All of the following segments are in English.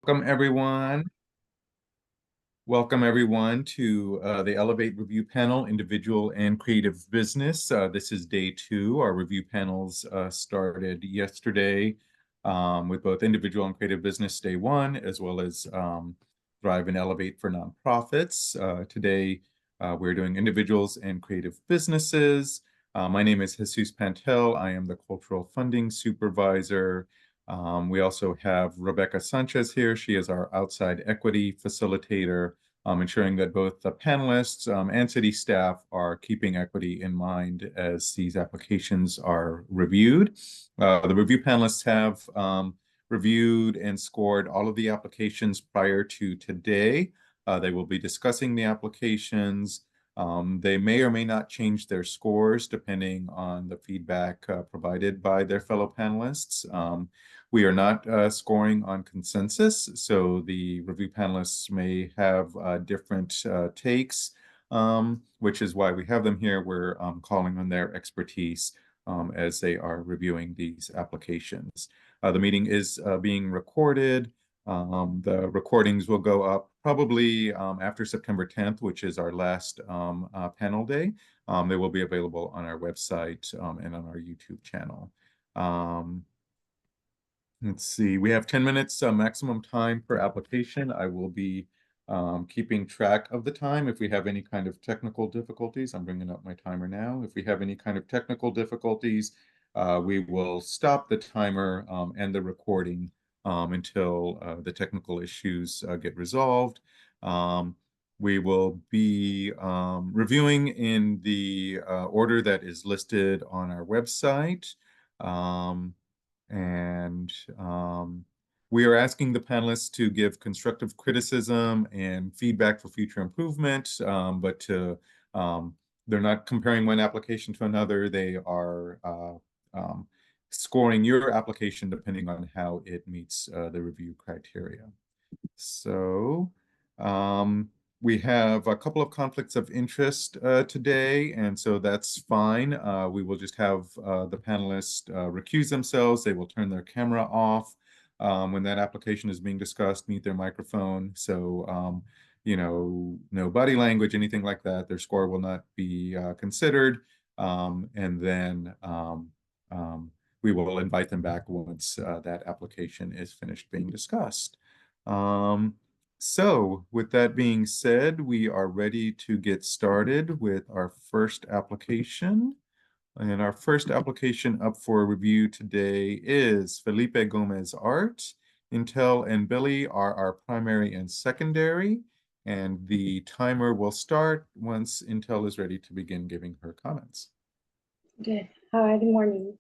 Welcome, everyone. Welcome, everyone, to the Elevate Review Panel, Individual and Creative Business. This is day 2. Our review panels started yesterday with both Individual and Creative Business day 1, as well as Thrive and Elevate for Nonprofits. Today, we're doing Individuals and Creative Businesses. My name is Jesus Pantel. I am the Cultural Funding Supervisor. We also have Rebecca Sanchez here. She is our outside equity facilitator, ensuring that both the panelists and city staff are keeping equity in mind as these applications are reviewed. The review panelists have reviewed and scored all of the applications prior to today. They will be discussing the applications. They may or may not change their scores depending on the feedback provided by their fellow panelists. We are not scoring on consensus, so the review panelists may have different takes, which is why we have them here. We're calling on their expertise as they are reviewing these applications. The meeting is being recorded. The recordings will go up probably after September 10th, which is our last panel day. They will be available on our website and on our YouTube channel. Let's see, we have 10 minutes maximum time per application. I will be keeping track of the time. If we have any kind of technical difficulties, I'm bringing up my timer now. If we have any kind of technical difficulties, we will stop the timer and the recording until the technical issues get resolved. We will be reviewing in the order that is listed on our website. We are asking the panelists to give constructive criticism and feedback for future improvement, but they're not comparing one application to another. They are scoring your application depending on how it meets the review criteria. So we have a couple of conflicts of interest today, and so that's fine. We will just have the panelists recuse themselves. They will turn their camera off when that application is being discussed, mute their microphone. So, you know, no body language, anything like that. Their score will not be considered. And then we will invite them back once that application is finished being discussed. So with that being said, we are ready to get started with our first application. And our first application up for review today is Felipe Gomez Art. Intel and Billy are our primary and secondary, and the timer will start once Intel is ready to begin giving her comments. Good. Hi, good morning.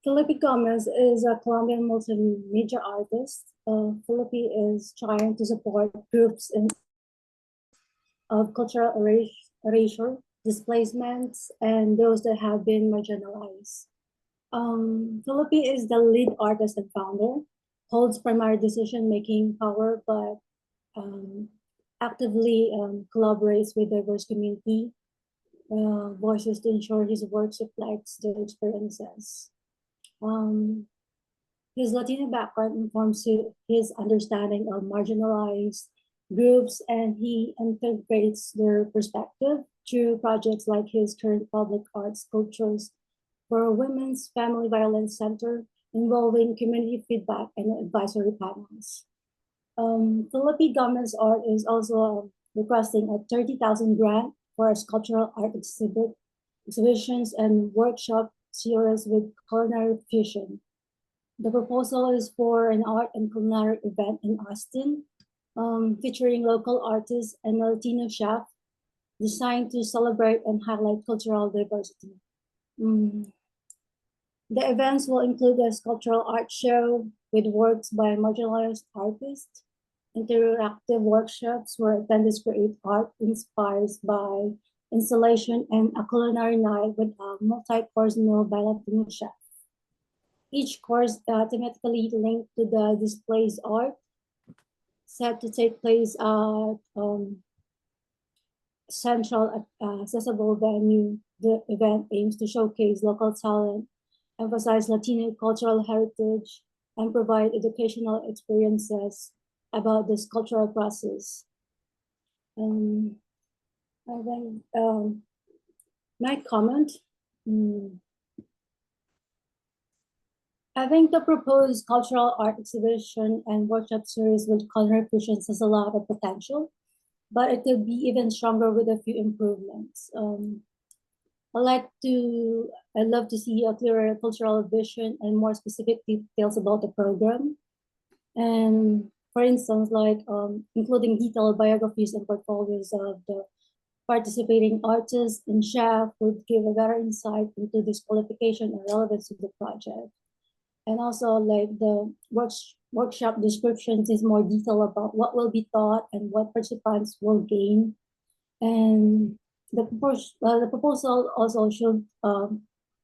Felipe Gomez is a Colombian multimedia artist. Felipe is trying to support groups of cultural erasure, displacements, and those that have been marginalized. Felipe is the lead artist and founder, holds primary decision-making power, but actively collaborates with diverse community voices to ensure his work reflects their experiences. His Latino background informs his understanding of marginalized groups, and he integrates their perspective through projects like his current public art sculptures for a Women's Family Violence Center involving community feedback and advisory panels. Felipe Gomez Art is also requesting a 30,000 grant for a sculptural art exhibitions and workshop series with culinary fusion. The proposal is for an art and culinary event in Austin, featuring local artists and a Latino chef, designed to celebrate and highlight cultural diversity. The events will include a sculptural art show with works by marginalized artists, interactive workshops where attendees create art inspired by installation, and a culinary night with a multi-course meal by Latino chef. Each course thematically linked to the display's art, set to take place at central accessible venue. The event aims to showcase local talent, emphasize Latino cultural heritage, and provide educational experiences about this cultural process. Um, I think my comment. mm, I think the proposed cultural art exhibition and workshop series with culinary fusions has a lot of potential, but it could be even stronger with a few improvements. I'd love to see a clearer cultural vision and more specific details about the program. And for instance, including detailed biographies and portfolios of the participating artists and chef would give a better insight into this qualification and relevance to the project. And also like the workshop descriptions is more detail about what will be taught and what participants will gain. And the proposal also should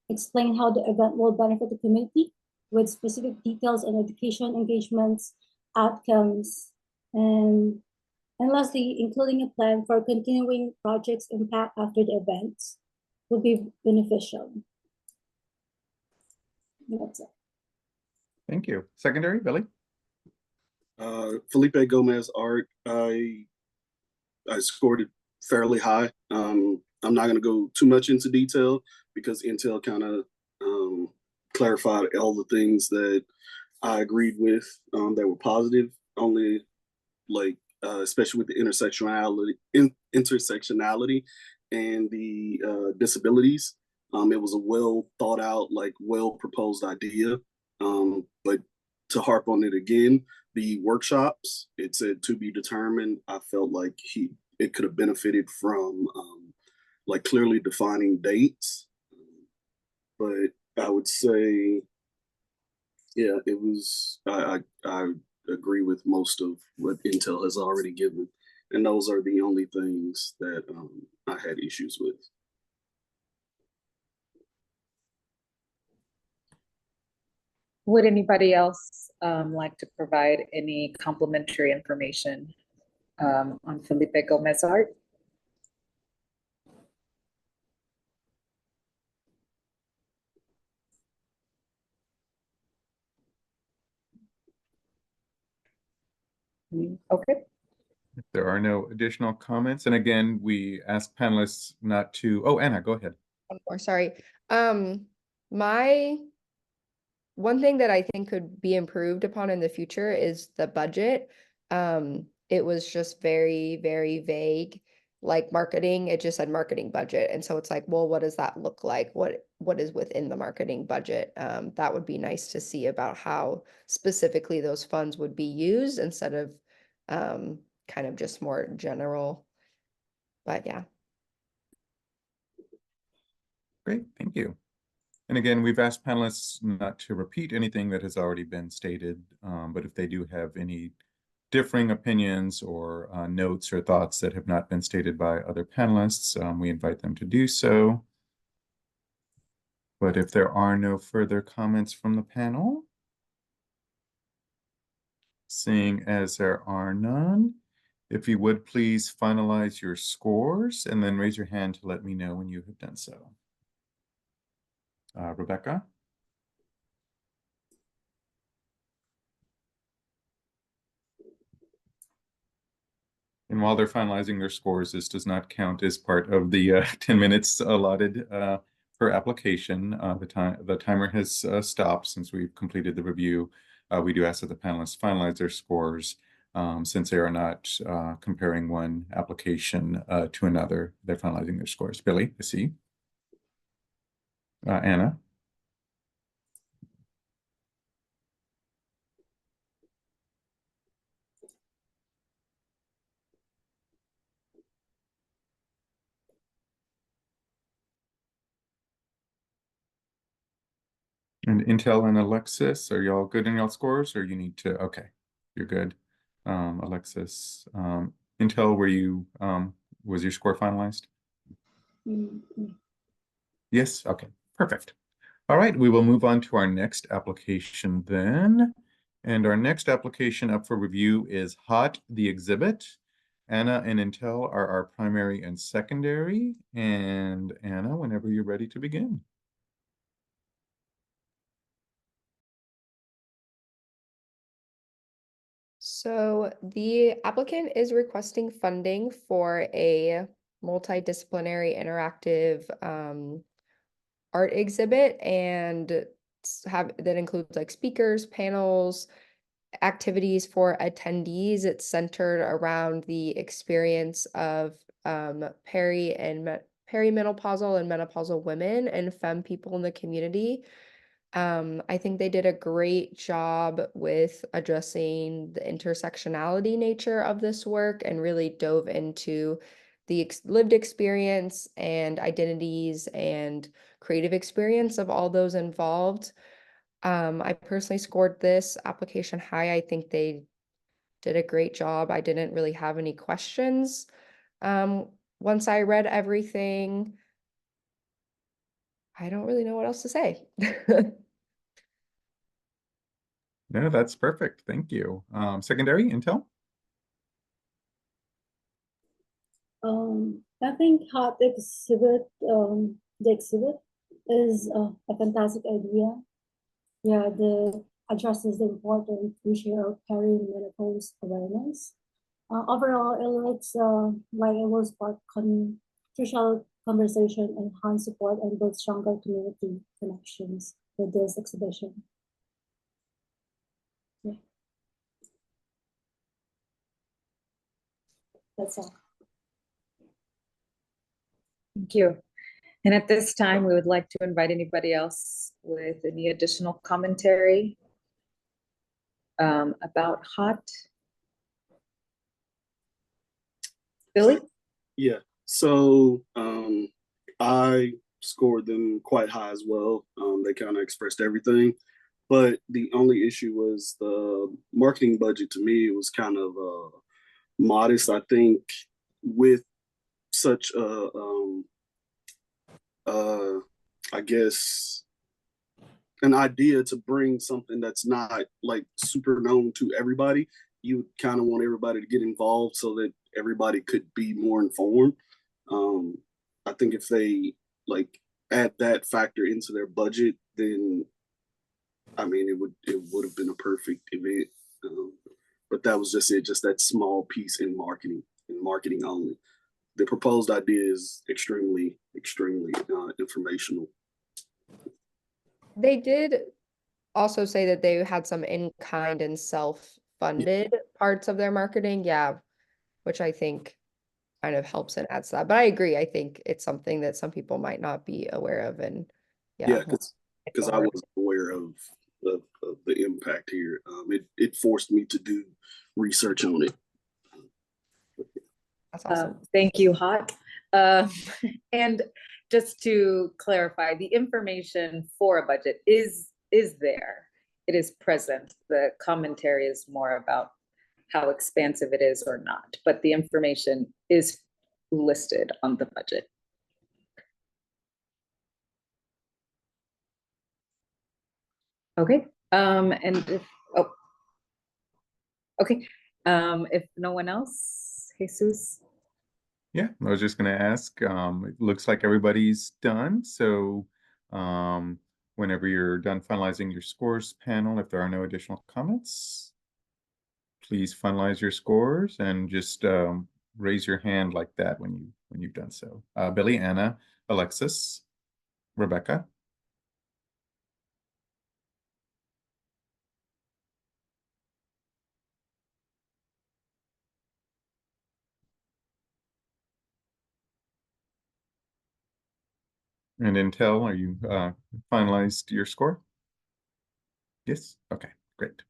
explain how the event will benefit the community with specific details on education engagements, outcomes, and and lastly, including a plan for continuing projects impact after the events would be beneficial. That's it. Thank you. Secondary, Billy? Felipe Gomez art, I scored it fairly high. I'm not going to go too much into detail because Intel kind of clarified all the things that I agreed with that were positive. Only like especially with the intersectionality and the disabilities. It was a well thought out, like well proposed idea. But to harp on it again, the workshops, it said to be determined. I felt like it could have benefited from like clearly defining dates. But I would say, yeah, it was. I agree with most of what Intel has already given, and those are the only things that I had issues with. Would anybody else like to provide any complimentary information on Felipe Gomez art? Okay. If there are no additional comments, and again, we ask panelists not to, oh, Anna, go ahead. One more, sorry. My one thing that I think could be improved upon in the future is the budget. It was just very, very vague, like marketing. It just said marketing budget, and so it's like, well, what does that look like? What is within the marketing budget? That would be nice to see about how specifically those funds would be used instead of kind of just more general. But yeah. Great, thank you. And again, we've asked panelists not to repeat anything that has already been stated, but if they do have any differing opinions or notes or thoughts that have not been stated by other panelists, we invite them to do so. But if there are no further comments from the panel, seeing as there are none, if you would please finalize your scores and then raise your hand to let me know when you have done so. Rebecca? And while they're finalizing their scores, this does not count as part of the 10 minutes allotted per application. The timer has stopped since we've completed the review. We do ask that the panelists finalize their scores since they are not comparing one application to another. They're finalizing their scores. Billy, I see. Anna? And Intel and Alexis, are y'all good in y'all scores, or you need to? Okay, you're good. Alexis, Intel, were you was your score finalized? Mm-hmm. Yes. Okay. Perfect. All right. We will move on to our next application then, and our next application up for review is Hot the Exhibit. Anna and Intel are our primary and secondary, and Anna, whenever you're ready to begin. So the applicant is requesting funding for a multidisciplinary interactive art exhibit, and that includes like speakers, panels, activities for attendees. It's centered around the experience of perimenopausal and menopausal women and femme people in the community. I think they did a great job with addressing the intersectionality nature of this work and really dove into the lived experience and identities and creative experience of all those involved. I personally scored this application high. I think they did a great job. I didn't really have any questions. Once I read everything, I don't really know what else to say. No, that's perfect. Thank you. Secondary intel? I think hot exhibit, the exhibit is a fantastic idea. Yeah, the addresses the important issue of perimenopause awareness. Overall, it looks like it will spark crucial conversation, enhance support, and build stronger community connections with this exhibition. Yeah. That's all. Thank you. And at this time, we would like to invite anybody else with any additional commentary about HOT. Billy? Yeah. So I scored them quite high as well. They kind of expressed everything, but the only issue was the marketing budget. To me, it was kind of modest. I think with such a I guess an idea to bring something that's not like super known to everybody, you kind of want everybody to get involved so that everybody could be more informed. I think if they like add that factor into their budget, then I mean it would have been a perfect event. But that was just it, just that small piece in marketing only. The proposed idea is extremely informational. They did also say that they had some in-kind and self-funded parts of their marketing, yeah, which I think kind of helps and adds to that. But I agree, I think it's something that some people might not be aware of, and Yeah, because I wasn't aware of the impact here. It forced me to do research on it. That's awesome. Thank you, Hot. And just to clarify, the information for a budget is there. It is present. The commentary is more about how expansive it is or not, but the information is listed on the budget. Okay, and if no one else, Jesus. Yeah, I was just going to ask. It looks like everybody's done. So whenever you're done finalizing your scores panel, if there are no additional comments, please finalize your scores and just raise your hand like that when you've done so. Billy, Anna, Alexis, Rebecca. And Intel, are you finalized your score? Yes? Okay, great.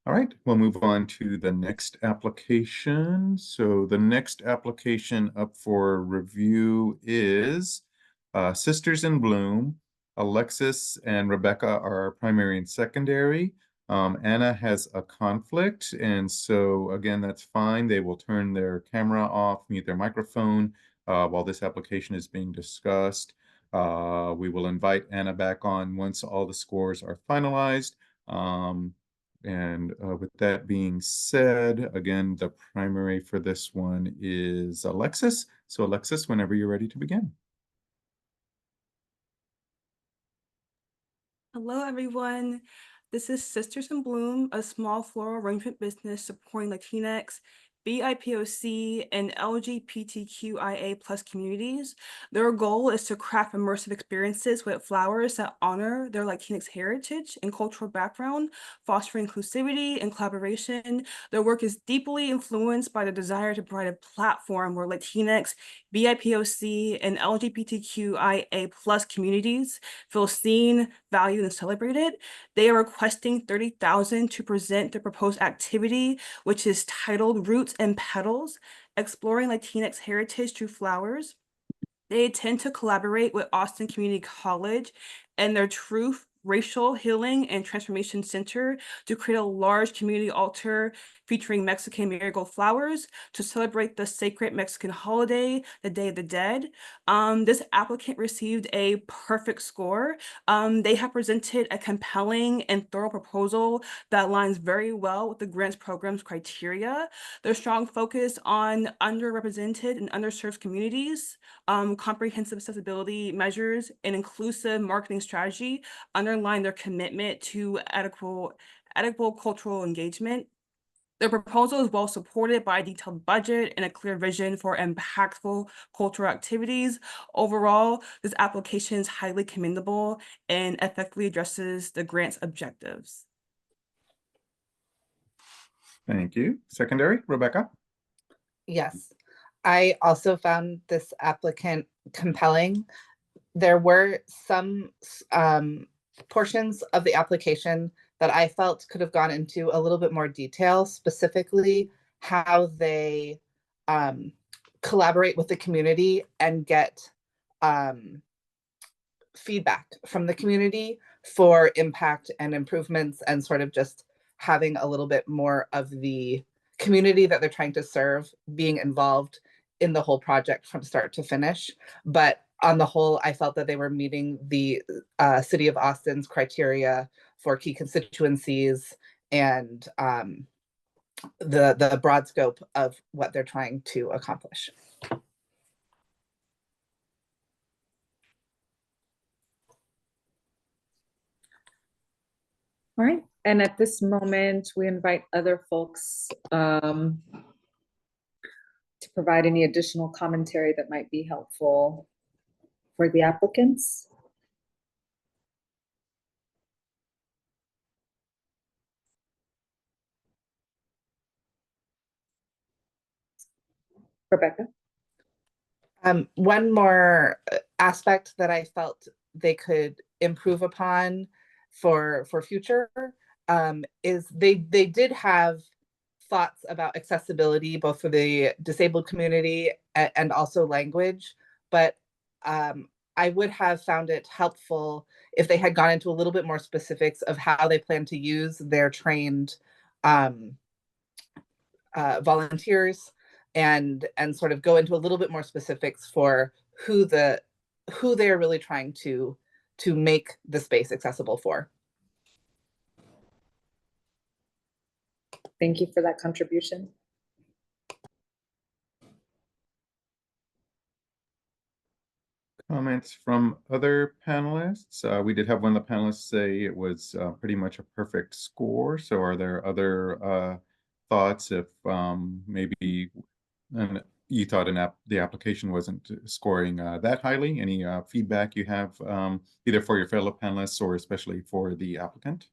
All right, we'll move on to the next application. So the next application up for review is Sisters in Bloom. Alexis and Rebecca are primary and secondary. Anna has a conflict, and so again, that's fine. They will turn their camera off, mute their microphone while this application is being discussed. We will invite Anna back on once all the scores are finalized. And with that being said, again, the primary for this one is Alexis. So Alexis, whenever you're ready to begin. Hello, everyone. This is Sisters in Bloom, a small floral arrangement business supporting Latinx, BIPOC, and LGBTQIA plus communities. Their goal is to craft immersive experiences with flowers that honor their Latinx heritage and cultural background, foster inclusivity and collaboration. Their work is deeply influenced by the desire to provide a platform where Latinx, BIPOC, and LGBTQIA plus communities feel seen, valued, and celebrated. They are requesting $30,000 to present their proposed activity, which is titled Roots and Petals, Exploring Latinx Heritage Through Flowers. They intend to collaborate with Austin Community College and their Truth, Racial Healing and Transformation Center to create a large community altar featuring Mexican marigold flowers to celebrate the sacred Mexican holiday, the Day of the Dead. This applicant received a perfect score. They have presented a compelling and thorough proposal that aligns very well with the grants program's criteria. Their strong focus on underrepresented and underserved communities, comprehensive accessibility measures, and inclusive marketing strategy underline their commitment to adequate cultural engagement. Their proposal is well supported by a detailed budget and a clear vision for impactful cultural activities. Overall, this application is highly commendable and effectively addresses the grant's objectives. Thank you. Secondary, Rebecca? Yes, I also found this applicant compelling. There were some portions of the application that I felt could have gone into a little bit more detail, specifically how they collaborate with the community and get feedback from the community for impact and improvements, and sort of just having a little bit more of the community that they're trying to serve being involved in the whole project from start to finish. But on the whole, I felt that they were meeting the City of Austin's criteria for key constituencies and the broad scope of what they're trying to accomplish. All right, and at this moment, we invite other folks to provide any additional commentary that might be helpful for the applicants. Rebecca? One more aspect that I felt they could improve upon for future is they did have thoughts about accessibility, both for the disabled community and also language, but I would have found it helpful if they had gone into a little bit more specifics of how they plan to use their trained volunteers and sort of go into a little bit more specifics for who they're really trying to make the space accessible for. Thank you for that contribution. Comments from other panelists? We did have one of the panelists say it was pretty much a perfect score. So are there other thoughts if maybe you thought the application wasn't scoring that highly? Any feedback you have either for your fellow panelists or especially for the applicant?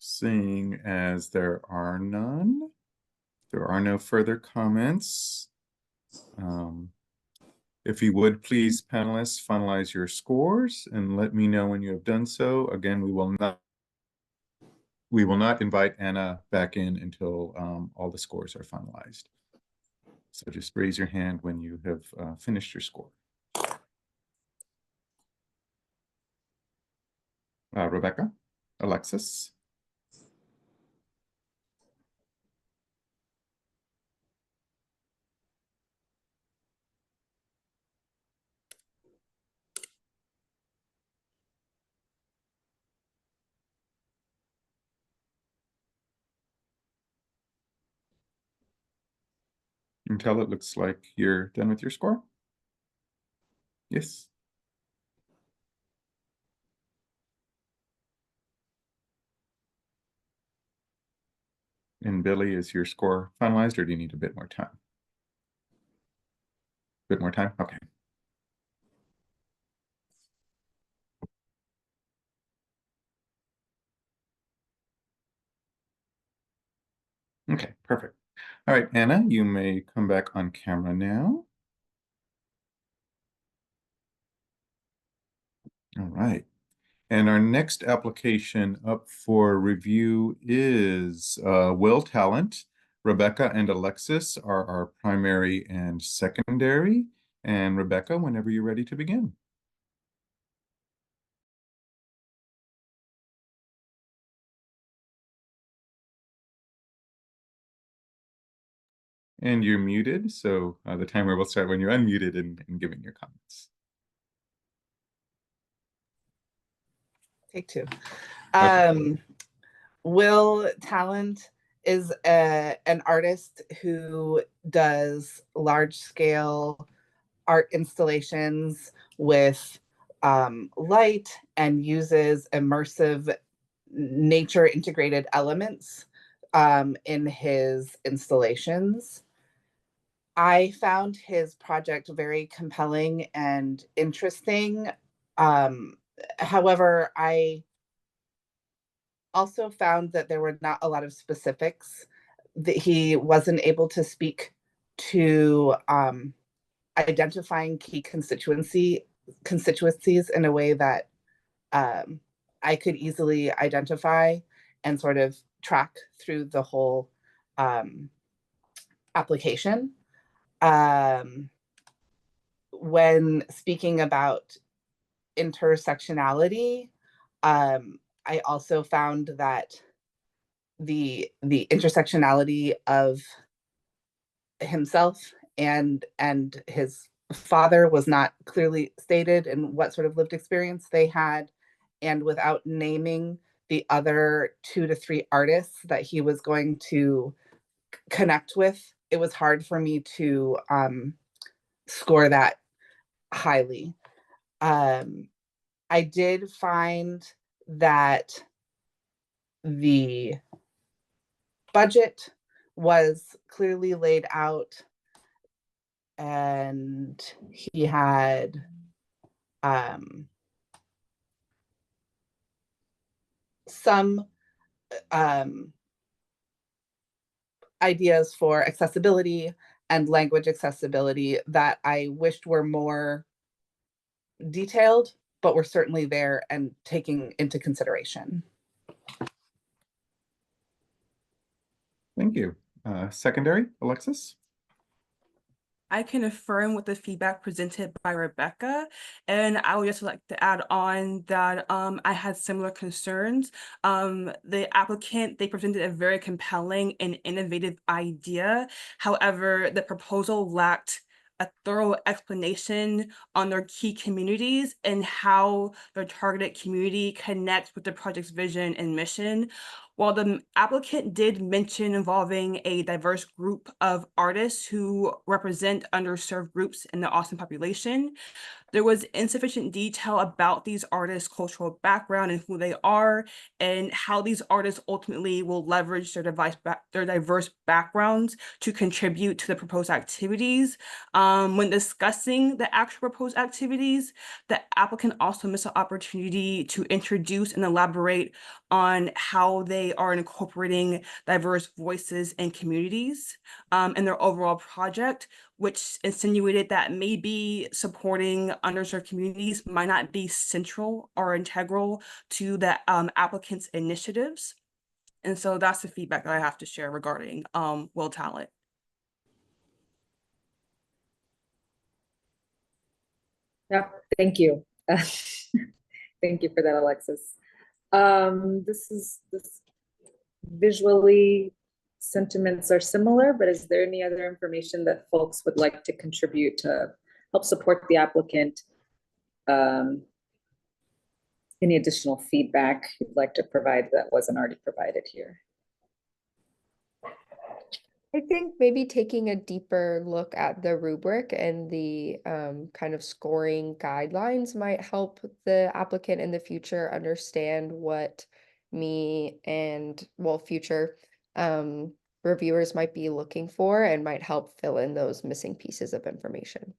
Seeing as there are none, there are no further comments. If you would please, panelists, finalize your scores and let me know when you have done so. Again, we will not invite Anna back in until all the scores are finalized. So just raise your hand when you have finished your score. Rebecca, Alexis. Until it looks like you're done with your score. Yes. And Billy, is your score finalized, or do you need a bit more time? Bit more time? Okay. Okay, perfect. All right, Anna, you may come back on camera now. All right. And our next application up for review is Will Talent. Rebecca and Alexis are our primary and secondary. And Rebecca, whenever you're ready to begin. And you're muted, so the timer will start when you're unmuted and giving your comments. Take two. Okay. Will Talent is an artist who does large-scale art installations with light and uses immersive nature integrated elements in his installations. I found his project very compelling and interesting. However, I also found that there were not a lot of specifics, that he wasn't able to speak to identifying key constituencies in a way that I could easily identify and sort of track through the whole application. When speaking about intersectionality, I also found that the intersectionality of himself and his father was not clearly stated in what sort of lived experience they had, and without naming the other 2 to 3 artists that he was going to connect with, it was hard for me to score that highly. I did find that the budget was clearly laid out, and he had some ideas for accessibility and language accessibility that I wished were more detailed, but were certainly there and taking into consideration. Thank you. Secondary, Alexis? I can affirm with the feedback presented by Rebecca, and I would just like to add on that I had similar concerns. The applicant, they presented a very compelling and innovative idea. However, the proposal lacked a thorough explanation on their key communities and how their targeted community connects with the project's vision and mission. While the applicant did mention involving a diverse group of artists who represent underserved groups in the Austin population, there was insufficient detail about these artists' cultural background and who they are, and how these artists ultimately will leverage their diverse backgrounds to contribute to the proposed activities. When discussing the actual proposed activities, the applicant also missed an opportunity to introduce and elaborate on how they are incorporating diverse voices and communities in their overall project, which insinuated that maybe supporting underserved communities might not be central or integral to the applicant's initiatives. And so that's the feedback that I have to share regarding Will Talent. Yeah, thank you. Thank you for that, Alexis. This visually sentiments are similar, but is there any other information that folks would like to contribute to help support the applicant? Any additional feedback you'd like to provide that wasn't already provided here? I think maybe taking a deeper look at the rubric and the kind of scoring guidelines might help the applicant in the future understand what me and, well, future reviewers might be looking for and might help fill in those missing pieces of information.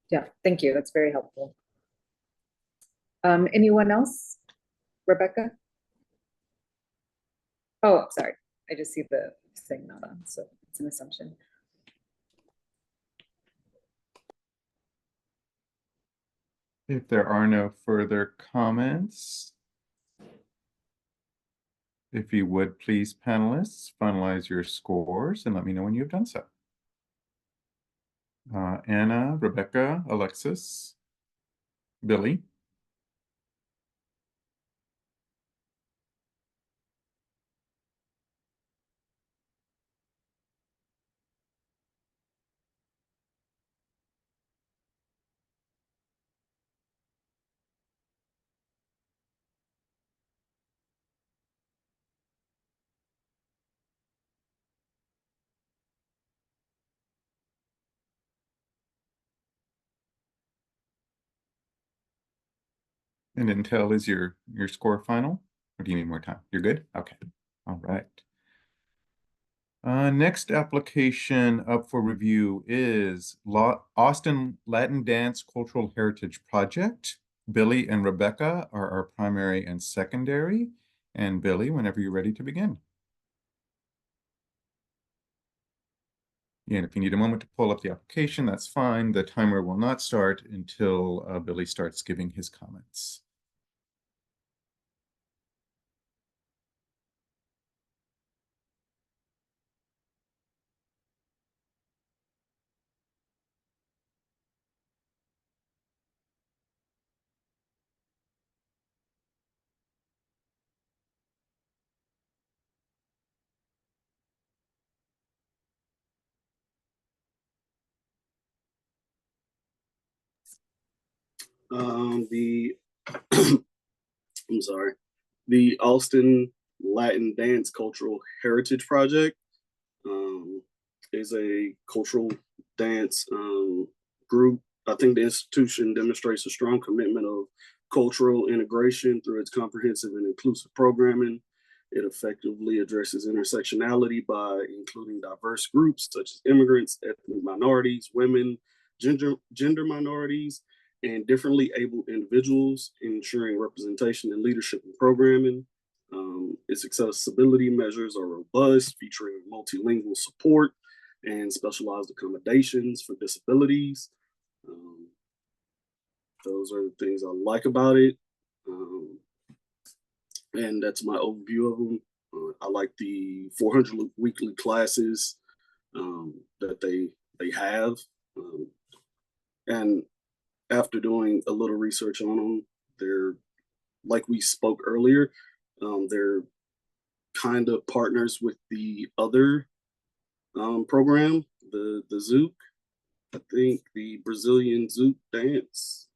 Yeah, thank you. That's very helpful. Anyone else? Rebecca? Oh, sorry. I just see the thing not on, so it's an assumption. If there are no further comments, if you would please, panelists, finalize your scores and let me know when you've done so. Anna, Rebecca, Alexis, Billy. And Intel is your score final? Or do you need more time? You're good? Okay. All right. Next application up for review is Austin Latin Dance Cultural Heritage Project. Billy and Rebecca are our primary and secondary. And Billy, whenever you're ready to begin. And if you need a moment to pull up the application, that's fine. The timer will not start until Billy starts giving his comments. The I'm sorry, the Austin Latin Dance Cultural Heritage Project is a cultural dance group. I think the institution demonstrates a strong commitment of cultural integration through its comprehensive and inclusive programming. It effectively addresses intersectionality by including diverse groups such as immigrants, ethnic minorities, women, gender minorities, and differently abled individuals, ensuring representation in leadership and programming. Its accessibility measures are robust, featuring multilingual support and specialized accommodations for disabilities. Those are the things I like about it. And that's my overview of them. I like the 400 weekly classes that they have. And after doing a little research on them, they're, like we spoke earlier, they're kind of partners with the other program, the Zouk, I think the Brazilian Zouk dance.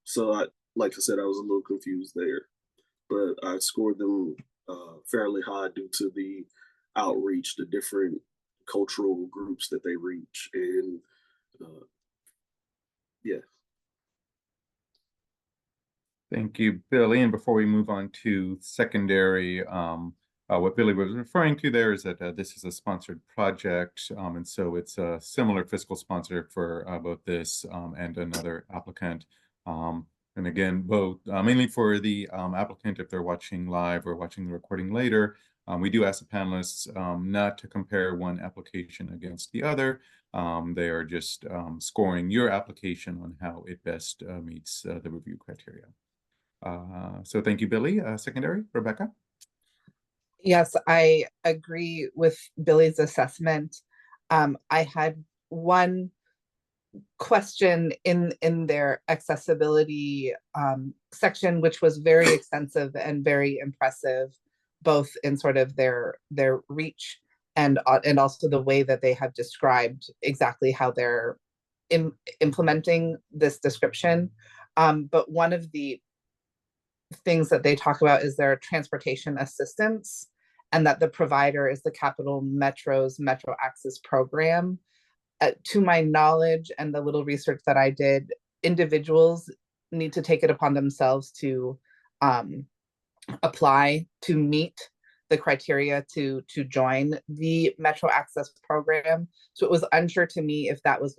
So like I said, I was a little confused there, but I scored them fairly high due to the outreach, the different cultural groups that they reach, and yeah. Thank you, Billy. And before we move on to secondary, what Billy was referring to there is that this is a sponsored project. And so it's a similar fiscal sponsor for both this and another applicant. And again, both mainly for the applicant, if they're watching live or watching the recording later, we do ask the panelists not to compare one application against the other. They are just scoring your application on how it best meets the review criteria. So thank you, Billy. Secondary, Rebecca? Yes, I agree with Billy's assessment. I had one question in their accessibility section, which was very extensive and very impressive, both in sort of their reach and also the way that they have described exactly how they're implementing this description. But one of the things that they talk about is their transportation assistance, and that the provider is the Capital Metro's Metro Access Program. To my knowledge and the little research that I did, individuals need to take it upon themselves to apply to meet the criteria to join the Metro Access Program. So it was unsure to me if that was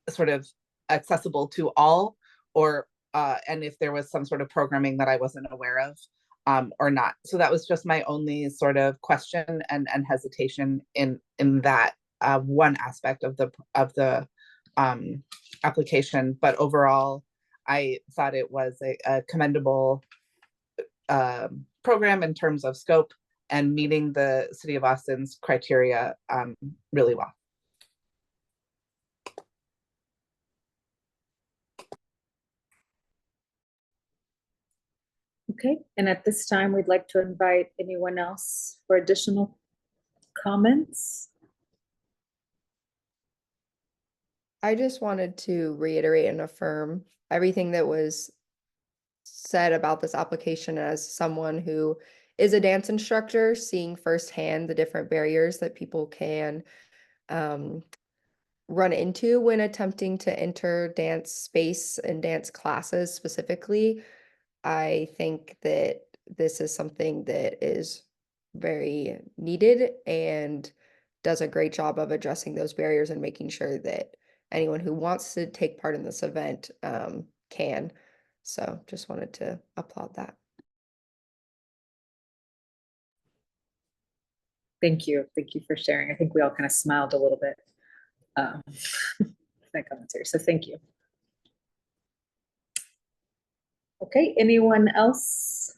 sort of accessible to all, or and if there was some sort of programming that I wasn't aware of, or not. So that was just my only sort of question and hesitation in that one aspect of the application. But overall, I thought it was a commendable program in terms of scope and meeting the City of Austin's criteria really well. Okay, and at this time, we'd like to invite anyone else for additional comments. I just wanted to reiterate and affirm everything that was said about this application as someone who is a dance instructor, seeing firsthand the different barriers that people can run into when attempting to enter dance space and dance classes specifically. I think that this is something that is very needed and does a great job of addressing those barriers and making sure that anyone who wants to take part in this event can. So just wanted to applaud that. Thank you. Thank you for sharing. I think we all kind of smiled a little bit. That commentary. So thank you. Okay, anyone else?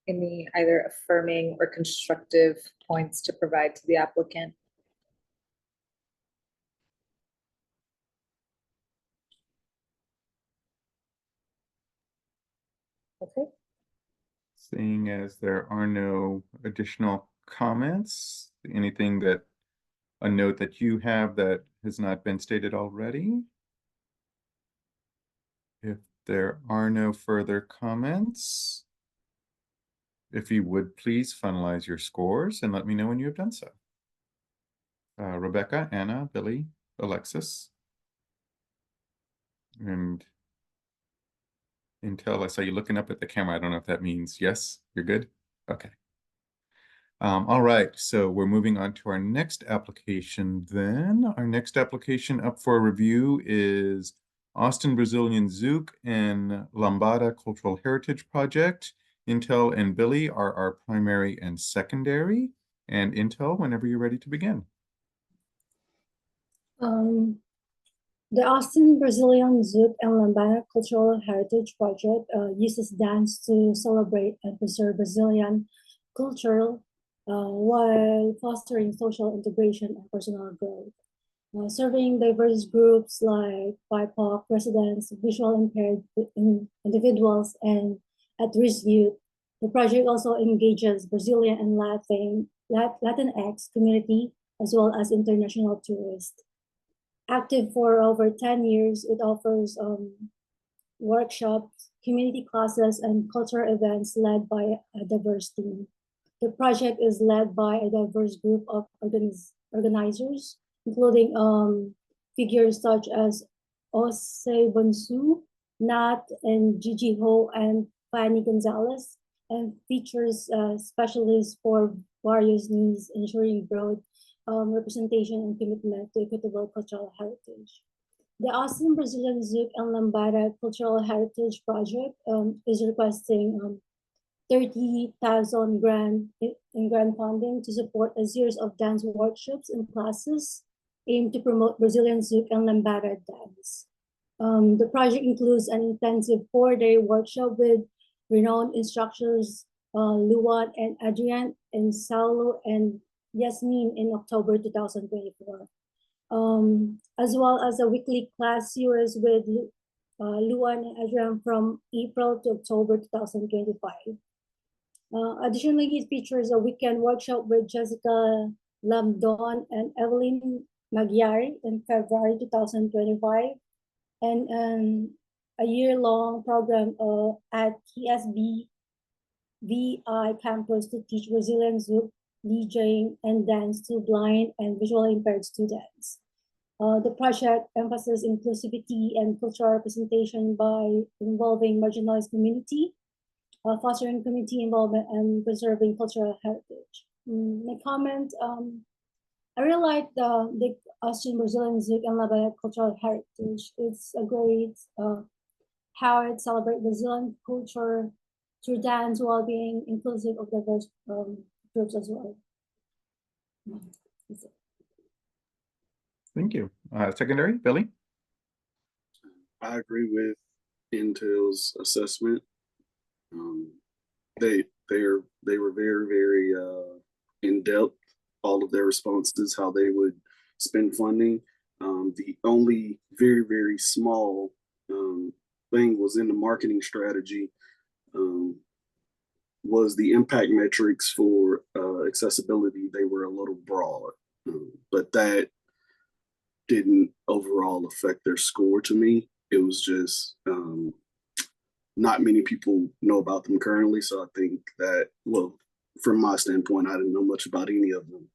Any either affirming or constructive points to provide to the applicant? Okay. Seeing as there are no additional comments, anything that, a note that you have that has not been stated already? If there are no further comments, if you would please finalize your scores and let me know when you have done so. Rebecca, Anna, Billy, Alexis. And Intel, I saw you looking up at the camera. I don't know if that means yes, you're good? Okay. All right, so we're moving on to our next application then. Our next application up for review is Austin Brazilian Zouk and Lambada Cultural Heritage Project. Intel and Billy are our primary and secondary. And Intel, whenever you're ready to begin. The Austin Brazilian Zouk and Lambada Cultural Heritage Project uses dance to celebrate and preserve Brazilian culture while fostering social integration and personal growth. Serving diverse groups like BIPOC residents, visual impaired individuals, and at-risk youth. The project also engages Brazilian and Latinx community as well as international tourists. Active for over 10 years, it offers workshops, community classes, and cultural events led by a diverse team. The project is led by a diverse group of organizers, including figures such as Ose Bonsu, Nat, and Gigi Ho, and Fanny Gonzalez, and features specialists for various needs, ensuring broad representation and commitment to equitable cultural heritage. The Austin Brazilian Zouk and Lambada Cultural Heritage Project is requesting 30,000 in grant funding to support a series of dance workshops and classes aimed to promote Brazilian Zouk and Lambada dance. The project includes an intensive 4-day workshop with renowned instructors Luan and Adrian, and Saulo and Yasmin in October 2024, as well as a weekly class series with Luan and Adrian from April to October 2025. Additionally, it features a weekend workshop with Jessica Lamdon and Evelyn Magyari in February 2025, and a year-long program at TSB VI campus to teach Brazilian zouk, DJing, and dance to blind and visually impaired students. The project emphasizes inclusivity and cultural representation by involving marginalized community, fostering community involvement, and preserving cultural heritage. My comment, I really like the Austrian Brazilian zouk and Lebanese cultural heritage. It's a great how it celebrates Brazilian culture through dance while being inclusive of diverse groups as well. Thank you. Secondary, Billy? I agree with Intel's assessment. They were very in depth. All of their responses, how they would spend funding. The only very small thing was in the marketing strategy. Was the impact metrics for accessibility. They were a little broad, but that didn't overall affect their score to me. It was just not many people know about them currently. So I think that, well, from my standpoint, I didn't know much about any of them,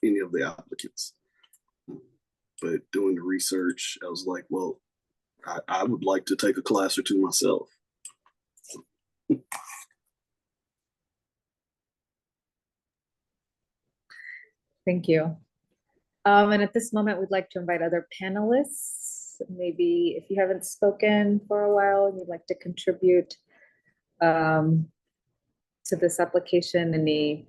any of the applicants. But doing the research, I was like, well, I would like to take a class or two myself. Thank you. And at this moment, we'd like to invite other panelists. Maybe if you haven't spoken for a while and you'd like to contribute to this application, any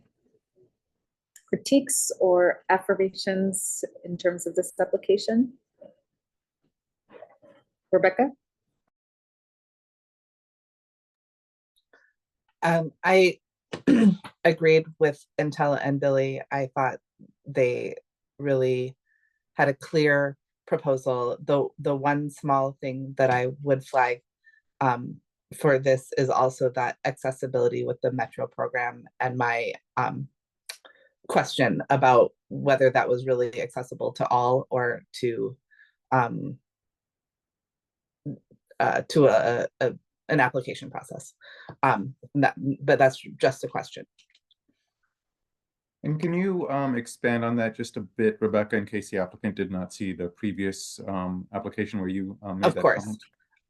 critiques or affirmations in terms of this application? Rebecca? I agreed with Intel and Billy. I thought they really had a clear proposal. The one small thing that I would flag for this is also that accessibility with the Metro program, and my question about whether that was really accessible to all or to an application process. But that's just a question. And can you expand on that just a bit, Rebecca, in case the applicant did not see the previous application where you made Of that course.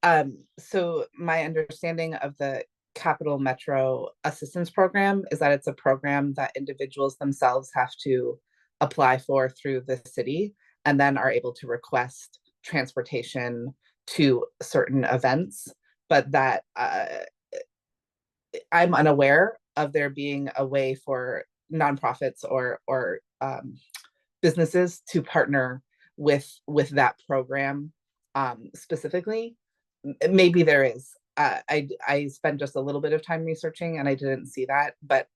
comment? So my understanding of the Capital Metro Assistance Program is that it's a program that individuals themselves have to apply for through the city and then are able to request transportation to certain events, but that I'm unaware of there being a way for nonprofits or businesses to partner with that program specifically. Maybe there is. I spent just a little bit of time researching and I didn't see that, but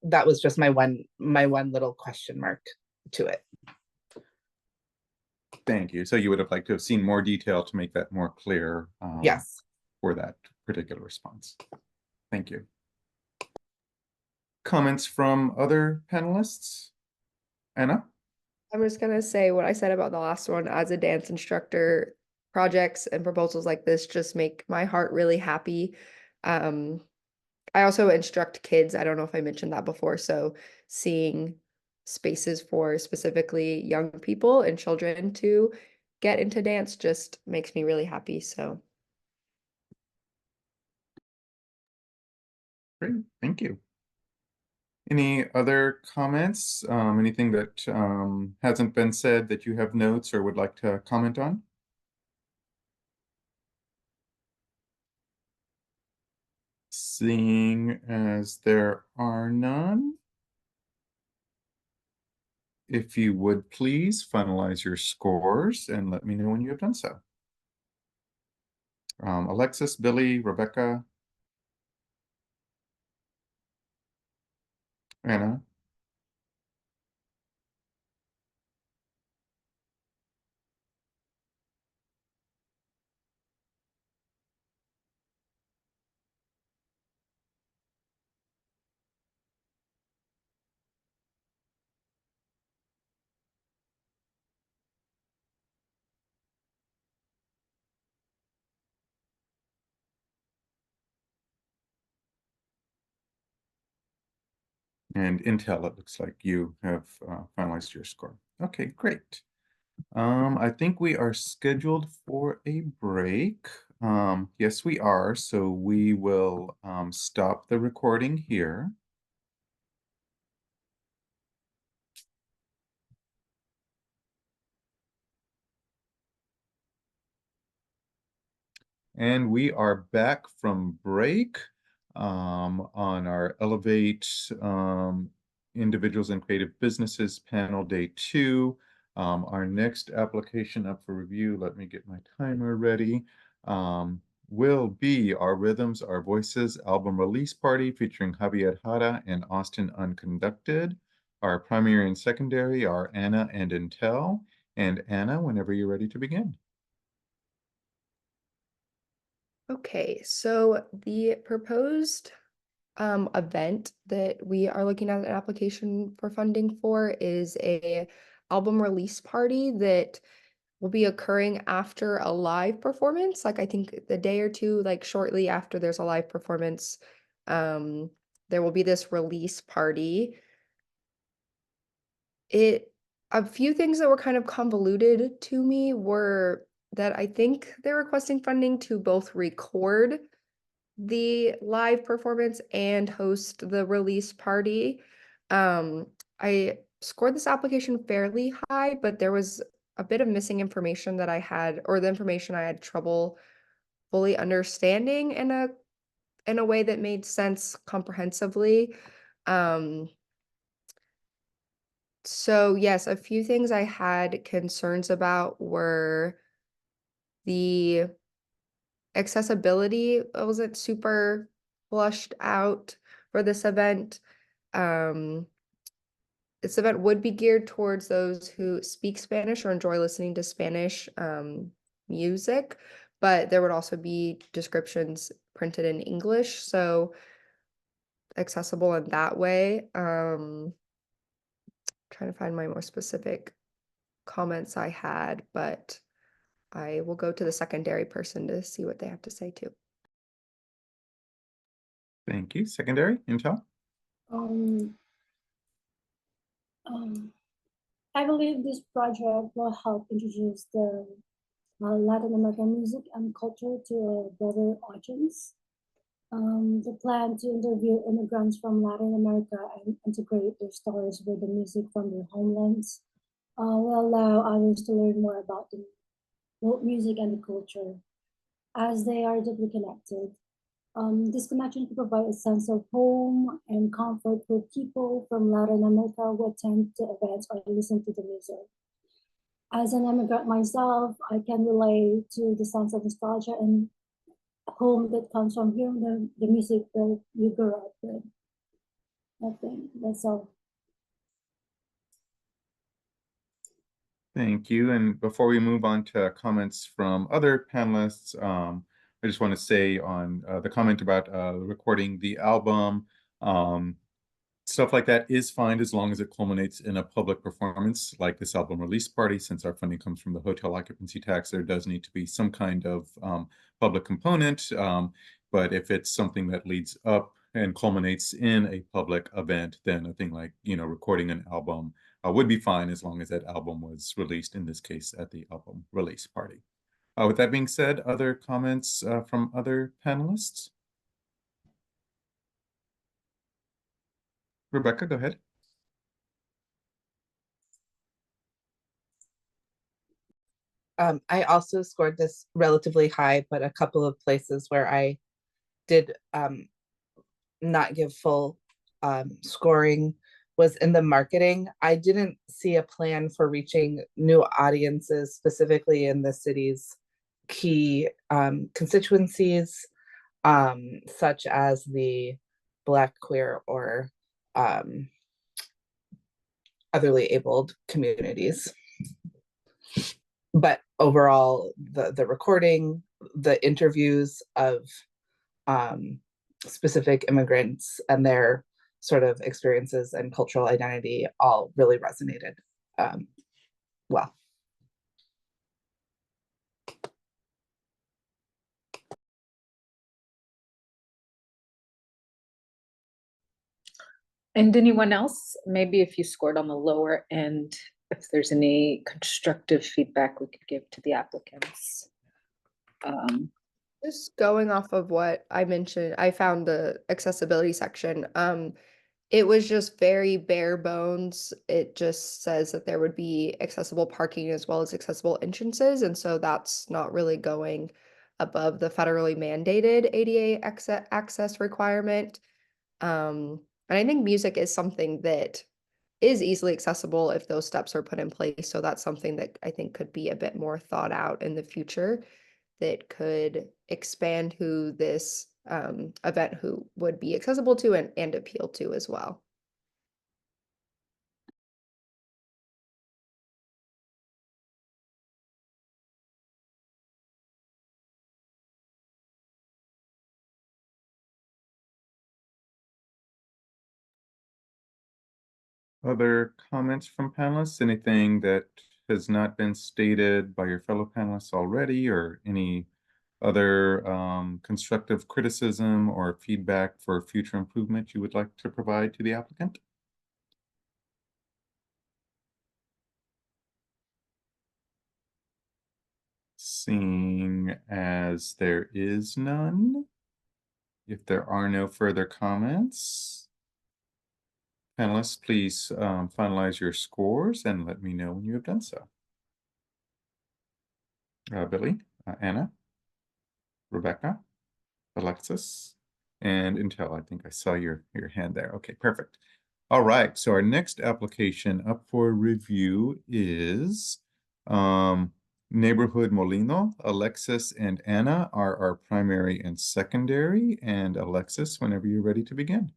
that was just my one little question mark to it. Thank you. So you would have liked to have seen more detail to make that more clear. Yes. For that particular response. Thank you. Comments from other panelists? Anna? I'm just gonna say what I said about the last one. As a dance instructor, projects and proposals like this just make my heart really happy. I also instruct kids. I don't know if I mentioned that before. So seeing spaces for specifically young people and children to get into dance just makes me really happy. So Great, thank you. Any other comments? Anything that hasn't been said that you have notes or would like to comment on? Seeing as there are none, if you would please finalize your scores and let me know when you have done so. Alexis, Billy, Rebecca, Anna. And Intel, it looks like you have finalized your score. Okay, great. I think we are scheduled for a break. Yes, we are. So we will stop the recording here. And we are back from break on our Elevate Individuals and Creative Businesses panel day 2. Our next application up for review, let me get my timer ready, will be Our Rhythms, Our Voices album release party featuring Javier Jara and Austin Unconducted. Our primary and secondary are Anna and Intel. And Anna, whenever you're ready to begin. Okay, so the proposed event that we are looking at an application for funding for is a album release party that will be occurring after a live performance. Like I think the day or two, like shortly after there's a live performance, there will be this release party. A few things that were kind of convoluted to me were that I think they're requesting funding to both record the live performance and host the release party. I scored this application fairly high, but there was a bit of missing information that I had, or the information I had trouble fully understanding in a way that made sense comprehensively. So yes, a few things I had concerns about were the accessibility wasn't super flushed out for this event. This event would be geared towards those who speak Spanish or enjoy listening to Spanish music, but there would also be descriptions printed in English, so accessible in that way. Trying to find my more specific comments I had, but I will go to the secondary person to see what they have to say too. Thank you. Secondary, Intel? Um, um, I believe this project will help introduce the Latin American music and culture to a broader audience. The plan to interview immigrants from Latin America and integrate their stories with the music from their homelands will allow others to learn more about the folk music and the culture, as they are deeply connected. This connection can provide a sense of home and comfort for people from Latin America who attend the events or listen to the music. As an immigrant myself, I can relate to the sense of nostalgia and home that comes from hearing the music that you grew up with. I think that's all. Thank you. And before we move on to comments from other panelists, I just want to say on the comment about recording the album, stuff like that is fine as long as it culminates in a public performance like this album release party. Since our funding comes from the hotel occupancy tax, there does need to be some kind of public component. But if it's something that leads up and culminates in a public event, then a thing like, recording an album would be fine as long as that album was released, in this case, at the album release party. With that being said, other comments from other panelists? Rebecca, go ahead. I also scored this relatively high, but a couple of places where I did not give full scoring was in the marketing. I didn't see a plan for reaching new audiences, specifically in the city's key constituencies, such as the Black, queer, or otherly abled communities. But overall, the recording, the interviews of specific immigrants and their sort of experiences and cultural identity all really resonated well. And anyone else, maybe if you scored on the lower end, if there's any constructive feedback we could give to the applicants. Just going off of what I mentioned, I found the accessibility section. It was just very bare bones. It just says that there would be accessible parking as well as accessible entrances, and so that's not really going above the federally mandated ADA access requirement. And I think music is something that is easily accessible if those steps are put in place. So that's something that I think could be a bit more thought out in the future that could expand who this event who would be accessible to and appeal to as well. Other comments from panelists? Anything that has not been stated by your fellow panelists already, or any other constructive criticism or feedback for future improvement you would like to provide to the applicant? Seeing as there is none, if there are no further comments, panelists, please finalize your scores and let me know when you have done so. Billy, Anna, Rebecca, Alexis, and Intel. I think I saw your hand there. Okay, perfect. All right, so our next application up for review is Neighborhood Molino. Alexis and Anna are our primary and secondary, and Alexis, whenever you're ready to begin.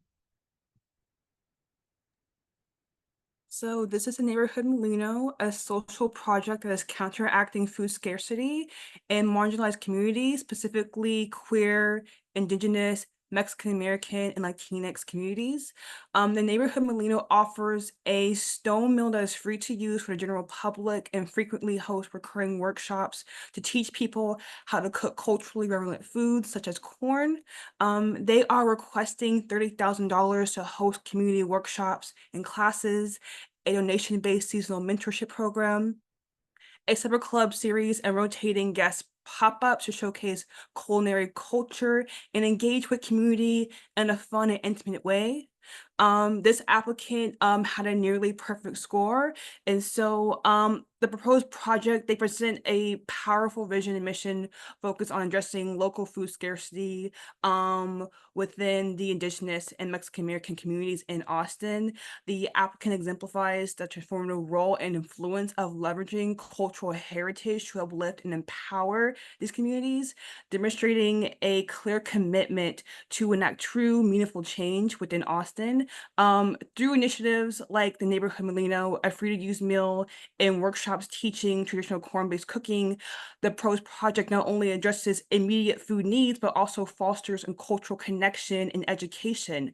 So this is the Neighborhood Molino, a social project that is counteracting food scarcity in marginalized communities, specifically queer, indigenous, Mexican American, and Latinx communities. The Neighborhood Molino offers a stone mill that is free to use for the general public and frequently hosts recurring workshops to teach people how to cook culturally relevant foods such as corn. They are requesting $30,000 to host community workshops and classes, a donation-based seasonal mentorship program, a supper club series, and rotating guest pop-ups to showcase culinary culture and engage with community in a fun and intimate way. This applicant had a nearly perfect score, and so the proposed project, they present a powerful vision and mission focused on addressing local food scarcity within the indigenous and Mexican American communities in Austin. The applicant exemplifies the transformative role and influence of leveraging cultural heritage to uplift and empower these communities, demonstrating a clear commitment to enact true, meaningful change within Austin. Through initiatives like the Neighborhood Molino, a free-to-use meal, and workshops teaching traditional corn-based cooking, the PROS project not only addresses immediate food needs, but also fosters a cultural connection and education.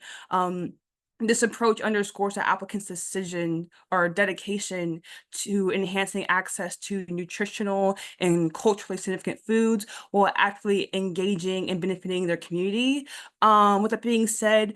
This approach underscores the applicant's decision or dedication to enhancing access to nutritional and culturally significant foods while actively engaging and benefiting their community. With that being said,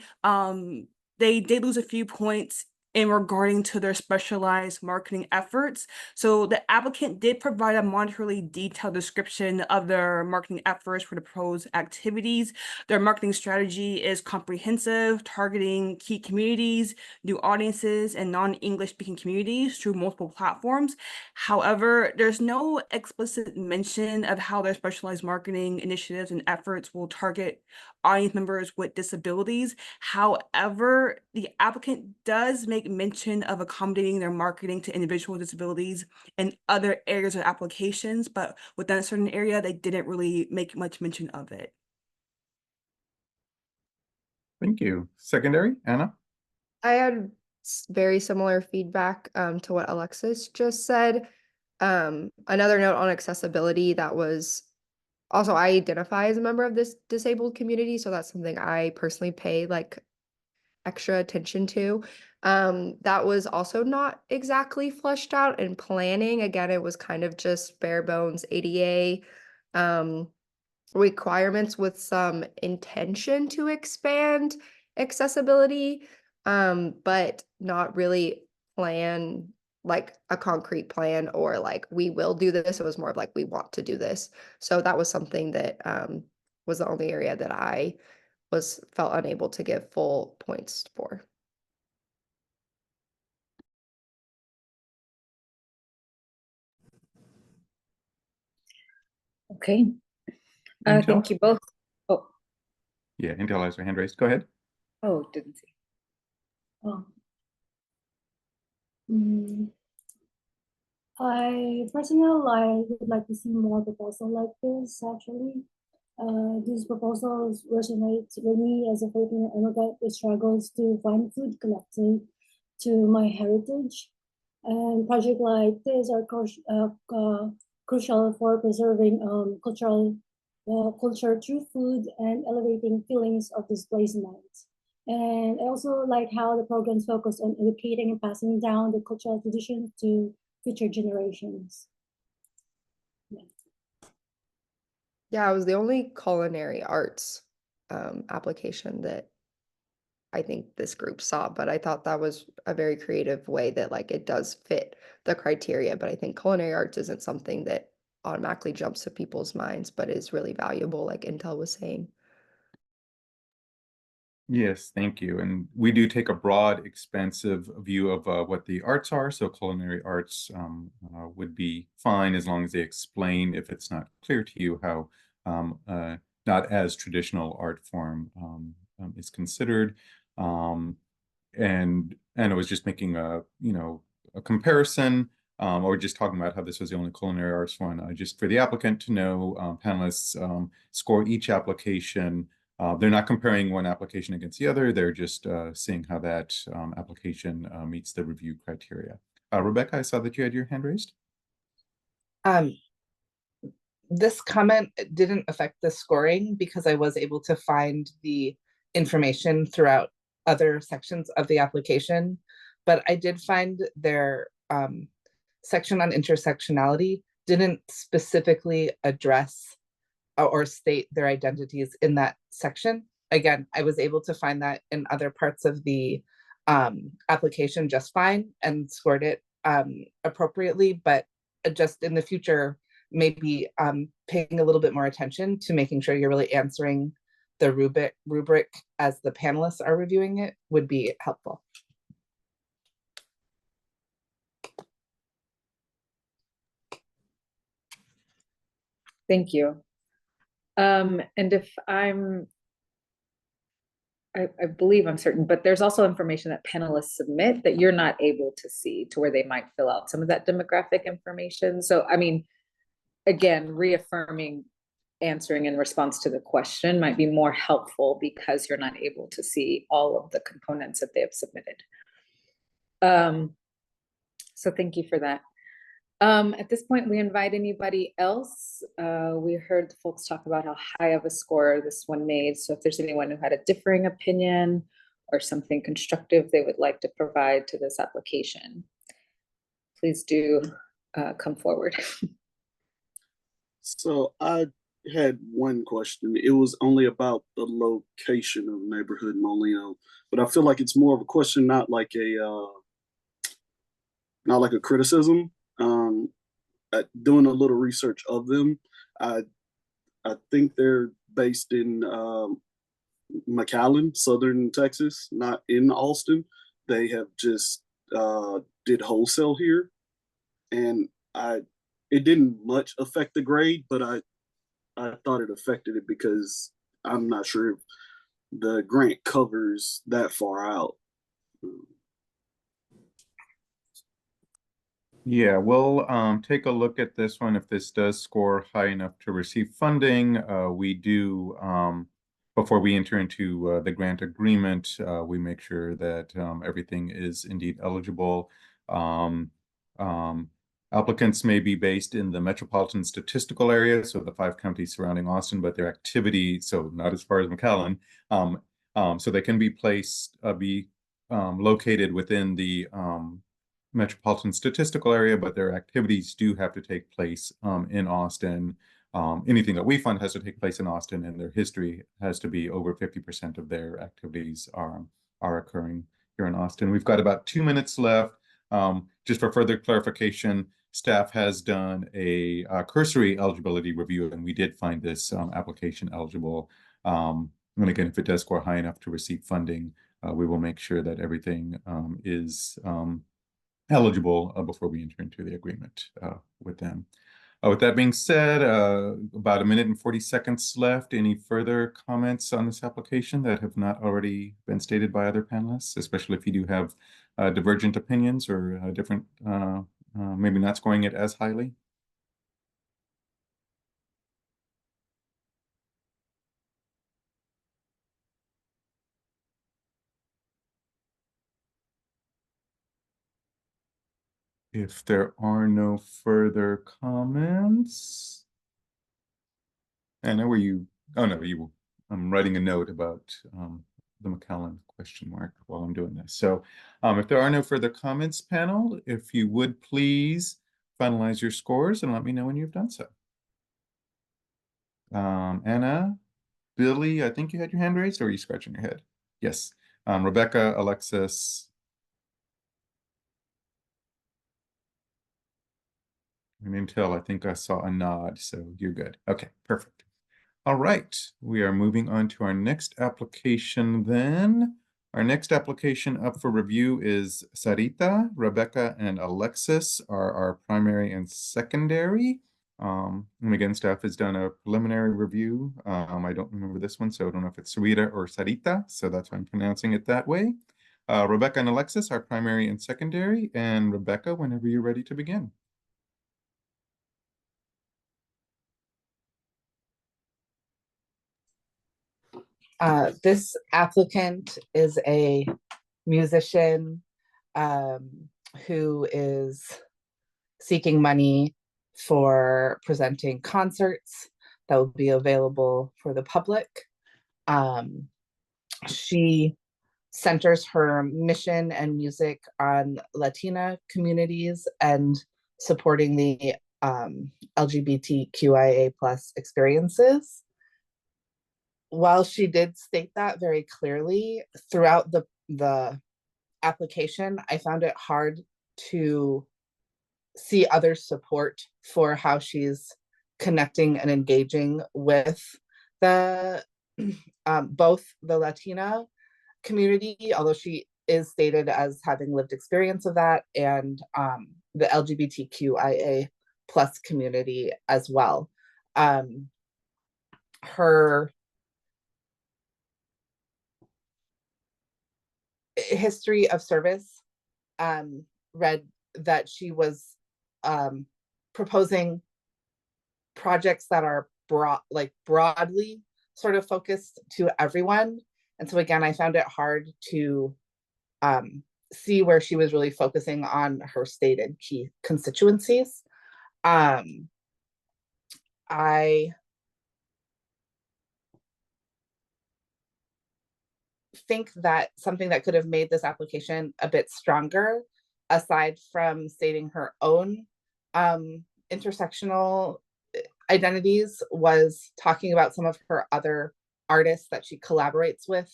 they did lose a few points in regarding to their specialized marketing efforts. So the applicant did provide a monetarily detailed description of their marketing efforts for the PROS activities. Their marketing strategy is comprehensive, targeting key communities, new audiences, and non-English speaking communities through multiple platforms. However, there's no explicit mention of how their specialized marketing initiatives and efforts will target audience members with disabilities. However, the applicant does make mention of accommodating their marketing to individuals with disabilities in other areas of applications, but within a certain area, they didn't really make much mention of it. Thank you. Secondary, Anna? I had very similar feedback to what Alexis just said. Another note on accessibility, that was also, I identify as a member of this disabled community, so that's something I personally pay like extra attention to. That was also not exactly fleshed out in planning. Again, it was kind of just bare bones ADA requirements with some intention to expand accessibility. but not really plan like a concrete plan or like we will do this. It was more of like we want to do this. So that was something that was the only area that I felt unable to give full points for. Okay. Intel? Thank you both. Oh, Yeah, Intel has her hand raised. Go ahead. oh, didn't see. Oh. Mm, I personally would like to see more proposal like this actually. These proposals resonate with me as a Filipino immigrant who struggles to find food connected to my heritage. And projects like this are crucial for preserving culture through food and elevating feelings of displacement. And I also like how the programs focus on educating and passing down the cultural traditions to future generations. Yeah, it was the only culinary arts application that I think this group saw, but I thought that was a very creative way that like it does fit the criteria. But I think culinary arts isn't something that automatically jumps to people's minds, but is really valuable, like Intel was saying. Yes, thank you. And we do take a broad, expansive view of what the arts are. So culinary arts would be fine as long as they explain, if it's not clear to you, how not as traditional art form is considered. And I was just making a comparison, or just talking about how this was the only culinary arts one, just for the applicant to know. Panelists score each application. They're not comparing one application against the other. They're just seeing how that application meets the review criteria. Rebecca, I saw that you had your hand raised. This comment didn't affect the scoring because I was able to find the information throughout other sections of the application, but I did find their section on intersectionality didn't specifically address or state their identities in that section. Again, I was able to find that in other parts of the application just fine and scored it appropriately, but just in the future, maybe paying a little bit more attention to making sure you're really answering the rubric as the panelists are reviewing it would be helpful. Thank you. And if I believe I'm certain, but there's also information that panelists submit that you're not able to see, to where they might fill out some of that demographic information. So, I mean, again, reaffirming answering in response to the question might be more helpful because you're not able to see all of the components that they have submitted. So thank you for that. At this point, we invite anybody else. We heard the folks talk about how high of a score this one made. So if there's anyone who had a differing opinion or something constructive they would like to provide to this application, please do come forward. So I had one question. It was only about the location of neighborhood Molino, but I feel like it's more of a question, not like a criticism. Doing a little research of them, I think they're based in McAllen, Southern Texas, not in Austin. They have just did wholesale here, and it didn't much affect the grade, but I thought it affected it because I'm not sure if the grant covers that far out. Yeah, we'll take a look at this one. If this does score high enough to receive funding, we do, before we enter into the grant agreement, we make sure that everything is indeed eligible. Applicants may be based in the metropolitan statistical area, so the 5 counties surrounding Austin, but their activity, so not as far as McAllen, so they can be located within the metropolitan statistical area, but their activities do have to take place in Austin. Anything that we fund has to take place in Austin, and their history has to be over 50% of their activities are occurring here in Austin. We've got about 2 minutes left. Just for further clarification, staff has done a cursory eligibility review, and we did find this application eligible. And again, if it does score high enough to receive funding, we will make sure that everything is eligible before we enter into the agreement with them. With that being said, about 1 minute and 40 seconds left. Any further comments on this application that have not already been stated by other panelists, especially if you do have divergent opinions or different, maybe not scoring it as highly? If there are no further comments, I know where you, oh no, I'm writing a note about the McAllen question mark while I'm doing this. So if there are no further comments, panel, if you would please finalize your scores and let me know when you've done so. Anna, Billy, I think you had your hand raised, or are you scratching your head? Yes. Rebecca, Alexis, and Intel, I think I saw a nod, so you're good. Okay, perfect. All right, we are moving on to our next application then. Our next application up for review is Sarita. Rebecca and Alexis are our primary and secondary. And again, staff has done a preliminary review. I don't remember this one, so I don't know if it's Sarita or Sarita, so that's why I'm pronouncing it that way. Rebecca and Alexis are primary and secondary, and Rebecca, whenever you're ready to begin. This applicant is a musician who is seeking money for presenting concerts that will be available for the public. She centers her mission and music on Latina communities and supporting the LGBTQIA+ experiences. While she did state that very clearly throughout the application, I found it hard to see other support for how she's connecting and engaging with the both the Latina community, although she is stated as having lived experience of that, and the LGBTQIA+ community as well. Her history of service read that she was proposing projects that are broadly sort of focused to everyone. And so again, I found it hard to see where she was really focusing on her stated key constituencies. I think that something that could have made this application a bit stronger, aside from stating her own intersectional identities, was talking about some of her other artists that she collaborates with,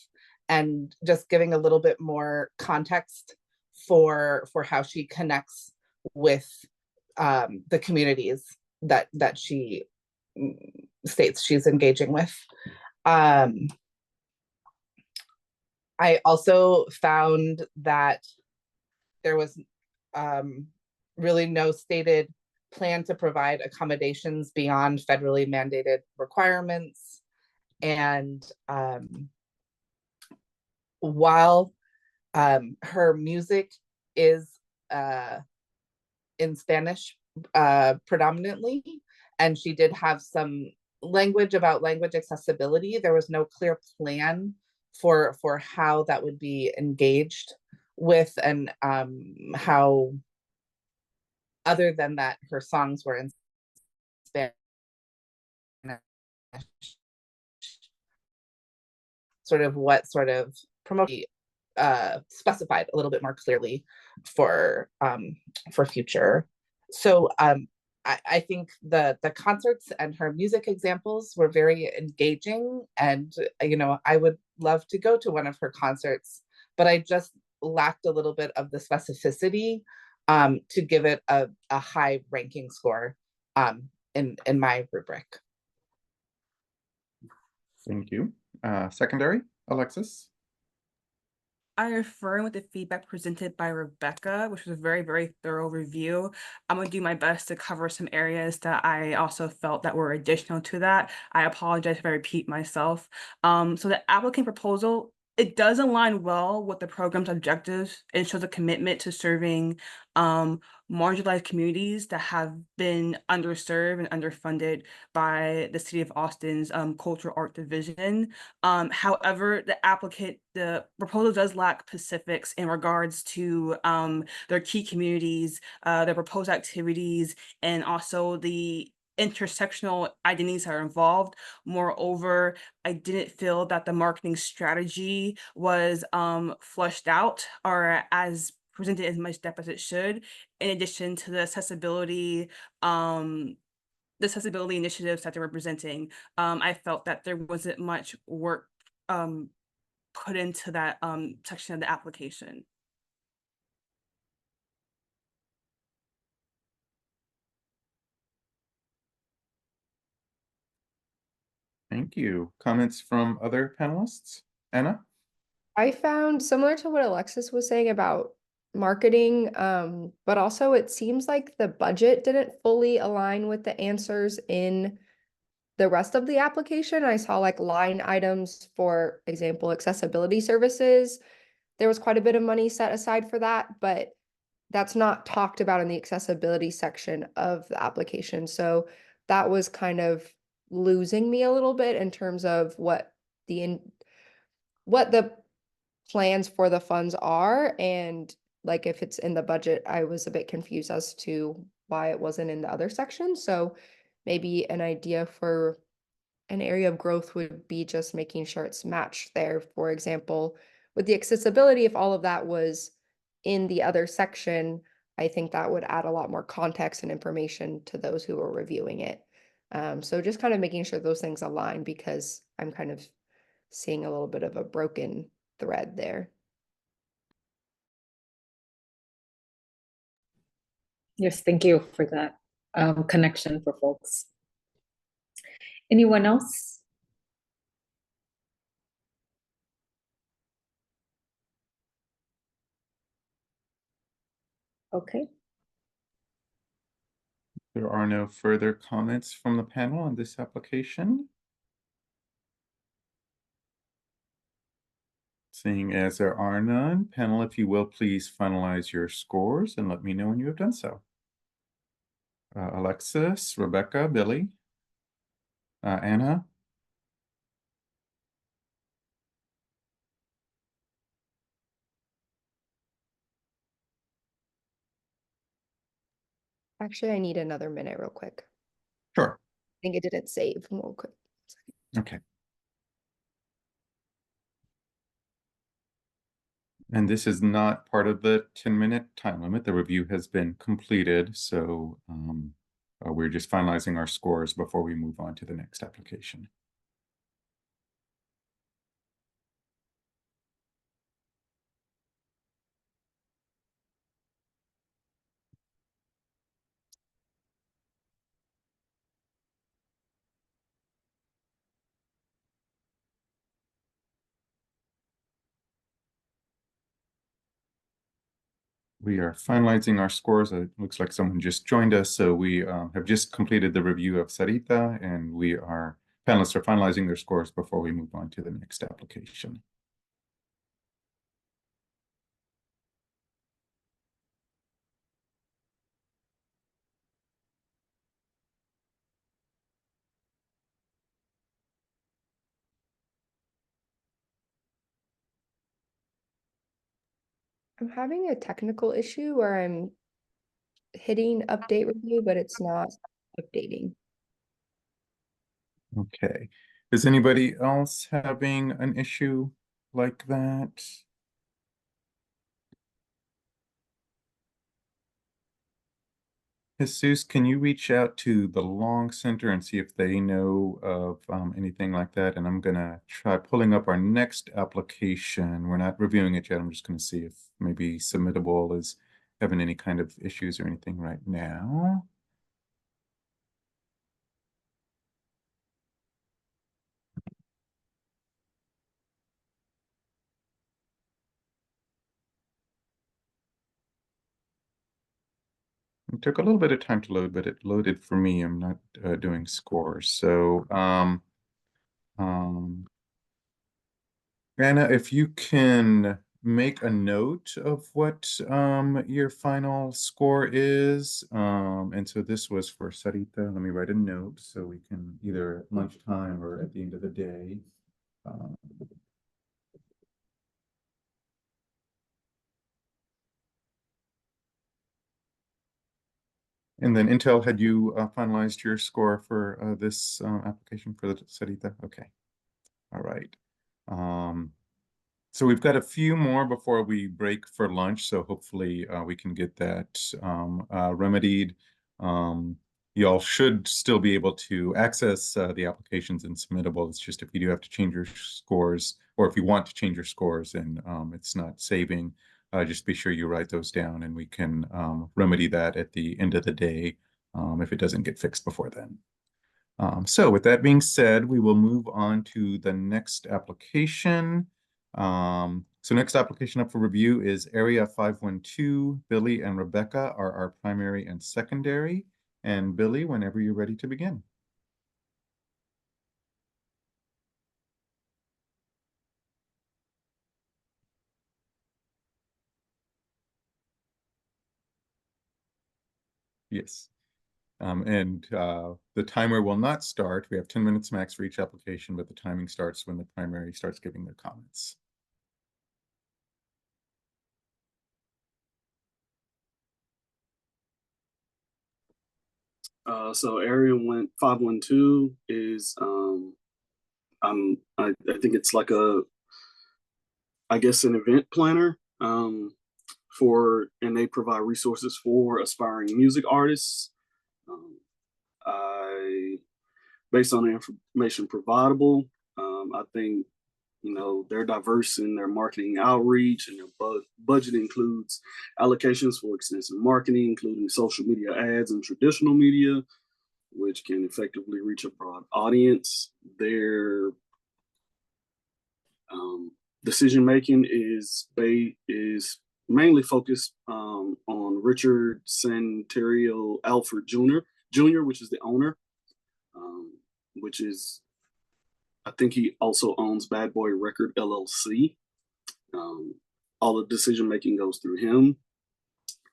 and just giving a little bit more context for how she connects with the communities that she states she's engaging with. I also found that there was really no stated plan to provide accommodations beyond federally mandated requirements. And while her music is in Spanish predominantly, and she did have some language about language accessibility, there was no clear plan for how that would be engaged with, and how, other than that, her songs were in Spanish, sort of what sort of promotion specified a little bit more clearly for future. So I think the concerts and her music examples were very engaging, and I would love to go to one of her concerts, but I just lacked a little bit of the specificity to give it a high ranking score in my rubric. Thank you. Secondary, Alexis? I affirm with the feedback presented by Rebecca, which was a very, very thorough review. I'm gonna do my best to cover some areas that I also felt that were additional to that. I apologize if I repeat myself. So the applicant proposal, it does align well with the program's objectives and shows a commitment to serving marginalized communities that have been underserved and underfunded by the City of Austin's Cultural Art Division. However, the proposal does lack specifics in regards to their key communities, their proposed activities, and also the intersectional identities that are involved. Moreover, I didn't feel that the marketing strategy was fleshed out or as presented as much depth as it should, in addition to the accessibility initiatives that they're representing. I felt that there wasn't much work put into that section of the application. Thank you. Comments from other panelists? Anna? I found similar to what Alexis was saying about marketing, but also it seems like the budget didn't fully align with the answers in the rest of the application. I saw like line items, for example, accessibility services. There was quite a bit of money set aside for that, but that's not talked about in the accessibility section of the application. So that was kind of losing me a little bit in terms of what the plans for the funds are, and like if it's in the budget, I was a bit confused as to why it wasn't in the other section. So maybe an idea for an area of growth would be just making sure it's matched there. For example, with the accessibility, if all of that was in the other section, I think that would add a lot more context and information to those who are reviewing it. So just kind of making sure those things align, because I'm kind of seeing a little bit of a broken thread there. Yes, thank you for that connection for folks. Anyone else? Okay. There are no further comments from the panel on this application. Seeing as there are none, panel, if you will, please finalize your scores and let me know when you have done so. Alexis, Rebecca, Billy, Anna. Actually, I need another minute real quick. Sure. I think it didn't save real quick. Okay. And this is not part of the 10-minute time limit. The review has been completed, so we're just finalizing our scores before we move on to the next application. We are finalizing our scores. It looks like someone just joined us. So we have just completed the review of Sarita, and panelists are finalizing their scores before we move on to the next application. I'm having a technical issue where I'm hitting update review, but it's not updating. Okay. Is anybody else having an issue like that? Jesus, can you reach out to the Long Center and see if they know of anything like that? And I'm gonna try pulling up our next application. We're not reviewing it yet. I'm just gonna see if maybe Submittable is having any kind of issues or anything right now. It took a little bit of time to load, but it loaded for me. I'm not doing scores. So, Anna, if you can make a note of what your final score is. And so this was for Sarita. Let me write a note so we can either at lunchtime or at the end of the day. Um, And then Intel, had you finalized your score for this application for the Sarita? Okay. All right. So we've got a few more before we break for lunch, so hopefully we can get that remedied. Y'all should still be able to access the applications in Submittable. It's just if you do have to change your scores, or if you want to change your scores and it's not saving, just be sure you write those down and we can remedy that at the end of the day if it doesn't get fixed before then. So with that being said, we will move on to the next application. So next application up for review is Area 512. Billy and Rebecca are our primary and secondary. And Billy, whenever you're ready to begin. Yes. And the timer will not start. We have 10 minutes max for each application, but the timing starts when the primary starts giving their comments. So Area 512 is I think it's like I guess an event planner and they provide resources for aspiring music artists. Based on the information providable, I think they're diverse in their marketing outreach, and their budget includes allocations for extensive marketing, including social media ads and traditional media, which can effectively reach a broad audience. Their decision making is mainly focused on Richard Santerio Alford Jr., which is the owner, which is, I think he also owns Bad Boy Record LLC. All the decision making goes through him.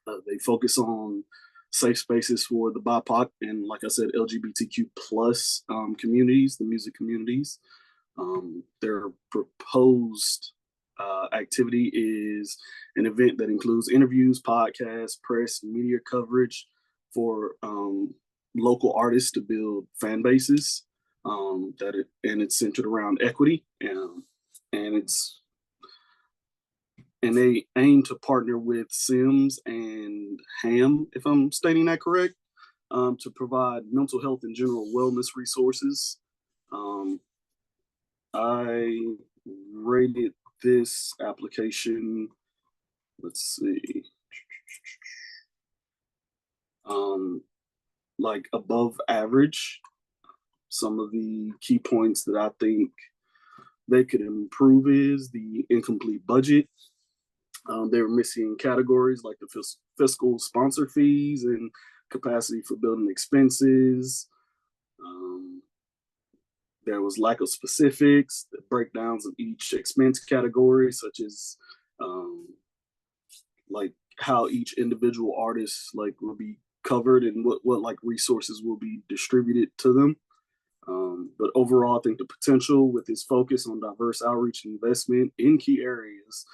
They focus on safe spaces for the BIPOC and, like I said, LGBTQ plus communities, the music communities. Their proposed activity is an event that includes interviews, podcasts, press, and media coverage for local artists to build fan bases. It's centered around equity, and they aim to partner with Sims and Ham, if I'm stating that correct, to provide mental health and general wellness resources. I rated this application, let's see, like above average. Some of the key points that I think they could improve is the incomplete budget. They were missing categories like the fiscal sponsor fees and capacity for building expenses. There was lack of specifics, the breakdowns of each expense category, such as like how each individual artist will be covered and what like resources will be distributed to them. But overall, I think the potential with his focus on diverse outreach and investment in key areas,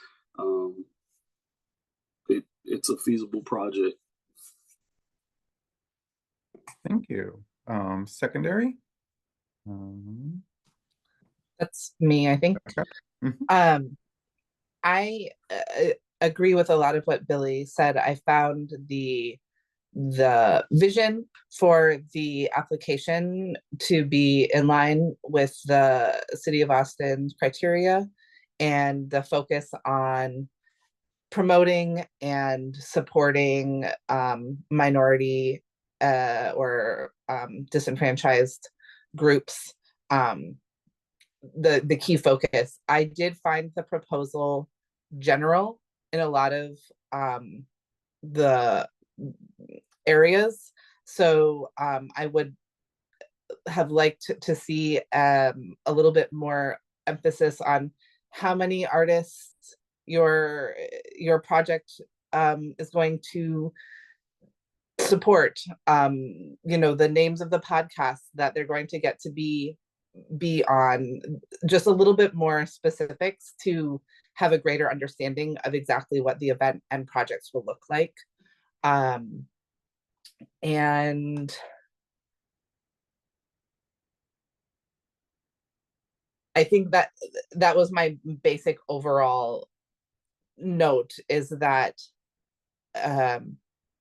it's a feasible project. Thank you. Secondary? That's me, I think. Okay. Mm-hmm. I agree with a lot of what Billy said. I found the the vision for the application to be in line with the City of Austin's criteria, and the focus on promoting and supporting minority or disenfranchised groups. The key focus. I did find the proposal general in a lot of the areas. So I would have liked to see a little bit more emphasis on how many artists your project is going to support, you know, the names of the podcasts that they're going to get to be on, just a little bit more specifics to have a greater understanding of exactly what the event and projects will look like. And I think that that was my basic overall note, is that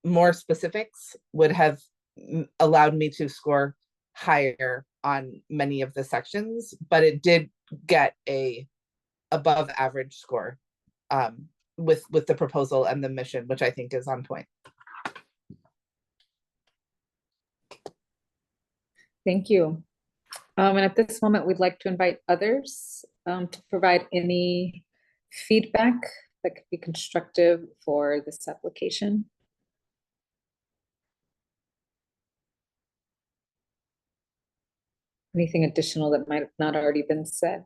more specifics would have allowed me to score higher on many of the sections, but it did get a above average score with the proposal and the mission, which I think is on point. Thank you. And at this moment, we'd like to invite others to provide any feedback that could be constructive for this application. Anything additional that might have not already been said?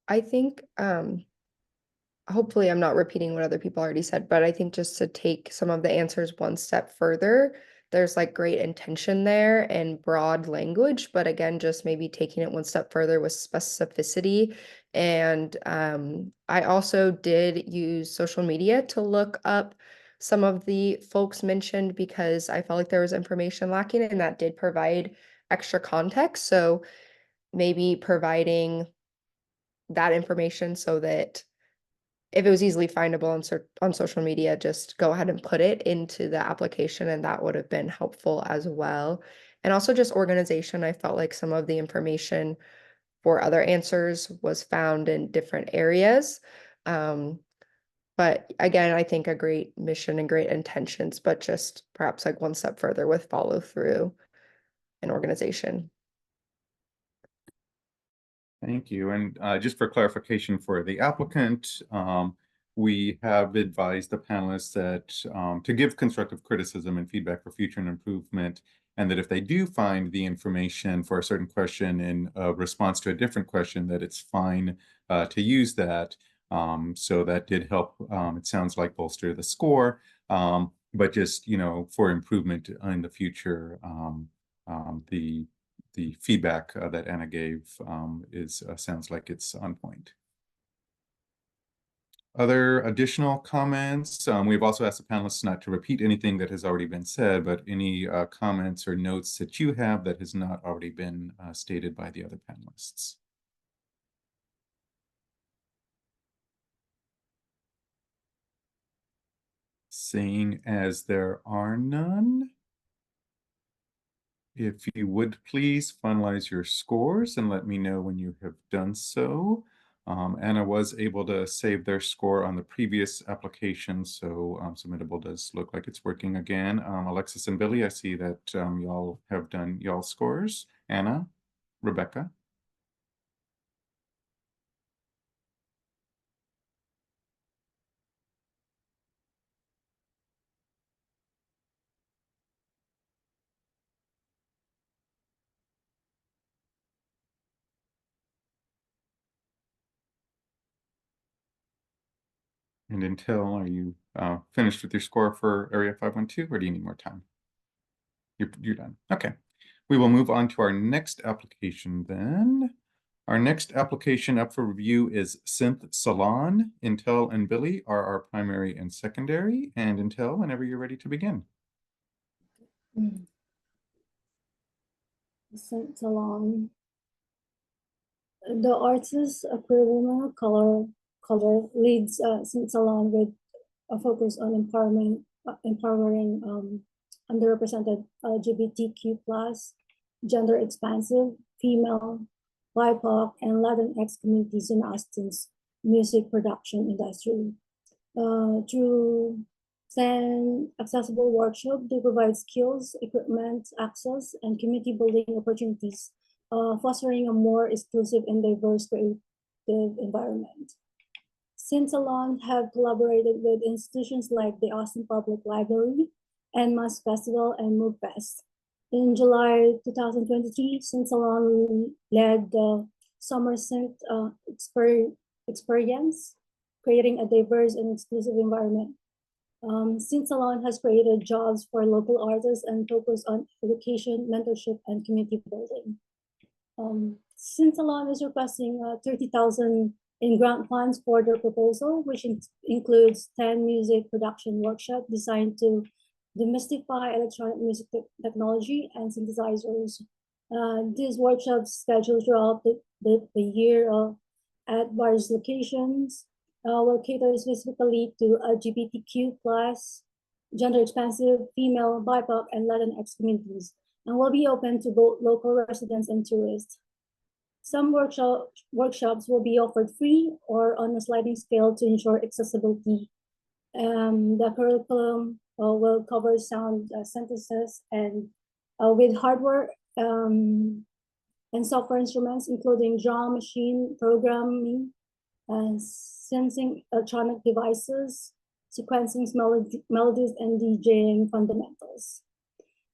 I think hopefully I'm not repeating what other people already said, but I think just to take some of the answers one step further, there's like great intention there and broad language, but again, just maybe taking it one step further with specificity. And I also did use social media to look up some of the folks mentioned, because I felt like there was information lacking, and that did provide extra context. So maybe providing that information so that if it was easily findable on social media, just go ahead and put it into the application, and that would have been helpful as well. And also just organization. I felt like some of the information for other answers was found in different areas. But again, I think a great mission and great intentions, but just perhaps like one step further with follow through and organization. Thank you. And just for clarification for the applicant, we have advised the panelists that to give constructive criticism and feedback for future improvement, and that if they do find the information for a certain question in response to a different question, that it's fine to use that. So that did help, it sounds like, bolster the score, but just, you know, for improvement in the future, the feedback that Anna gave sounds like it's on point. Other additional comments? We've also asked the panelists not to repeat anything that has already been said, but any comments or notes that you have that has not already been stated by the other panelists? Seeing as there are none, if you would please finalize your scores and let me know when you have done so. Anna was able to save their score on the previous application, so submittable does look like it's working again. Alexis and Billy, I see that y'all have done y'all scores. Anna, Rebecca. And Intel, are you finished with your score for Area 512, or do you need more time? You're done. Okay. We will move on to our next application then. Our next application up for review is Synth Salon. Intel and Billy are our primary and secondary. And Intel, whenever you're ready to begin. Synth Salon. The artist, a queer woman of color leads St. Salon with a focus on empowering underrepresented LGBTQ plus, gender expansive, female, BIPOC, and Latinx communities in Austin's music production industry. Through 10 accessible workshops, they provide skills, equipment, access, and community building opportunities, fostering a more exclusive and diverse creative environment. St. Salon have collaborated with institutions like the Austin Public Library and Mass Festival and Move Fest. In July 2023, St. Salon led the Summer Sync experience, creating a diverse and exclusive environment. St. Salon has created jobs for local artists and focused on education, mentorship, and community building. St. Salon is requesting 30,000 in grant funds for their proposal, which includes 10 music production workshops designed to demystify electronic music technology and synthesizers. These workshops scheduled throughout the year at various locations will cater specifically to LGBTQ plus, gender expansive, female, BIPOC, and Latinx communities, and will be open to both local residents and tourists. Some workshops will be offered free or on a sliding scale to ensure accessibility. The curriculum will cover sound synthesis and with hardware and software instruments, including drum machine programming, sensing electronic devices, sequencing melodies, and DJing fundamentals.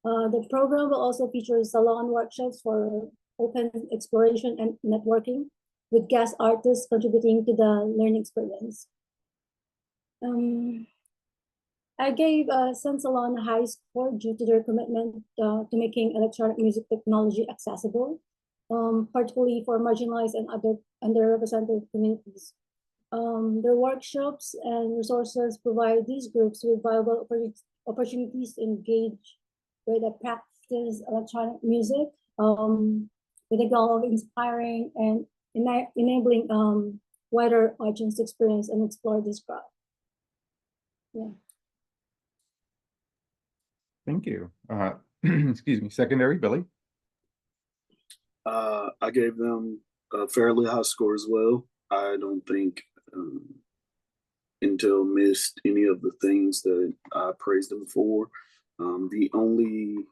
The program will also feature salon workshops for open exploration and networking, with guest artists contributing to the learning experience. I gave St. Salon a high score due to their commitment to making electronic music technology accessible, particularly for marginalized and other underrepresented communities. Their workshops and resources provide these groups with viable opportunities to engage with a practice electronic music, with the goal of inspiring and enabling wider audience to experience and explore this craft. Yeah. Thank you. Excuse me, secondary, Billy? I gave them a fairly high score as well. I don't think Intel missed any of the things that I praised them for. The only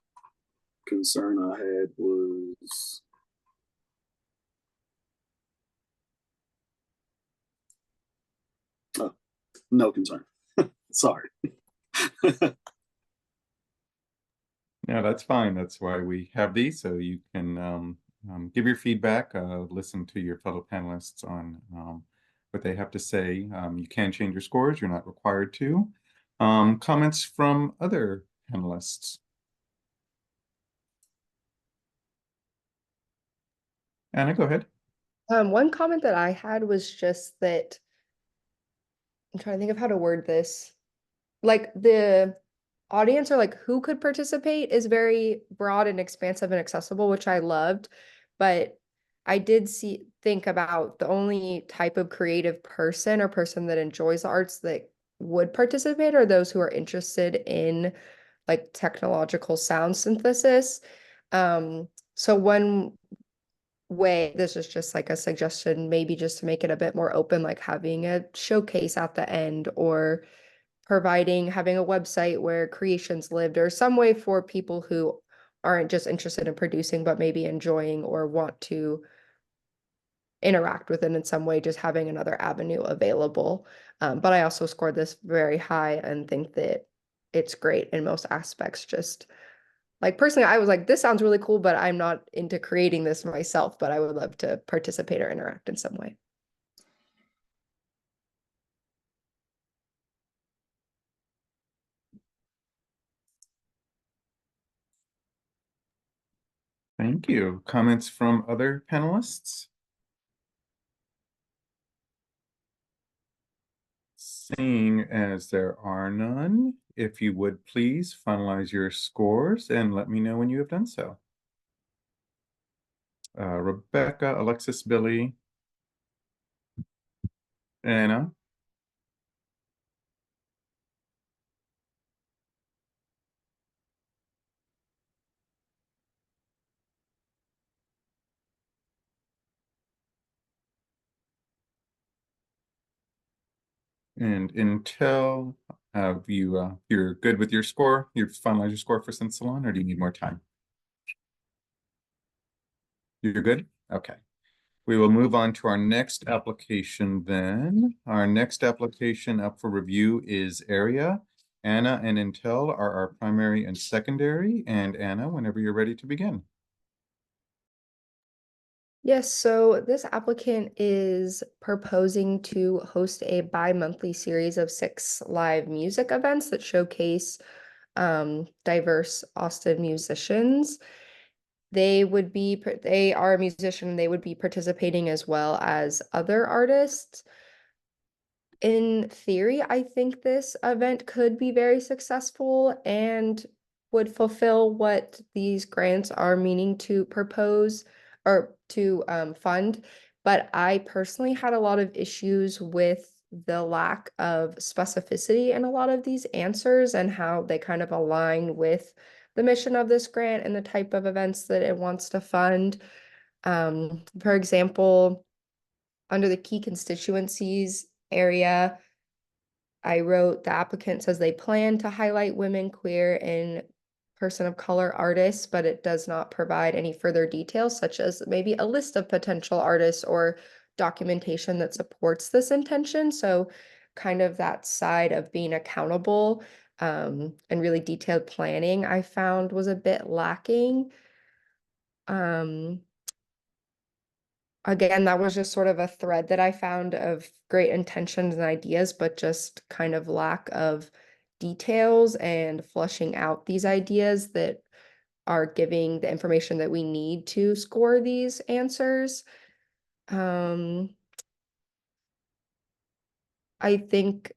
concern I had was no concern. Sorry. Yeah, that's fine. That's why we have these, so you can give your feedback, listen to your fellow panelists on what they have to say. You can change your scores, you're not required to. Comments from other panelists? Anna, go ahead. One comment that I had was just that I'm trying to think of how to word this. Like the audience, or like who could participate, is very broad and expansive and accessible, which I loved. But I did think about the only type of creative person or person that enjoys the arts that would participate are those who are interested in like technological sound synthesis. So one way, this is just like a suggestion, maybe just to make it a bit more open, like having a showcase at the end, or having a website where creations lived, or some way for people who aren't just interested in producing, but maybe enjoying or want to interact with it in some way, just having another avenue available. But I also scored this very high and think that it's great in most aspects. Just like personally, I was like, this sounds really cool, but I'm not into creating this myself, but I would love to participate or interact in some way. Thank you. Comments from other panelists? Seeing as there are none, if you would please finalize your scores and let me know when you have done so. Rebecca, Alexis, Billy, Anna. And Intel, you're good with your score? You've finalized your score for Sense Salon, or do you need more time? You're good? Okay. We will move on to our next application then. Our next application up for review is Area. Anna and Intel are our primary and secondary. And Anna, whenever you're ready to begin. Yes, so this applicant is proposing to host a bi-monthly series of 6 live music events that showcase diverse Austin musicians. They are a musician, they would be participating as well as other artists. In theory, I think this event could be very successful and would fulfill what these grants are meaning to propose or to fund. But I personally had a lot of issues with the lack of specificity in a lot of these answers and how they kind of align with the mission of this grant and the type of events that it wants to fund. For example, under the key constituencies area, I wrote the applicant says they plan to highlight women, queer, and person of color artists, but it does not provide any further details, such as maybe a list of potential artists or documentation that supports this intention. So kind of that side of being accountable and really detailed planning I found was a bit lacking. Again, that was just sort of a thread that I found of great intentions and ideas, but just kind of lack of details and flushing out these ideas that are giving the information that we need to score these answers. I think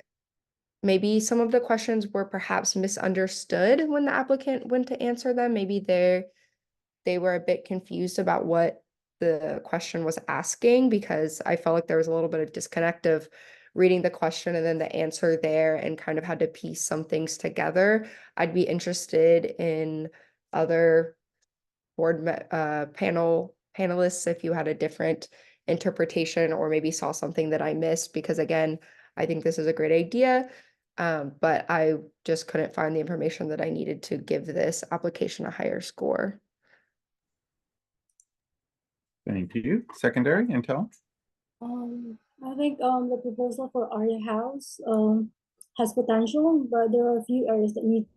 maybe some of the questions were perhaps misunderstood when the applicant went to answer them. Maybe they were a bit confused about what the question was asking, because I felt like there was a little bit of disconnect of reading the question and then the answer there, and kind of had to piece some things together. I'd be interested in other panelists if you had a different interpretation or maybe saw something that I missed, because again, I think this is a great idea. But I just couldn't find the information that I needed to give this application a higher score. Thank you. Secondary, Intel. I think the proposal for Aria House has potential, but there are a few areas that needs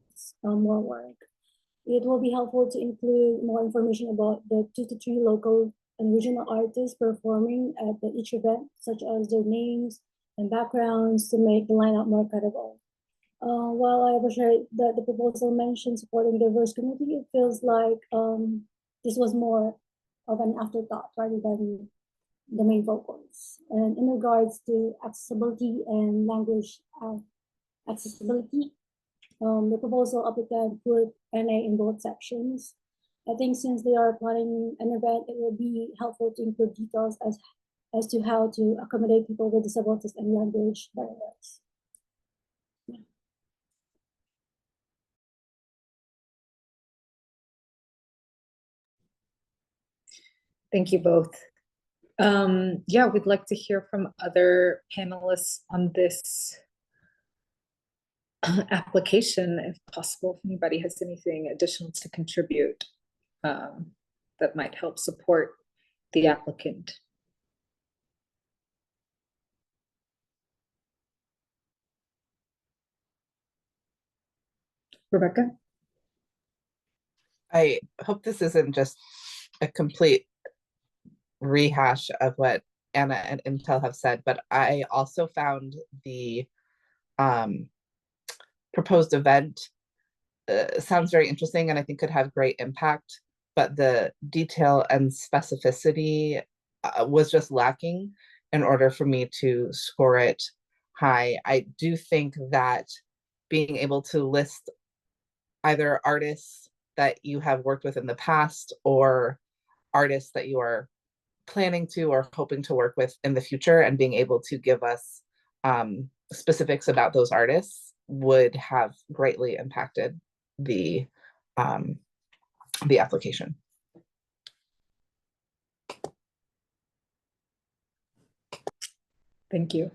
more work. It will be helpful to include more information about the 2 to 3 local and regional artists performing at each event, such as their names and backgrounds, to make the lineup more credible. While I appreciate that the proposal mentioned supporting diverse community, it feels like this was more of an afterthought rather than the main focus. And in regards to accessibility and language accessibility, the proposal applicant put NA in both sections. I think since they are planning an event, it will be helpful to include details as to how to accommodate people with disabilities and language barriers. Thank you both. Yeah, we'd like to hear from other panelists on this application, if possible, if anybody has anything additional to contribute that might help support the applicant. Rebecca? I hope this isn't just a complete rehash of what Anna and Intel have said, but I also found the proposed event sounds very interesting and I think could have great impact, but the detail and specificity was just lacking in order for me to score it high. I do think that being able to list either artists that you have worked with in the past or artists that you are planning to or hoping to work with in the future, and being able to give us specifics about those artists would have greatly impacted the application. Thank you.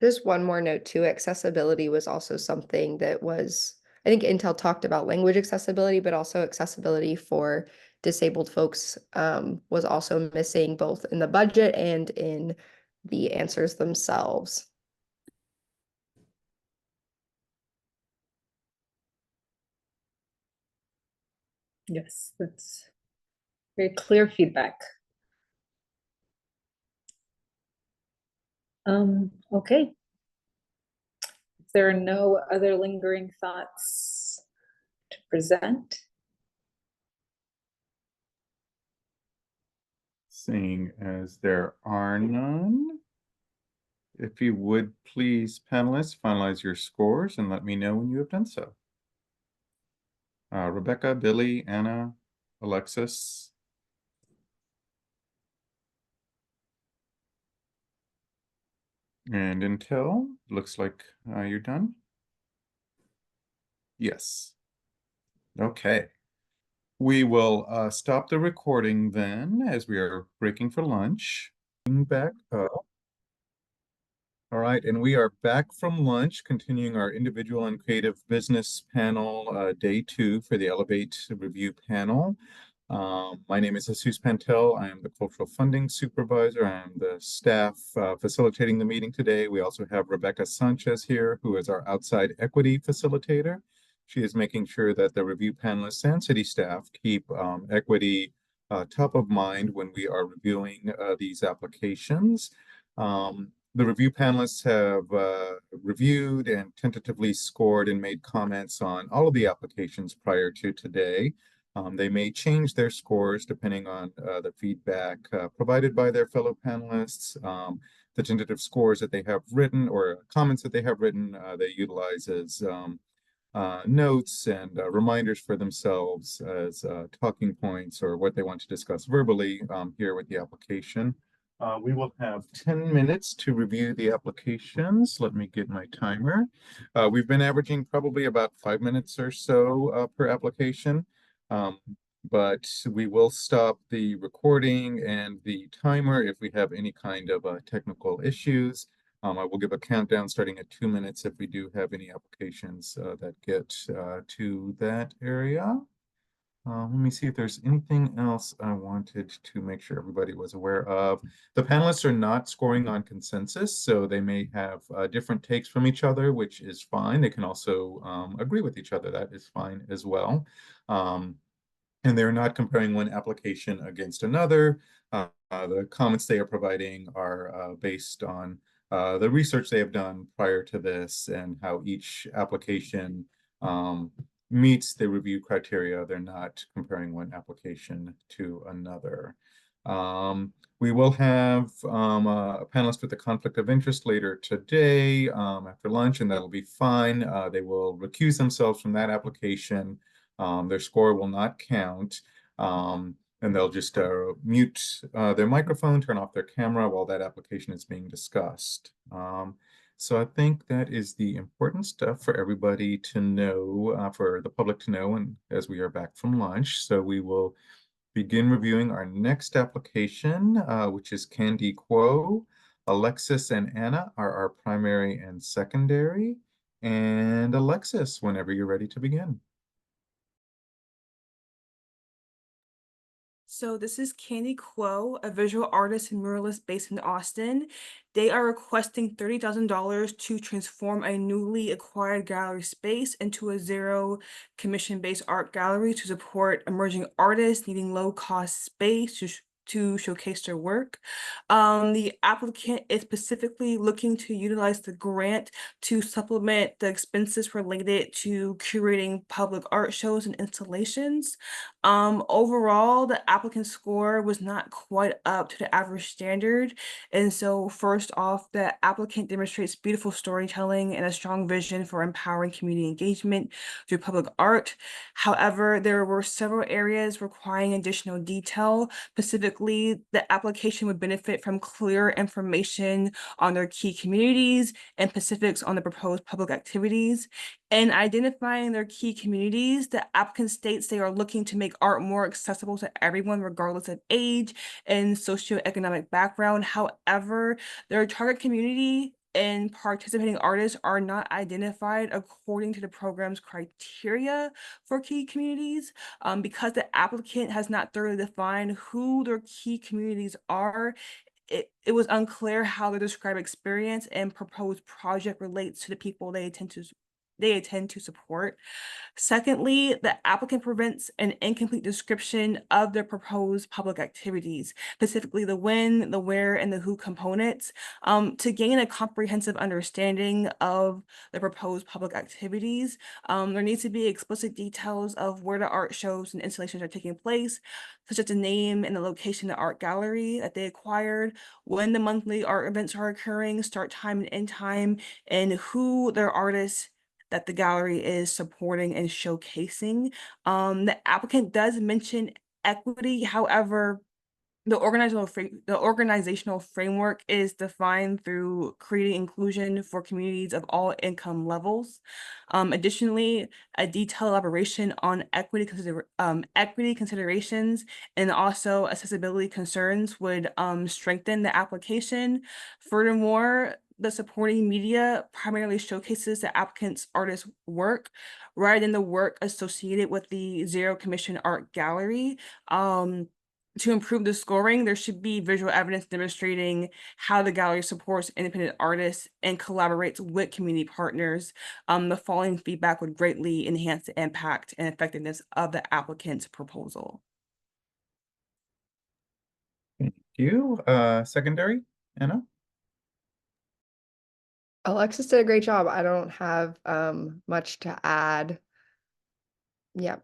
Just one more note too, accessibility was also something that was, I think Intel talked about language accessibility, but also accessibility for disabled folks was also missing both in the budget and in the answers themselves. Yes, that's very clear feedback. Okay. If there are no other lingering thoughts to present. Seeing as there are none, if you would please, panelists, finalize your scores and let me know when you have done so. Rebecca, Billy, Anna, Alexis. And Intel, looks like you're done. Yes. Okay. We will stop the recording then, as we are breaking for lunch. Back up. All right, and we are back from lunch, continuing our individual and creative business panel, day 2 for the Elevate Review panel. My name is Jesus Pantel. I am the Cultural Funding Supervisor. I am the staff facilitating the meeting today. We also have Rebecca Sanchez here, who is our outside equity facilitator. She is making sure that the review panelists and city staff keep equity top of mind when we are reviewing these applications. The review panelists have reviewed and tentatively scored and made comments on all of the applications prior to today. They may change their scores depending on the feedback provided by their fellow panelists. The tentative scores that they have written or comments that they have written, they utilize as notes and reminders for themselves as talking points or what they want to discuss verbally here with the application. We will have 10 minutes to review the applications. Let me get my timer. We've been averaging probably about 5 minutes or so per application, but we will stop the recording and the timer if we have any kind of technical issues. I will give a countdown starting at 2 minutes if we do have any applications that get to that area. Let me see if there's anything else I wanted to make sure everybody was aware of. The panelists are not scoring on consensus, so they may have different takes from each other, which is fine. They can also agree with each other. That is fine as well. And they're not comparing one application against another. The comments they are providing are based on the research they have done prior to this and how each application meets the review criteria. They're not comparing one application to another. We will have a panelist with a conflict of interest later today after lunch, and that'll be fine. They will recuse themselves from that application. Their score will not count. And they'll just mute their microphone, turn off their camera while that application is being discussed. So I think that is the important stuff for everybody to know, for the public to know, and as we are back from lunch. So we will begin reviewing our next application, which is Candy Quo. Alexis and Anna are our primary and secondary. And Alexis, whenever you're ready to begin. So this is Candy Quo, a visual artist and muralist based in Austin. They are requesting $30,000 to transform a newly acquired gallery space into a zero commission-based art gallery to support emerging artists needing low-cost space to showcase their work. The applicant is specifically looking to utilize the grant to supplement the expenses related to curating public art shows and installations. Overall, the applicant score was not quite up to the average standard. And so first off, the applicant demonstrates beautiful storytelling and a strong vision for empowering community engagement through public art. However, there were several areas requiring additional detail. Specifically, the application would benefit from clear information on their key communities and specifics on the proposed public activities. In identifying their key communities, the applicant states they are looking to make art more accessible to everyone, regardless of age and socioeconomic background. However, their target community and participating artists are not identified according to the program's criteria for key communities. Because the applicant has not thoroughly defined who their key communities are, it was unclear how the described experience and proposed project relates to the people they intend to support. Secondly, the applicant presents an incomplete description of their proposed public activities, specifically the when, the where, and the who components. To gain a comprehensive understanding of the proposed public activities, there needs to be explicit details of where the art shows and installations are taking place, such as the name and the location of the art gallery that they acquired, when the monthly art events are occurring, start time and end time, and who their artists that the gallery is supporting and showcasing. The applicant does mention equity. However, the organizational framework is defined through creating inclusion for communities of all income levels. Additionally, a detailed elaboration on equity considerations and also accessibility concerns would strengthen the application. Furthermore, the supporting media primarily showcases the applicant's artist work rather than the work associated with the Zero Commission Art Gallery. To improve the scoring, there should be visual evidence demonstrating how the gallery supports independent artists and collaborates with community partners. The following feedback would greatly enhance the impact and effectiveness of the applicant's proposal. Thank you. Secondary, Anna? Alexis did a great job. I don't have much to add. Yep.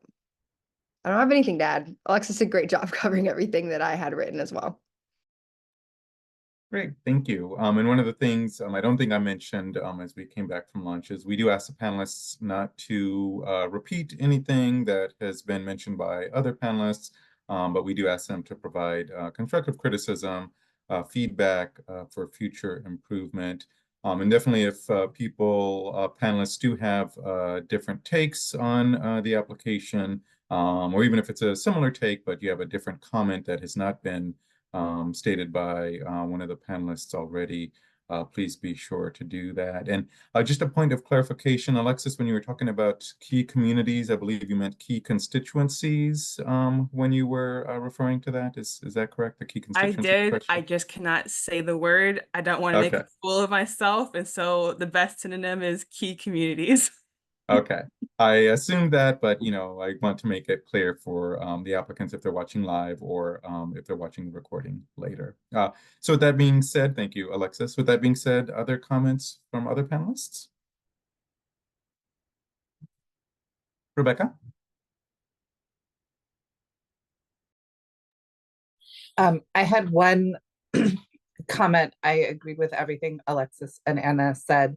I don't have anything to add. Alexis did a great job covering everything that I had written as well. Great, thank you. And one of the things I don't think I mentioned as we came back from lunch is we do ask the panelists not to repeat anything that has been mentioned by other panelists, but we do ask them to provide constructive criticism, feedback for future improvement. And definitely if panelists do have different takes on the application, or even if it's a similar take, but you have a different comment that has not been stated by one of the panelists already, please be sure to do that. And just a point of clarification, Alexis, when you were talking about key communities, I believe you meant key constituencies when you were referring to that. Is that correct? The key I constituency did. question? I just cannot say the word. I don't want to make a fool of myself. And so the best synonym is key communities. Okay, I assumed that, but I want to make it clear for the applicants if they're watching live or if they're watching the recording later. So with that being said, thank you, Alexis. With that being said, other comments from other panelists? Rebecca? I had one comment. I agreed with everything Alexis and Anna said.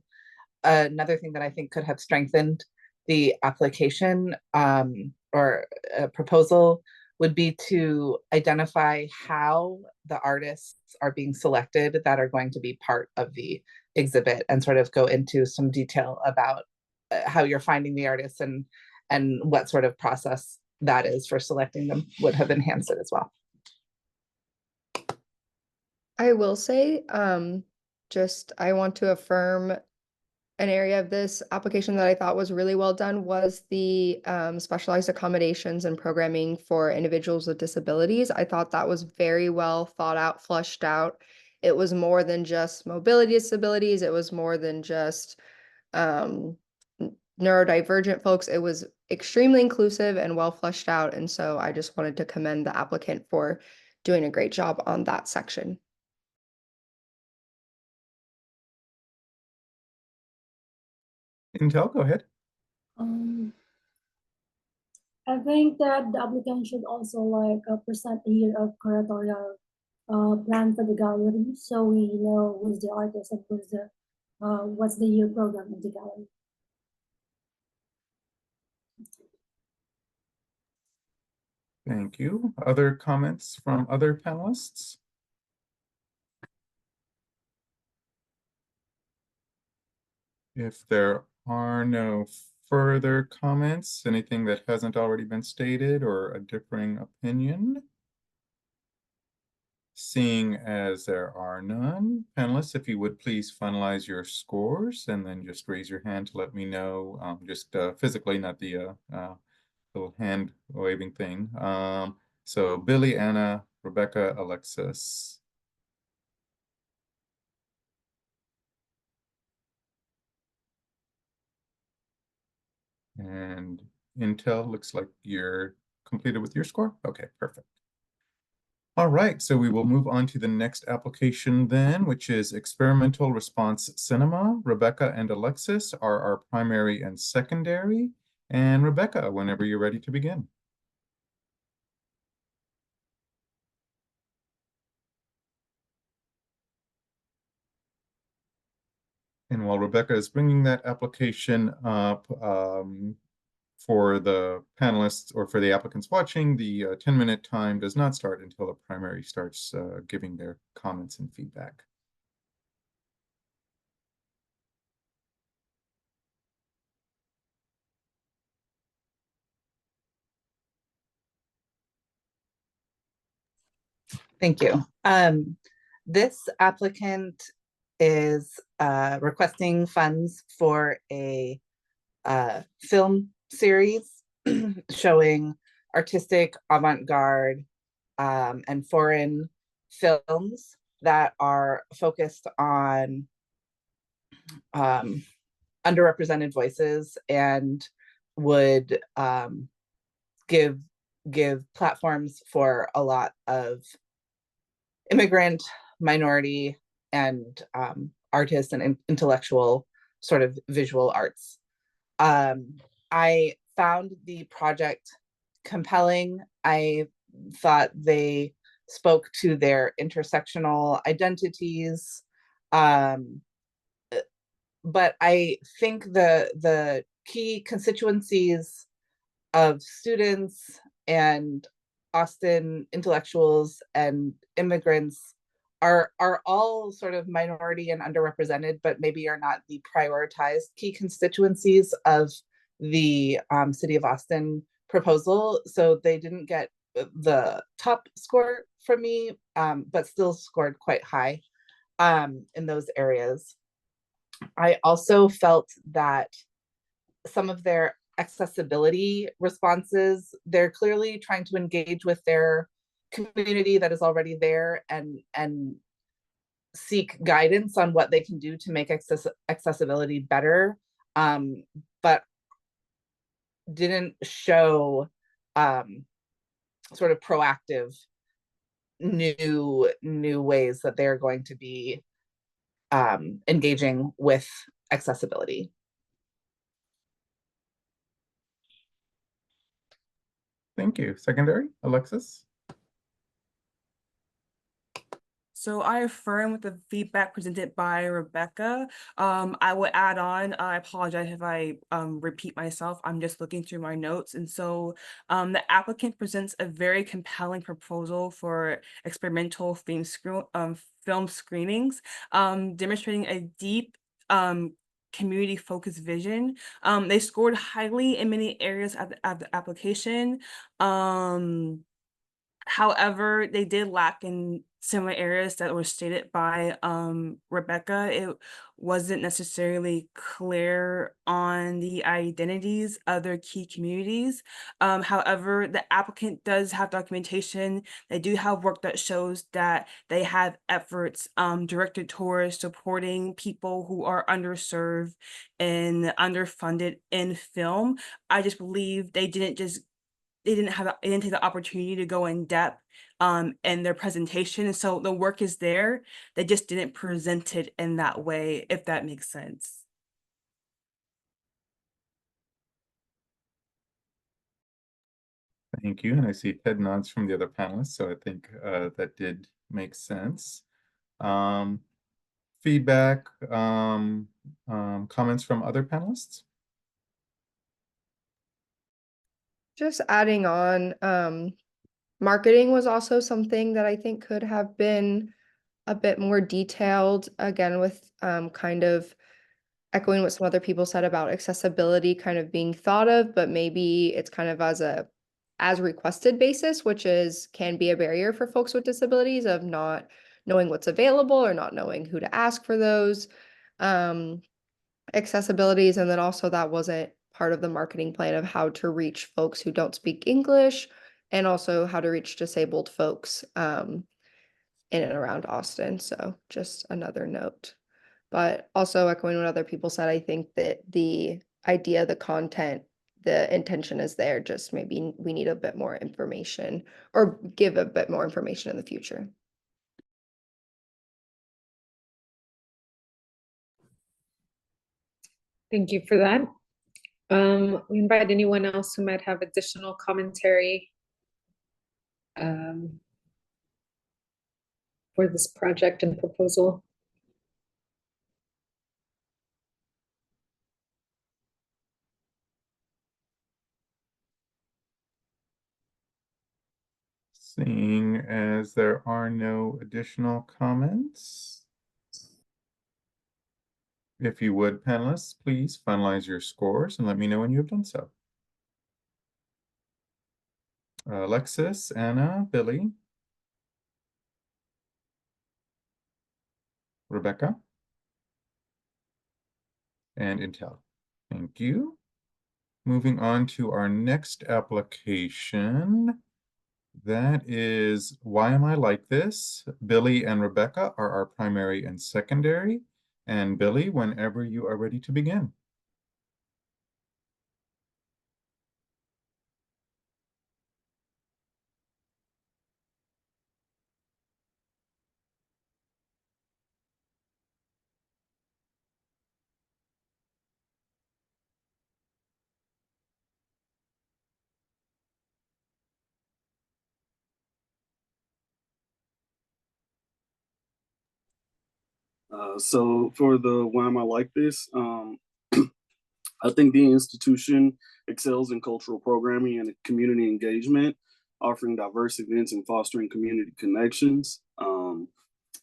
Another thing that I think could have strengthened the application or proposal would be to identify how the artists are being selected that are going to be part of the exhibit and sort of go into some detail about how you're finding the artists and what sort of process that is for selecting them would have enhanced it as well. I will say, I want to affirm an area of this application that I thought was really well done was the specialized accommodations and programming for individuals with disabilities. I thought that was very well thought out, fleshed out. It was more than just mobility disabilities. It was more than just neurodivergent folks. It was extremely inclusive and well fleshed out. And so I just wanted to commend the applicant for doing a great job on that section. Intel, go ahead. I think that the applicant should also like present a year of curatorial plan for the gallery, so we know who's the artist and who's the what's the year program of the gallery. Thank you. Other comments from other panelists? If there are no further comments, anything that hasn't already been stated or a differing opinion? Seeing as there are none, panelists, if you would please finalize your scores and then just raise your hand to let me know, just physically, not the little hand waving thing. So Billy, Anna, Rebecca, Alexis. And Intel, looks like you're completed with your score. Okay, perfect. All right, so we will move on to the next application then, which is Experimental Response Cinema. Rebecca and Alexis are our primary and secondary. And Rebecca, whenever you're ready to begin. And while Rebecca is bringing that application up, for the panelists or for the applicants watching, the 10-minute time does not start until the primary starts giving their comments and feedback. Thank you. This applicant is requesting funds for a film series showing artistic, avant-garde, and foreign films that are focused on underrepresented voices and would give platforms for a lot of immigrant, minority, and artists and intellectual sort of visual arts. I found the project compelling. I thought they spoke to their intersectional identities. But I think the key constituencies of students and Austin intellectuals and immigrants are all sort of minority and underrepresented, but maybe are not the prioritized key constituencies of the City of Austin proposal. So they didn't get the top score from me, but still scored quite high in those areas. I also felt that some of their accessibility responses, they're clearly trying to engage with their community that is already there and seek guidance on what they can do to make accessibility better, but didn't show sort of proactive new ways that they're going to be engaging with accessibility. Thank you. Secondary, Alexis? So I affirm with the feedback presented by Rebecca. I would add on, I apologize if I repeat myself. I'm just looking through my notes. And so the applicant presents a very compelling proposal for experimental film screenings, demonstrating a deep community-focused vision. They scored highly in many areas of the application. However, they did lack in similar areas that were stated by Rebecca. It wasn't necessarily clear on the identities of their key communities. However, the applicant does have documentation. They do have work that shows that they have efforts directed towards supporting people who are underserved and underfunded in film. I just believe they didn't just they didn't take the opportunity to go in depth in their presentation. And so the work is there. They just didn't present it in that way, if that makes sense. Thank you. And I see head nods from the other panelists, so I think that did make sense. Feedback, comments from other panelists? Just adding on, marketing was also something that I think could have been a bit more detailed, again, with kind of echoing what some other people said about accessibility kind of being thought of, but maybe it's kind of as requested basis, which can be a barrier for folks with disabilities of not knowing what's available or not knowing who to ask for those accessibilities. And then also that wasn't part of the marketing plan of how to reach folks who don't speak English, and also how to reach disabled folks in and around Austin. So just another note. But also echoing what other people said, I think that the idea, the content, the intention is there, just maybe we need a bit more information or give a bit more information in the future. Thank you for that. We invite anyone else who might have additional commentary for this project and proposal. Seeing as there are no additional comments, if you would, panelists, please finalize your scores and let me know when you have done so. Alexis, Anna, Billy, Rebecca, and Intel. Thank you. Moving on to our next application. That is Why Am I Like This? Billy and Rebecca are our primary and secondary. And Billy, whenever you are ready to begin. So for the Why Am I Like This? I think the institution excels in cultural programming and community engagement, offering diverse events and fostering community connections.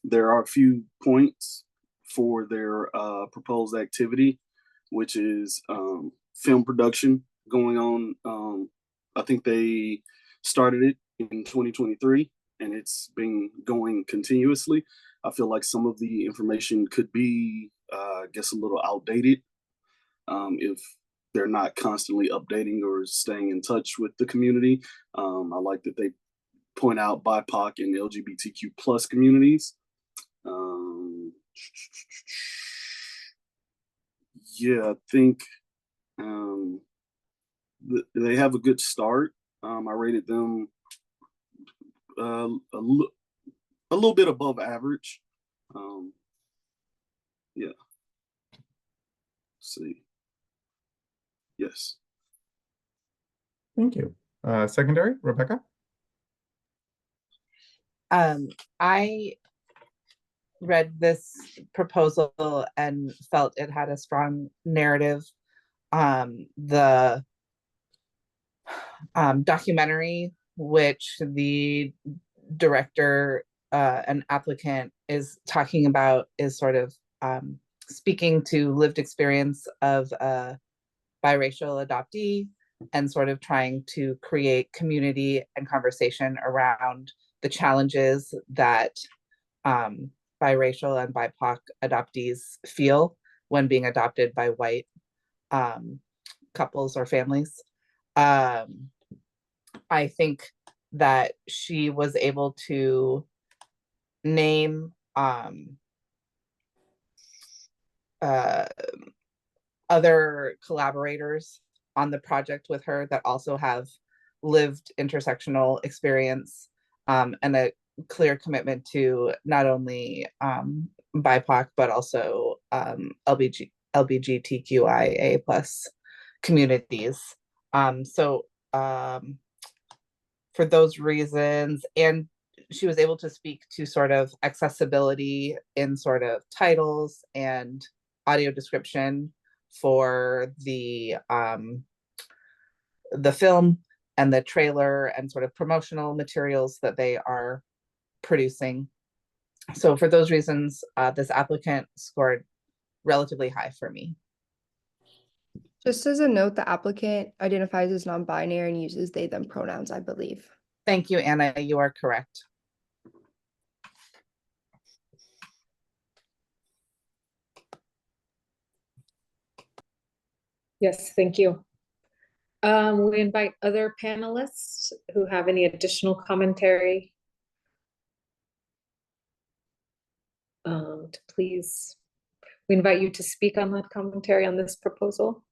There are a few points for their proposed activity, which is film production going on. I think they started it in 2023 and it's been going continuously. I feel like some of the information could be, I guess, a little outdated if they're not constantly updating or staying in touch with the community. I like that they point out BIPOC and LGBTQ plus communities. Yeah, I think they have a good start. I rated them a little bit above average. Yeah. Let's see. Yes. Thank you. Secondary, Rebecca? I read this proposal and felt it had a strong narrative. The documentary, which the director and applicant is talking about, is sort of speaking to lived experience of a biracial adoptee and sort of trying to create community and conversation around the challenges that biracial and BIPOC adoptees feel when being adopted by white couples or families. I think that she was able to name other collaborators on the project with her that also have lived intersectional experience, and a clear commitment to not only BIPOC, but also LGBTQIA plus communities. So for those reasons, and she was able to speak to sort of accessibility in sort of titles and audio description for the film and the trailer and sort of promotional materials that they are producing. So for those reasons, this applicant scored relatively high for me. Just as a note, the applicant identifies as non-binary and uses they, them pronouns, I believe. Thank you, Anna. You are correct. Yes, thank you. We invite other panelists who have any additional commentary to please, we invite you to speak on that commentary on this proposal.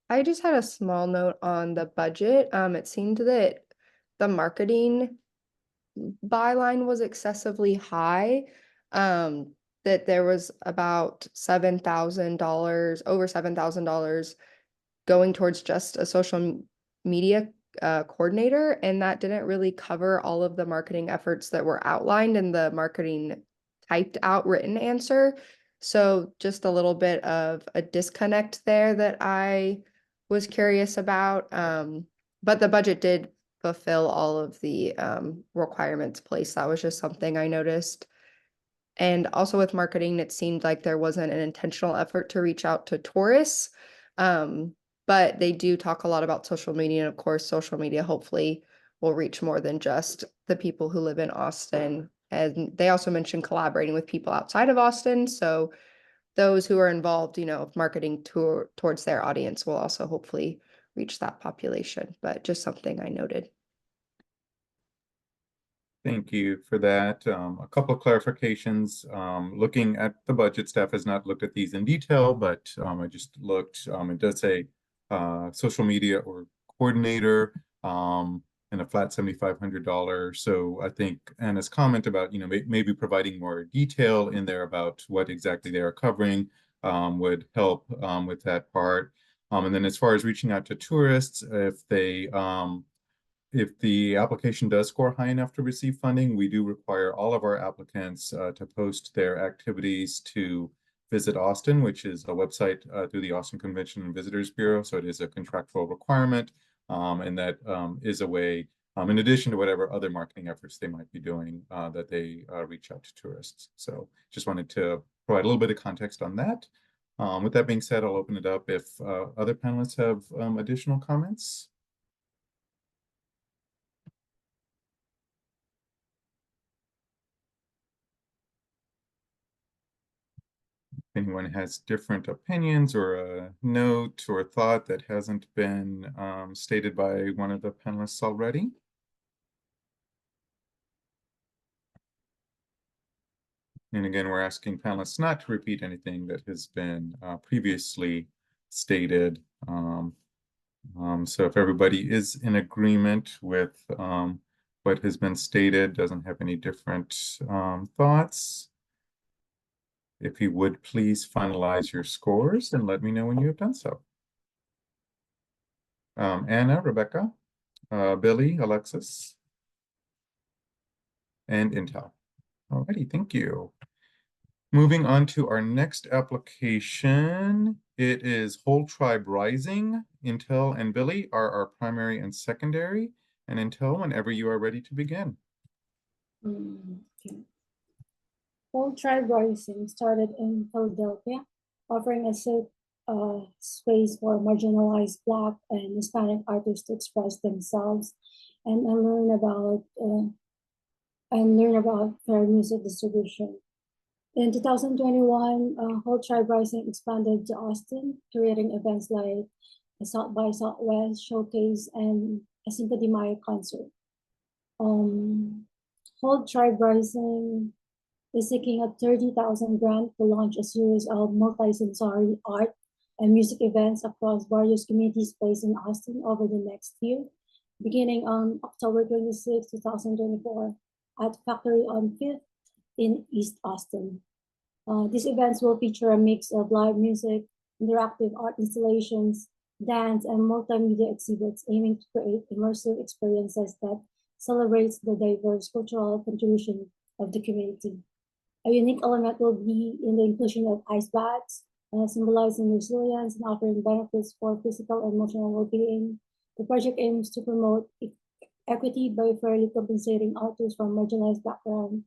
I just had a small note on the budget. It seemed that the marketing byline was excessively high. That there was about $7,000, over $7,000 going towards just a social media coordinator, and that didn't really cover all of the marketing efforts that were outlined in the marketing typed out written answer. So just a little bit of a disconnect there that I was curious about. But the budget did fulfill all of the requirements placed. That was just something I noticed. And also with marketing, it seemed like there wasn't an intentional effort to reach out to tourists. But they do talk a lot about social media. And of course, social media hopefully will reach more than just the people who live in Austin. And they also mentioned collaborating with people outside of Austin. So those who are involved, marketing towards their audience will also hopefully reach that population. But just something I noted. Thank you for that. A couple of clarifications. Looking at the budget, staff has not looked at these in detail, but I just looked. It does say social media or coordinator and a flat $7,500. So I think Anna's comment about maybe providing more detail in there about what exactly they are covering would help with that part. And then as far as reaching out to tourists, if the application does score high enough to receive funding, we do require all of our applicants to post their activities to Visit Austin, which is a website through the Austin Convention and Visitors Bureau. So it is a contractual requirement, and that is a way, in addition to whatever other marketing efforts they might be doing, that they reach out to tourists. So just wanted to provide a little bit of context on that. With that being said, I'll open it up if other panelists have additional comments. Anyone has different opinions or a note or a thought that hasn't been stated by one of the panelists already? And again, we're asking panelists not to repeat anything that has been previously stated. So if everybody is in agreement with what has been stated, doesn't have any different thoughts, if you would please finalize your scores and let me know when you have done so. Anna, Rebecca, Billy, Alexis, and Intel. Alrighty, thank you. Moving on to our next application. It is Whole Tribe Rising. Intel and Billy are our primary and secondary. And Intel, whenever you are ready to begin. Okay. Whole Tribe Rising started in Philadelphia, offering a safe space for marginalized Black and Hispanic artists to express themselves and learn about fair music distribution. In 2021, Whole Tribe Rising expanded to Austin, creating events like a South by Southwest showcase and a Cinco de Mayo concert. Whole Tribe Rising is seeking a 30,000 grant to launch a series of multisensory art and music events across various community space in Austin over the next year, beginning on October 26, 2024 at Factory on 5th in East Austin. These events will feature a mix of live music, interactive art installations, dance, and multimedia exhibits aiming to create immersive experiences that celebrates the diverse cultural contribution of the community. A unique element will be in the inclusion of ice baths, symbolizing resilience and offering benefits for physical and emotional well-being. The project aims to promote equity by fairly compensating artists from marginalized backgrounds.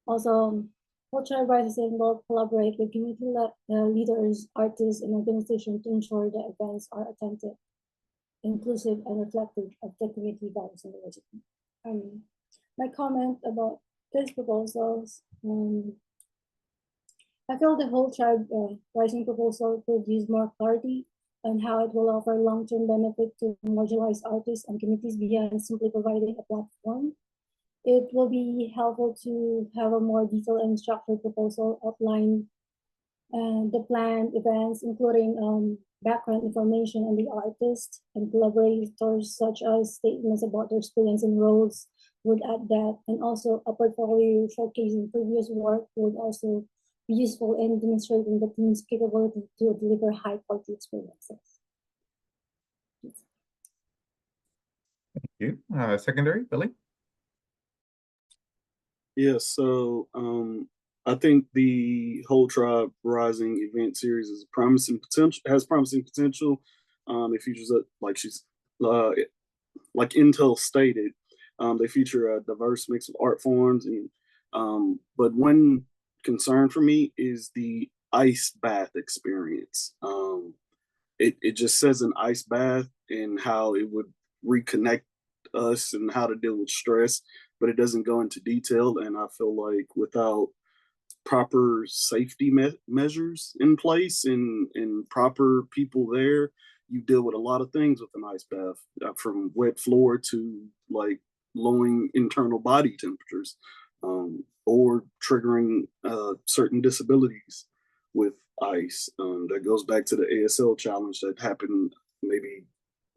Also, Cultural Rising will collaborate with community leaders, artists, and organizations to ensure the events are authentic, inclusive, and reflective of the community values and diversity. My comment about these proposals, I feel the whole Tribe Rising proposal could use more clarity on how it will offer long-term benefit to marginalized artists and communities beyond simply providing a platform. It will be helpful to have a more detailed and structured proposal outline the planned events, including background information on the artist and collaborators, such as statements about their experience and roles would add that, and also a portfolio showcasing previous work would also be useful in demonstrating the team's capability to deliver high quality experiences. Thank you. Secondary, Billy? Yeah, so I think the whole Tribe Rising event series is promising potential, has promising potential. It features like Intel stated, they feature a diverse mix of art forms, and but one concern for me is the ice bath experience. It just says an ice bath and how it would reconnect us and how to deal with stress, but it doesn't go into detail. And I feel like without proper safety measures in place and proper people there, you deal with a lot of things with an ice bath, from wet floor to like lowering internal body temperatures, or triggering certain disabilities with ice. That goes back to the ASL challenge that happened maybe,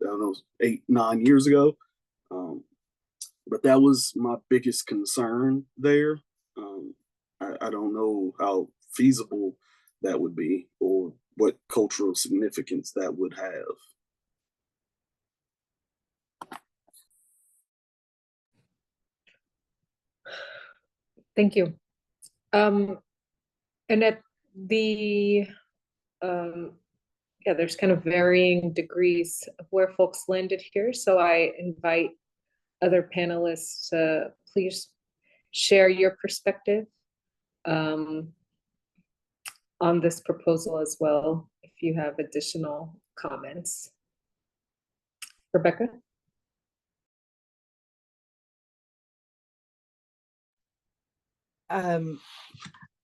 I don't know, 8-9 years ago. But that was my biggest concern there. I don't know how feasible that would be or what cultural significance that would have. Thank you. And at the, yeah, there's kind of varying degrees of where folks landed here. So I invite other panelists to please share your perspective on this proposal as well, if you have additional comments. Rebecca?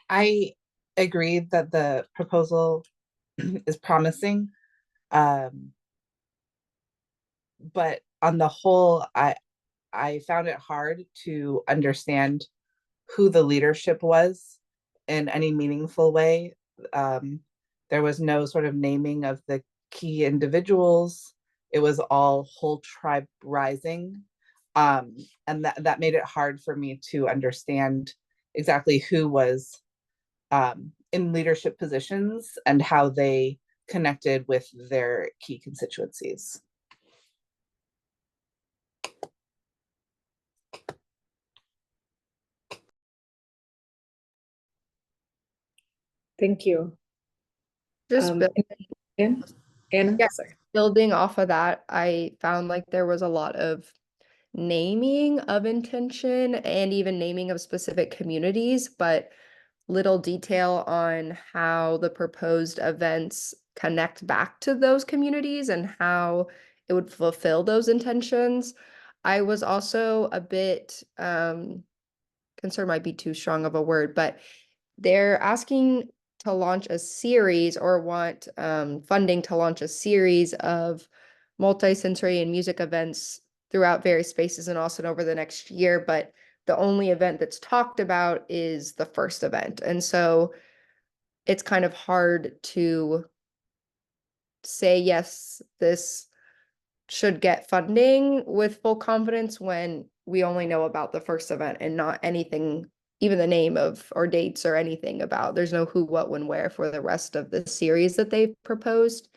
I agree that the proposal is promising, but on the whole, I found it hard to understand who the leadership was in any meaningful way. There was no sort of naming of the key individuals. It was all whole Tribe Rising. And that made it hard for me to understand exactly who was in leadership positions and how they connected with their key constituencies. Thank you. Just Anna? Yeah. Sorry. building off of that, I found like there was a lot of naming of intention and even naming of specific communities, but little detail on how the proposed events connect back to those communities and how it would fulfill those intentions. I was also a bit concerned might be too strong of a word, but they're asking to launch a series or want funding to launch a series of multi-sensory and music events throughout various spaces in Austin over the next year. But the only event that's talked about is the first event. And so it's kind of hard to say, yes, this should get funding with full confidence when we only know about the first event and not anything, even the name of or dates or anything about. There's no who, what, when, where for the rest of the series that they've proposed.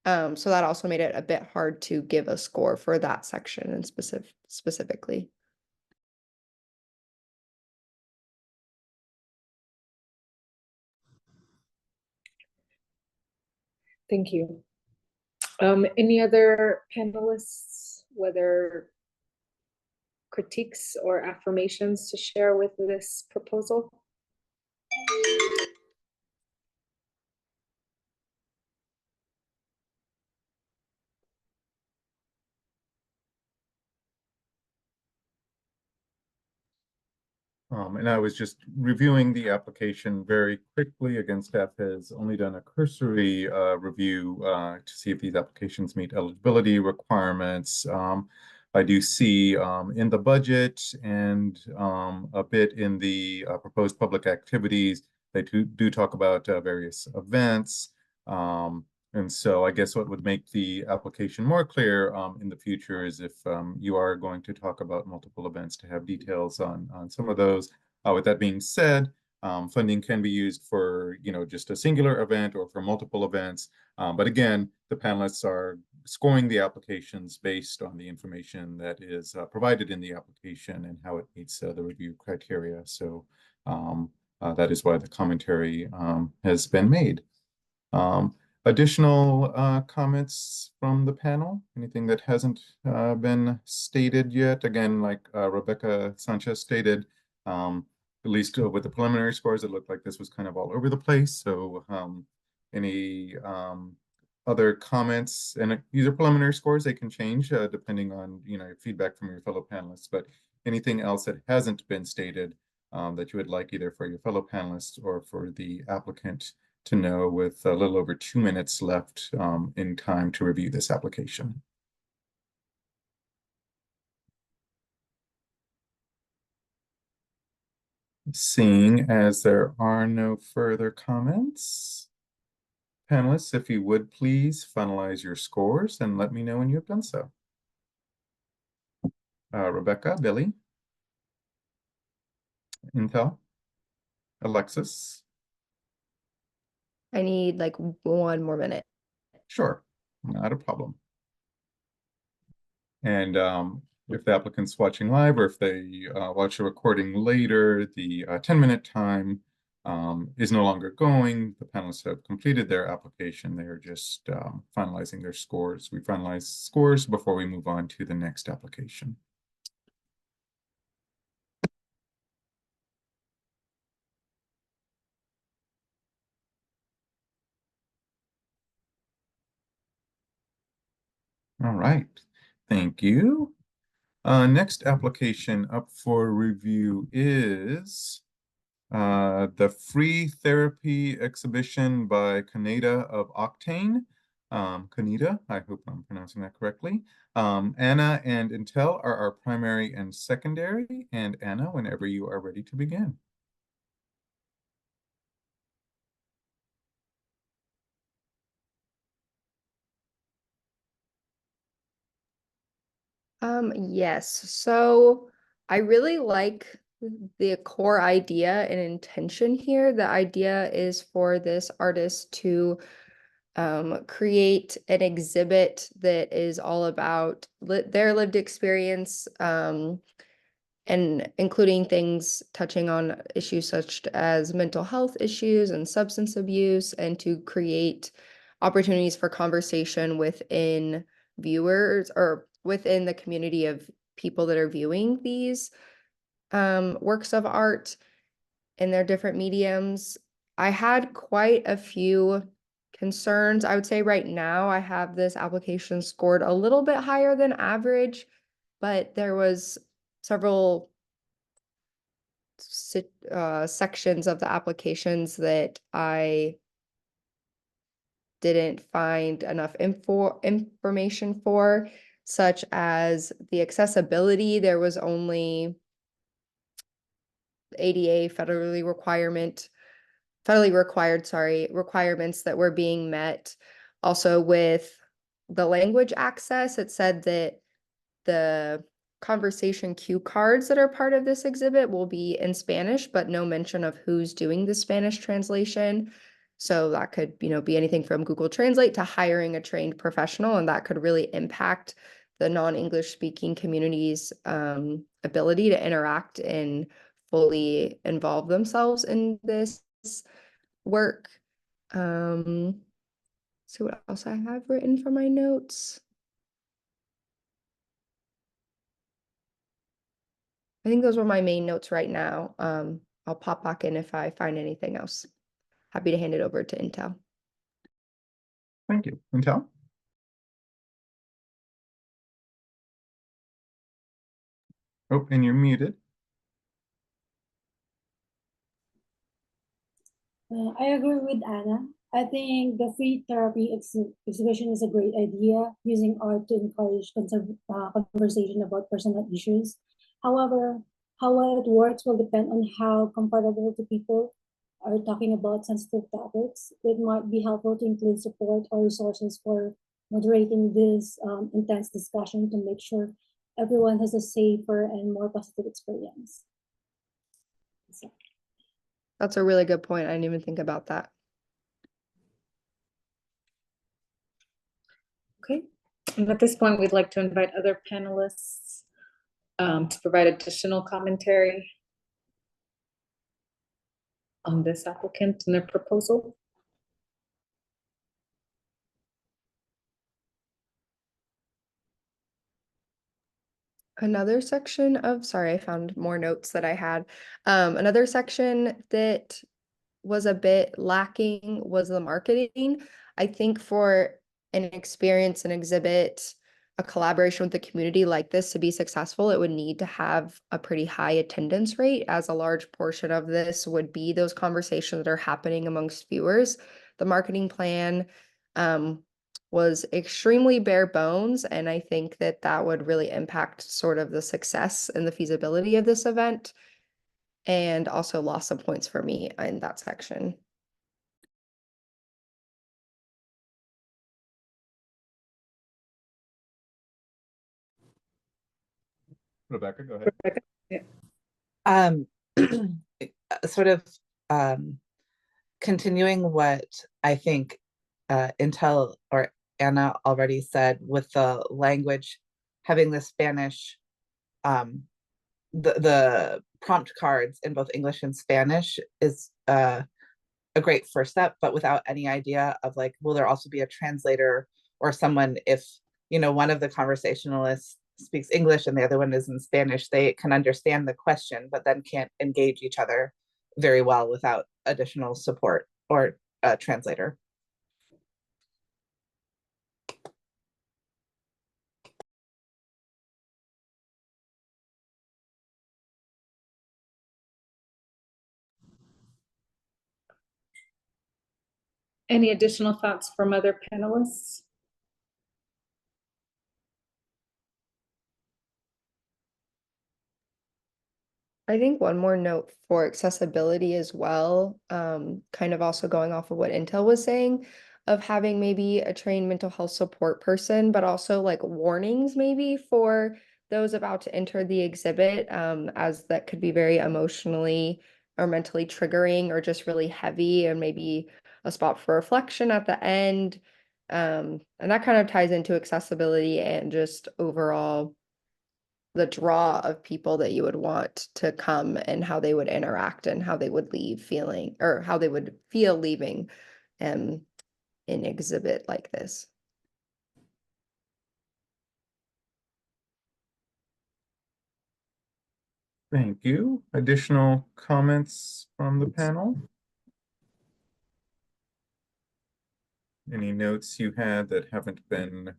So that also made it a bit hard to give a score for that section and specifically. Thank you. Any other panelists, whether critiques or affirmations to share with this proposal? And I was just reviewing the application very quickly. Again, staff has only done a cursory review to see if these applications meet eligibility requirements. I do see in the budget and a bit in the proposed public activities, they do talk about various events. And so I guess what would make the application more clear in the future is if you are going to talk about multiple events, to have details on some of those. With that being said, funding can be used for, just a singular event or for multiple events. But again, the panelists are scoring the applications based on the information that is provided in the application and how it meets the review criteria. So that is why the commentary has been made. Additional comments from the panel? Anything that hasn't been stated yet? Again, like Rebecca Sanchez stated, at least with the preliminary scores, it looked like this was kind of all over the place. So any other comments? And these are preliminary scores, they can change depending on feedback from your fellow panelists, but anything else that hasn't been stated that you would like either for your fellow panelists or for the applicant to know, with a little over 2 minutes left in time to review this application. Seeing as there are no further comments, panelists, if you would please finalize your scores and let me know when you have done so. Rebecca, Billy, Intel, Alexis. I need like 1 more minute. Sure, not a problem. And if the applicant's watching live or if they watch a recording later, the 10-minute time is no longer going. The panelists have completed their application. They are just finalizing their scores. We finalize scores before we move on to the next application. All right, thank you. Next application up for review is the free therapy exhibition by Kaneda of Octane. Kaneda, I hope I'm pronouncing that correctly. Anna and Intel are our primary and secondary. And Anna, whenever you are ready to begin. Yes. So I really like the core idea and intention here. The idea is for this artist to create an exhibit that is all about their lived experience, and including things touching on issues such as mental health issues and substance abuse, and to create opportunities for conversation within viewers or within the community of people that are viewing these works of art in their different mediums. I had quite a few concerns. I would say right now I have this application scored a little bit higher than average, but there was several sections of the applications that I didn't find enough information for, such as the accessibility. There was only ADA federally required, requirements that were being met. Also with the language access, it said that the conversation cue cards that are part of this exhibit will be in Spanish, but no mention of who's doing the Spanish translation. So that could, be anything from Google Translate to hiring a trained professional, and that could really impact the non-English speaking community's ability to interact and fully involve themselves in this work. See what else I have written for my notes. I think those were my main notes right now. I'll pop back in if I find anything else. Happy to hand it over to Intel. Thank you. Intel? Oh, and you're muted. I agree with Anna. I think the free therapy exhibition is a great idea, using art to encourage conversation about personal issues. However, how well it works will depend on how comfortable the people are talking about sensitive topics. It might be helpful to include support or resources for moderating this intense discussion to make sure everyone has a safer and more positive experience. So. That's a really good point. I didn't even think about that. Okay, and at this point, we'd like to invite other panelists to provide additional commentary on this applicant and their proposal. Another section of, sorry, I found more notes that I had. Another section that was a bit lacking was the marketing. I think for an experience, an exhibit, a collaboration with the community like this to be successful, it would need to have a pretty high attendance rate, as a large portion of this would be those conversations that are happening amongst viewers. The marketing plan was extremely bare bones, and I think that that would really impact sort of the success and the feasibility of this event, and also lost some points for me in that section. Rebecca, go ahead. Rebecca? Yeah. Sort of continuing what I think Intel or Anna already said with the language, having the Spanish, the prompt cards in both English and Spanish is a great first step, but without any idea of like, will there also be a translator or someone, if one of the conversationalists speaks English and the other one is in Spanish, they can understand the question, but then can't engage each other very well without additional support or a translator. Any additional thoughts from other panelists? I think one more note for accessibility as well, kind of also going off of what Intel was saying, of having maybe a trained mental health support person, but also like warnings maybe for those about to enter the exhibit, as that could be very emotionally or mentally triggering or just really heavy, and maybe a spot for reflection at the end. And that kind of ties into accessibility and just overall the draw of people that you would want to come and how they would interact and how they would leave feeling, or how they would feel leaving an exhibit like this. Thank you. Additional comments from the panel? Any notes you had that haven't been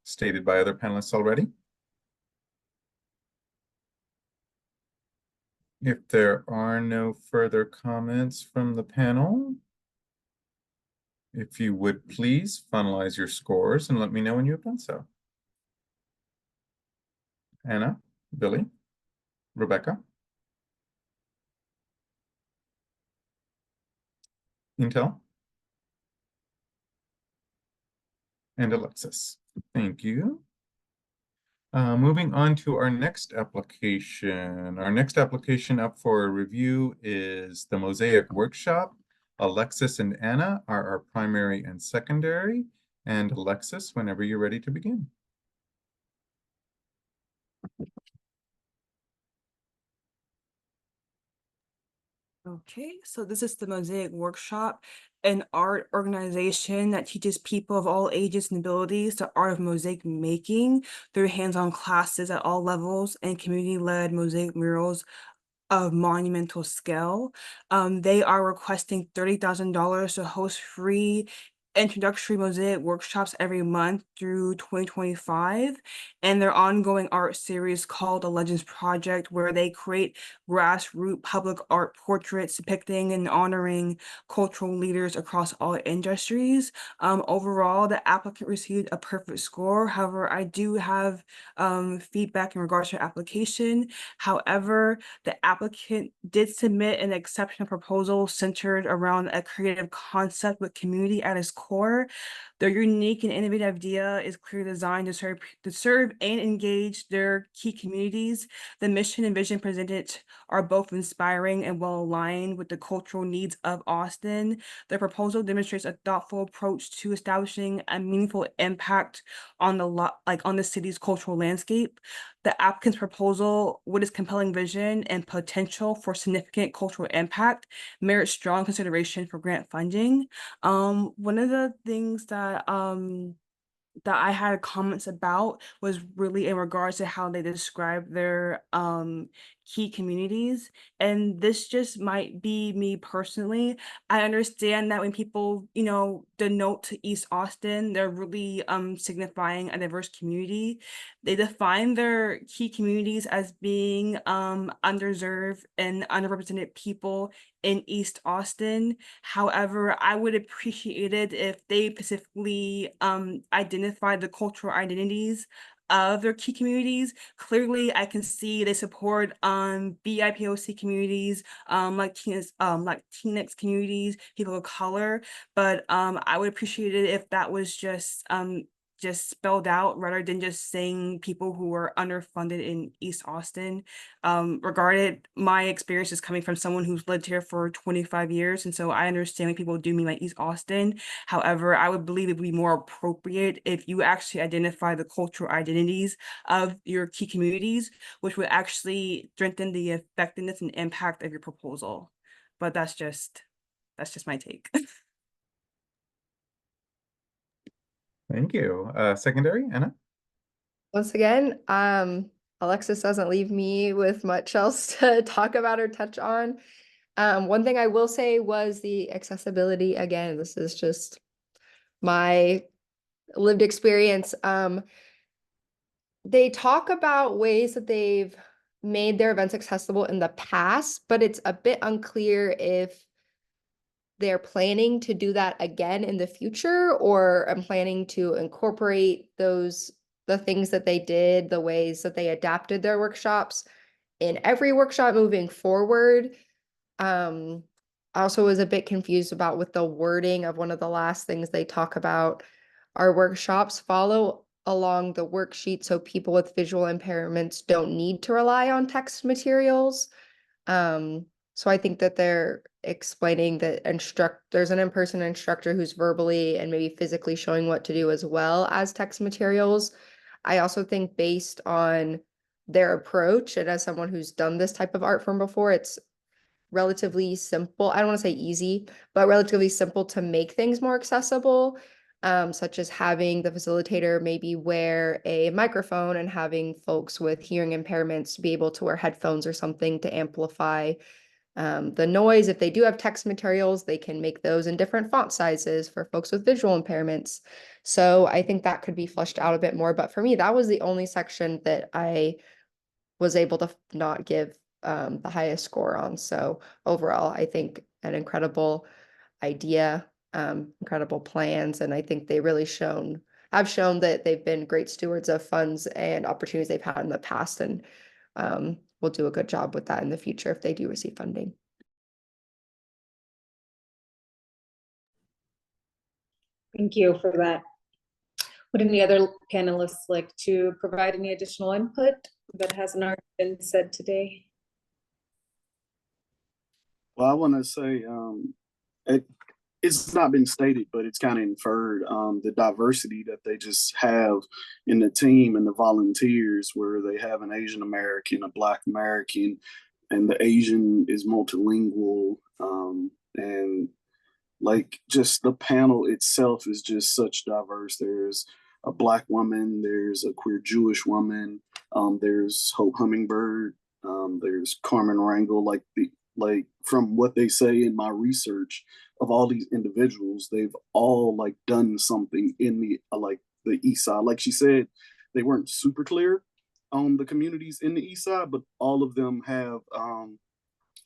stated by other panelists already? If there are no further comments from the panel, if you would please finalize your scores and let me know when you have done so. Anna, Billy, Rebecca. Intel? And Alexis. Thank you. Moving on to our next application. Our next application up for review is the Mosaic Workshop. Alexis and Anna are our primary and secondary. And Alexis, whenever you're ready to begin. Okay, so this is the Mosaic Workshop, an art organization that teaches people of all ages and abilities the art of mosaic making through hands-on classes at all levels and community-led mosaic murals of monumental scale. They are requesting $30,000 to host free introductory mosaic workshops every month through 2025, and their ongoing art series called the Legends Project, where they create grassroots public art portraits depicting and honoring cultural leaders across all industries. Overall, the applicant received a perfect score. However, I do have feedback in regards to application. However, the applicant did submit an exceptional proposal centered around a creative concept with community at its core. Their unique and innovative idea is clearly designed to serve and engage their key communities. The mission and vision presented are both inspiring and well aligned with the cultural needs of Austin. The proposal demonstrates a thoughtful approach to establishing a meaningful impact on the city's cultural landscape. The applicant's proposal, with its compelling vision and potential for significant cultural impact, merits strong consideration for grant funding. One of the things that I had comments about was really in regards to how they describe their key communities. And this just might be me personally. I understand that when people, denote to East Austin, they're really signifying a diverse community. They define their key communities as being underserved and underrepresented people in East Austin. However, I would appreciate it if they specifically identify the cultural identities of their key communities. Clearly, I can see they support BIPOC communities, Latinx communities, people of color, but I would appreciate it if that was just spelled out rather than just saying people who are underfunded in East Austin. Regarded my experience is coming from someone who's lived here for 25 years, and so I understand when people do mean like East Austin. However, I would believe it would be more appropriate if you actually identify the cultural identities of your key communities, which would actually strengthen the effectiveness and impact of your proposal. But that's just my take. Thank you. Secondary, Anna? Once again, Alexis doesn't leave me with much else to talk about or touch on. One thing I will say was the accessibility. Again, this is just my lived experience. They talk about ways that they've made their events accessible in the past, but it's a bit unclear if they're planning to do that again in the future, or I'm planning to incorporate the things that they did, the ways that they adapted their workshops in every workshop moving forward. I also was a bit confused about with the wording of one of the last things they talk about. Our workshops follow along the worksheet so people with visual impairments don't need to rely on text materials. So I think that they're explaining that there's an in-person instructor who's verbally and maybe physically showing what to do as well as text materials. I also think based on their approach, and as someone who's done this type of art form before, it's relatively simple. I don't want to say easy, but relatively simple to make things more accessible, such as having the facilitator maybe wear a microphone and having folks with hearing impairments be able to wear headphones or something to amplify the noise. If they do have text materials, they can make those in different font sizes for folks with visual impairments. So I think that could be fleshed out a bit more. But for me, that was the only section that I was able to not give the highest score on. So overall, I think an incredible idea, incredible plans, and I think they really have shown that they've been great stewards of funds and opportunities they've had in the past, and will do a good job with that in the future if they do receive funding. Thank you for that. Would any other panelists like to provide any additional input that hasn't already been said today? Well, I want to say it's not been stated, but it's kind of inferred, the diversity that they just have in the team and the volunteers, where they have an Asian American, a Black American, and the Asian is multilingual, and like just the panel itself is just such diverse. There's a Black woman, there's a queer Jewish woman, there's Hope Hummingbird, there's Carmen Rangel. Like from what they say in my research of all these individuals, they've all like done something in the like the East Side. Like she said, they weren't super clear on the communities in the East Side, but all of them have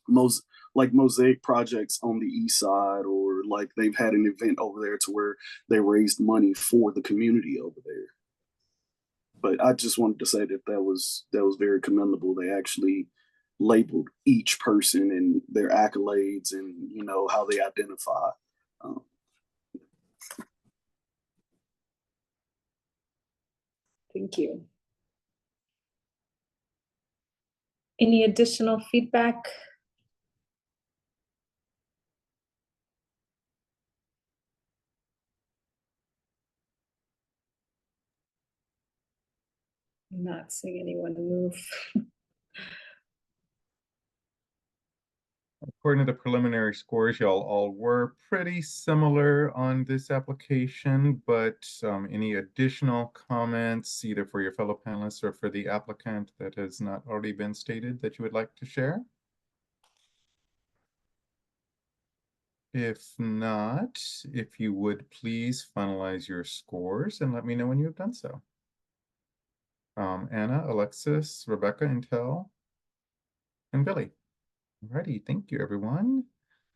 mosaic projects on the East Side, or like they've had an event over there to where they raised money for the community over there. But I just wanted to say that was very commendable. They actually labeled each person and their accolades and how they identify. Thank you. Any additional feedback? I'm not seeing anyone move. According to the preliminary scores, y'all all were pretty similar on this application, but any additional comments, either for your fellow panelists or for the applicant, that has not already been stated that you would like to share? If not, if you would please finalize your scores and let me know when you have done so. Anna, Alexis, Rebecca, Intel, and Billy. Alrighty, thank you, everyone.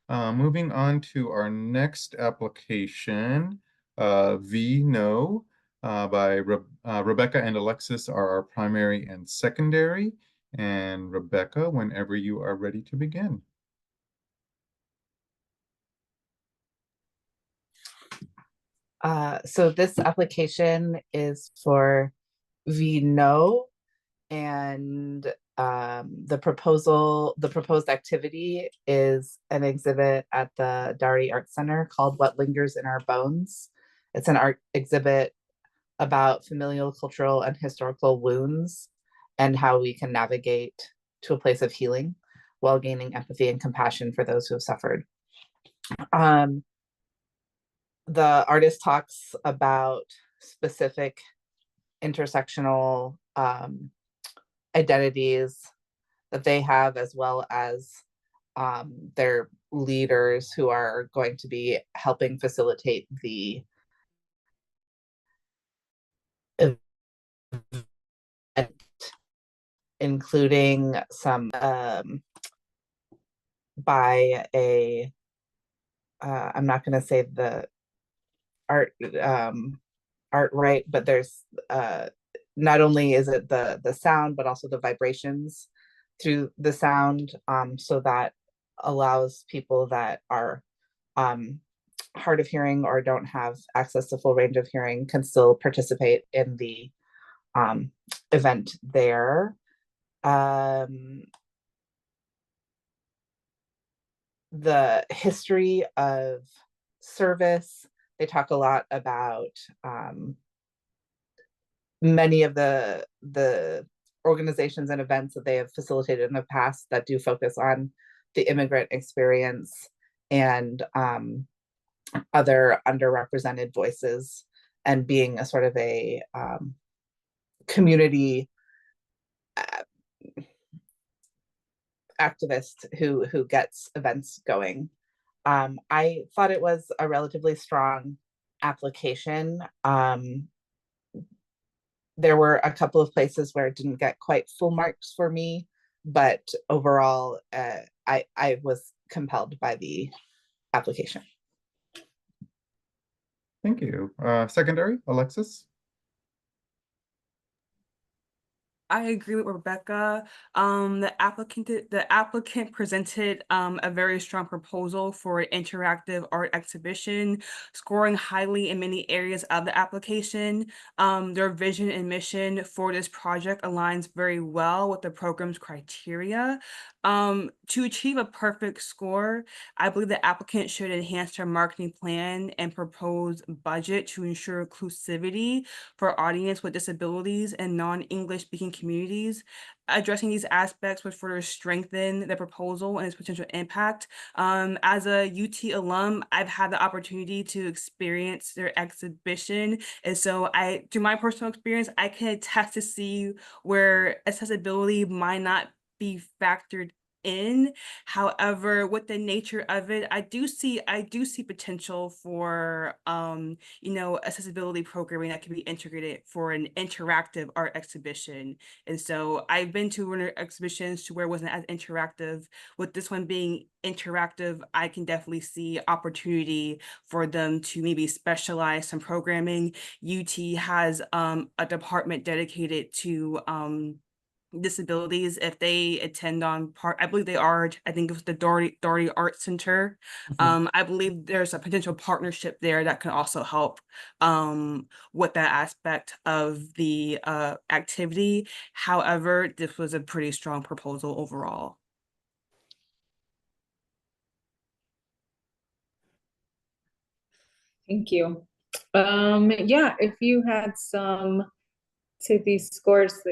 Moving on to our next application, V No by Rebecca and Alexis are our primary and secondary. And Rebecca, whenever you are ready to begin. So this application is for V No, and the proposed activity is an exhibit at the Doherty Art Center called What Lingers in Our Bones. It's an art exhibit about familial, cultural, and historical wounds and how we can navigate to a place of healing while gaining empathy and compassion for those who have suffered. The artist talks about specific intersectional identities that they have, as well as their leaders who are going to be helping facilitate the event, including some by a I'm not going to say the art right, but there's not only is it the sound, but also the vibrations through the sound, so that allows people that are hard of hearing or don't have access to full range of hearing can still participate in the event there. The history of service, they talk a lot about many of the organizations and events that they have facilitated in the past that do focus on the immigrant experience and other underrepresented voices, and being a sort of a community activist who gets events going. I thought it was a relatively strong application. There were a couple of places where it didn't get quite full marks for me, but overall, I was compelled by the application. Thank you. Secondary, Alexis? I agree with Rebecca. The applicant presented a very strong proposal for an interactive art exhibition, scoring highly in many areas of the application. Their vision and mission for this project aligns very well with the program's criteria. To achieve a perfect score, I believe the applicant should enhance their marketing plan and propose budget to ensure inclusivity for audience with disabilities and non-English speaking communities. Addressing these aspects would further strengthen the proposal and its potential impact. As a UT alum, I've had the opportunity to experience their exhibition. And so through my personal experience, I can attest to see where accessibility might not be factored in. However, with the nature of it, I do see potential for accessibility programming that can be integrated for an interactive art exhibition. And so I've been to exhibitions to where it wasn't as interactive. With this one being interactive, I can definitely see opportunity for them to maybe specialize some programming. UT has a department dedicated to disabilities. If they attend on I believe they are, I think it was the Doherty Art Center. I believe there's a potential partnership there that can also help with that aspect of the activity. However, this was a pretty strong proposal overall. Thank you. Yeah, if you had some to these scores,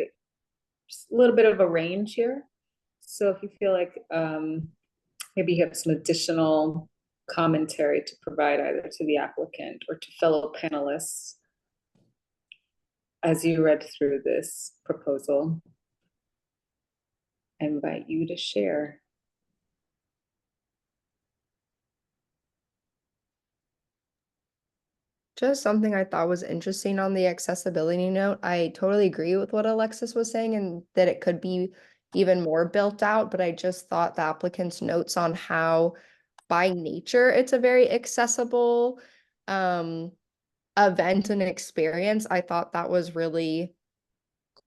just a little bit of a range here. So if you feel like maybe you have some additional commentary to provide either to the applicant or to fellow panelists as you read through this proposal, I invite you to share. Just something I thought was interesting on the accessibility note. I totally agree with what Alexis was saying and that it could be even more built out, but I just thought the applicant's notes on how by nature it's a very accessible event and experience. I thought that was really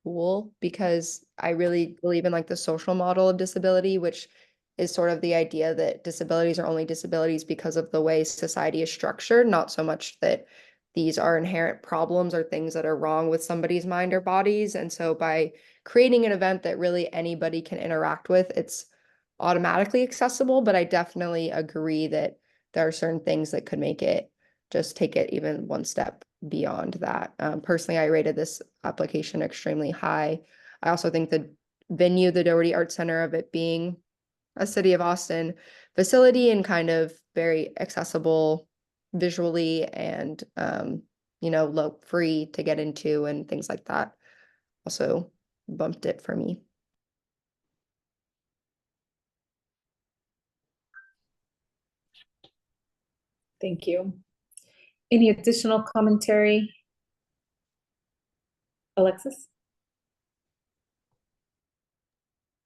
cool because I really believe in like the social model of disability, which is sort of the idea that disabilities are only disabilities because of the way society is structured, not so much that these are inherent problems or things that are wrong with somebody's mind or bodies. And so by creating an event that really anybody can interact with, it's automatically accessible. But I definitely agree that there are certain things that could make it just take it even one step beyond that. Personally, I rated this application extremely high. I also think the venue, the Doherty Art Center, of it being a City of Austin facility and kind of very accessible visually and low free to get into and things like that also bumped it for me. Thank you. Any additional commentary? Alexis?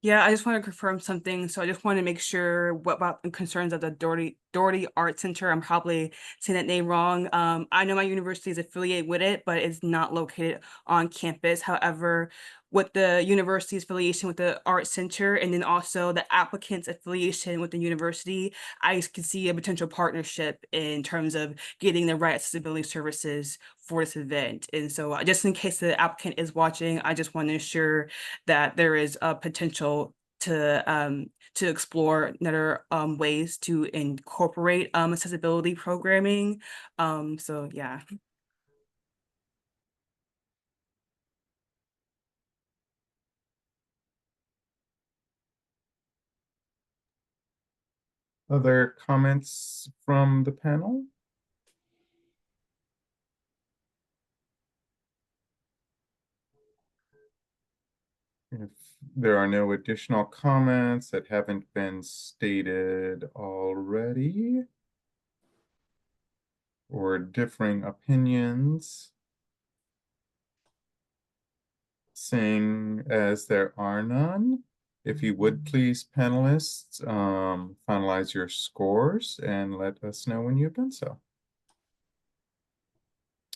Yeah, I just want to confirm something. So I just want to make sure what about the concerns of the Doherty Art Center. I'm probably saying that name wrong. I know my university is affiliated with it, but it's not located on campus. However, with the university's affiliation with the art center and then also the applicant's affiliation with the university, I can see a potential partnership in terms of getting the right accessibility services for this event. And so just in case the applicant is watching, I just want to ensure that there is a potential to explore other ways to incorporate accessibility programming. So yeah. Other comments from the panel? If there are no additional comments that haven't been stated already, or differing opinions, seeing as there are none, if you would please, panelists, finalize your scores and let us know when you've done so.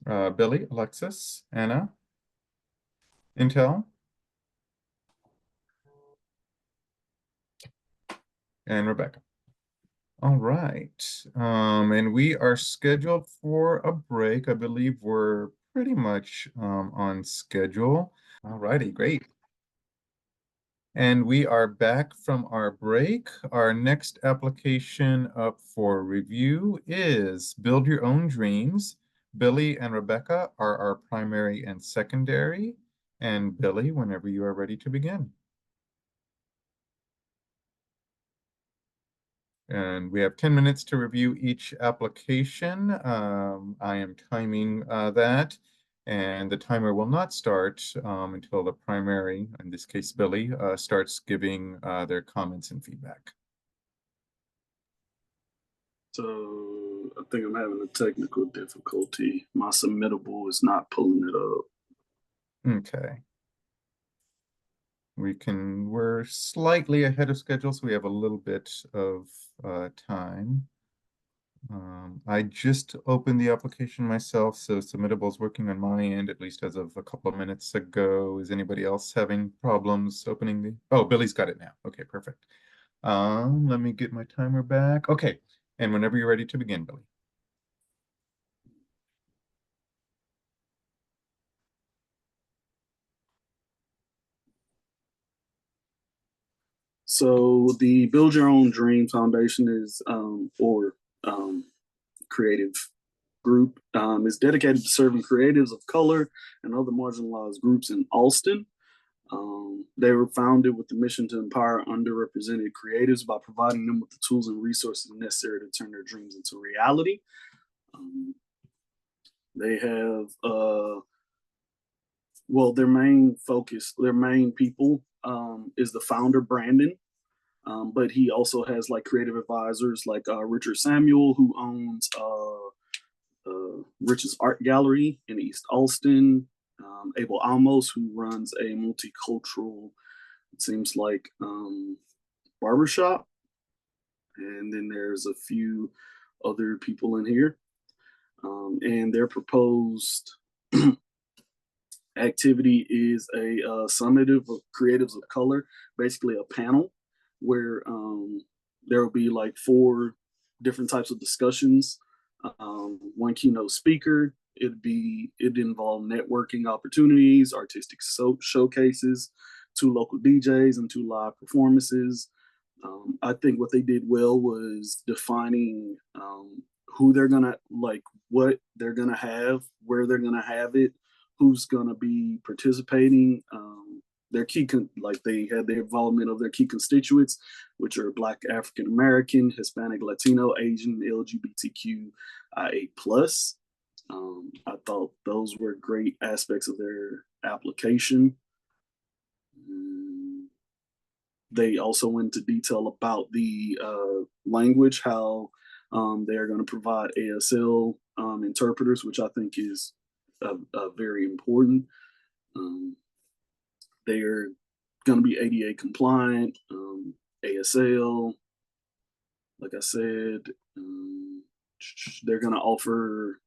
Billy, Alexis, Anna, Intel. and Rebecca. All right, and we are scheduled for a break. I believe we're pretty much on schedule. All righty, great. And we are back from our break. Our next application up for review is Build Your Own Dreams. Billy and Rebecca are our primary and secondary. And Billy, whenever you are ready to begin. And we have 10 minutes to review each application. I am timing that, and the timer will not start until the primary, in this case Billy, starts giving their comments and feedback. So I think I'm having a technical difficulty. My submittable is not pulling it up. Okay. We're slightly ahead of schedule, so we have a little bit of time. I just opened the application myself, so submittable's working on my end, at least as of a couple of minutes ago. Is anybody else having problems opening the? Oh, Billy's got it now. Okay, perfect. Let me get my timer back. Okay, and whenever you're ready to begin, Billy. So the Build Your Own Dream Foundation is, creative group, is dedicated to serving creatives of color and other marginalized groups in Austin. They were founded with the mission to empower underrepresented creatives by providing them with the tools and resources necessary to turn their dreams into reality. They have, their main focus, their main people is the founder, Brandon. But he also has like creative advisors like Richard Samuel, who owns Rich's Art Gallery in East Austin, Abel Almos, who runs a multicultural, it seems like, barbershop. And then there's a few other people in here. And their proposed activity is a summit of creatives of color, basically a panel where there will be like 4 different types of discussions. One keynote speaker. It'd involve networking opportunities, artistic showcases, 2 local DJs, and 2 live performances. I think what they did well was defining who they're gonna, like, what they're gonna have, where they're gonna have it, who's gonna be participating. Their they had the involvement of their key constituents, which are Black, African American, Hispanic, Latino, Asian, LGBTQIA+. I thought those were great aspects of their application. They also went into detail about the language, how they are going to provide ASL interpreters, which I think is very important. They are going to be ADA compliant, ASL. Like I said, they're going to offer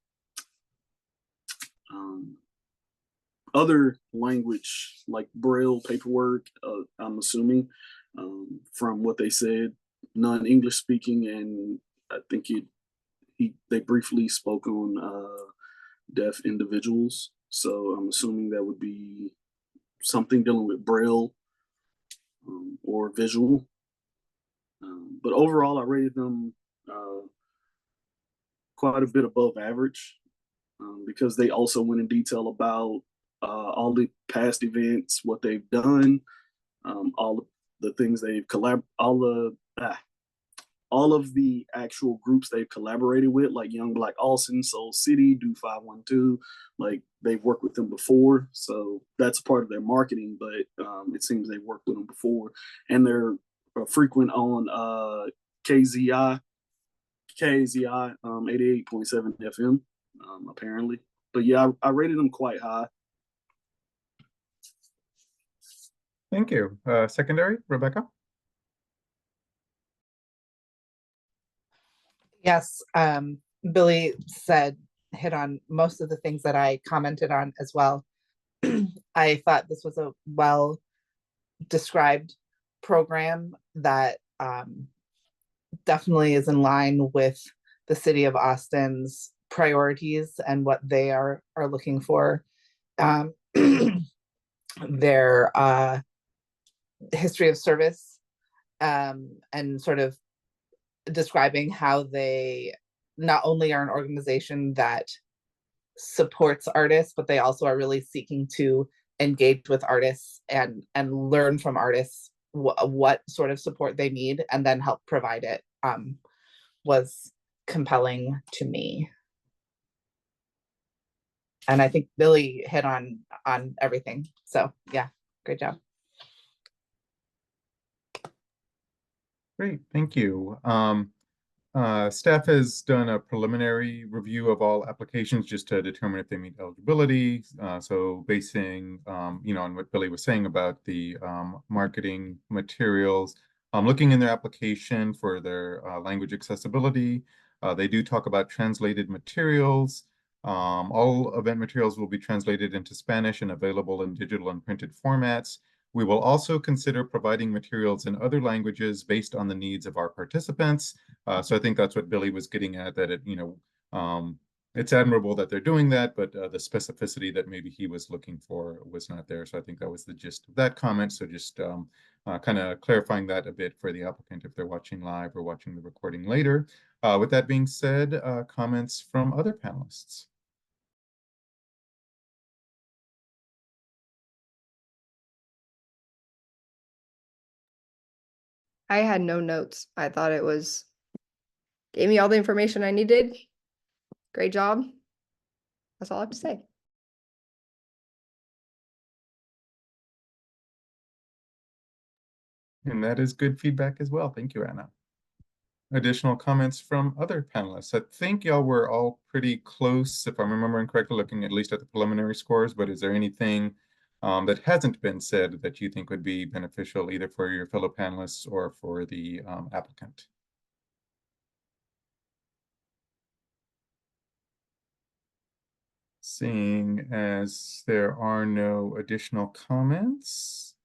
other language like Braille paperwork, I'm assuming, from what they said, non-English speaking, and I think they briefly spoke on deaf individuals. So I'm assuming that would be something dealing with Braille or visual. But overall, I rated them quite a bit above average because they also went in detail about all the past events, what they've done, all the things they've all of the actual groups they've collaborated with, like Young Black Austin, Soul City, Do 512. Like, they've worked with them before, so that's part of their marketing. But it seems they've worked with them before, and they're frequent on KZI 88.7 FM, apparently. But yeah, I rated them quite high. Thank you. Secondary, Rebecca? Yes, Billy hit on most of the things that I commented on as well. I thought this was a well described program that definitely is in line with the city of Austin's priorities and what they are looking for. Their history of service, and sort of describing how they not only are an organization that supports artists, but they also are really seeking to engage with artists and learn from artists what sort of support they need and then help provide it, was compelling to me. And I think Billy hit on everything. So yeah, great job. Great, thank you. Staff has done a preliminary review of all applications just to determine if they meet eligibility. So basing, on what Billy was saying about the marketing materials, looking in their application for their language accessibility, they do talk about translated materials. All event materials will be translated into Spanish and available in digital and printed formats. We will also consider providing materials in other languages based on the needs of our participants. So I think that's what Billy was getting at, that it's admirable that they're doing that, but the specificity that maybe he was looking for was not there. So I think that was the gist of that comment. So just kind of clarifying that a bit for the applicant if they're watching live or watching the recording later. With that being said, comments from other panelists. I had no notes. I thought it was, gave me all the information I needed. Great job. That's all I have to say. And that is good feedback as well. Thank you, Anna. Additional comments from other panelists. I think y'all were all pretty close, if I'm remembering correctly, looking at least at the preliminary scores, but is there anything that hasn't been said that you think would be beneficial either for your fellow panelists or for the applicant? Seeing as there are no additional comments,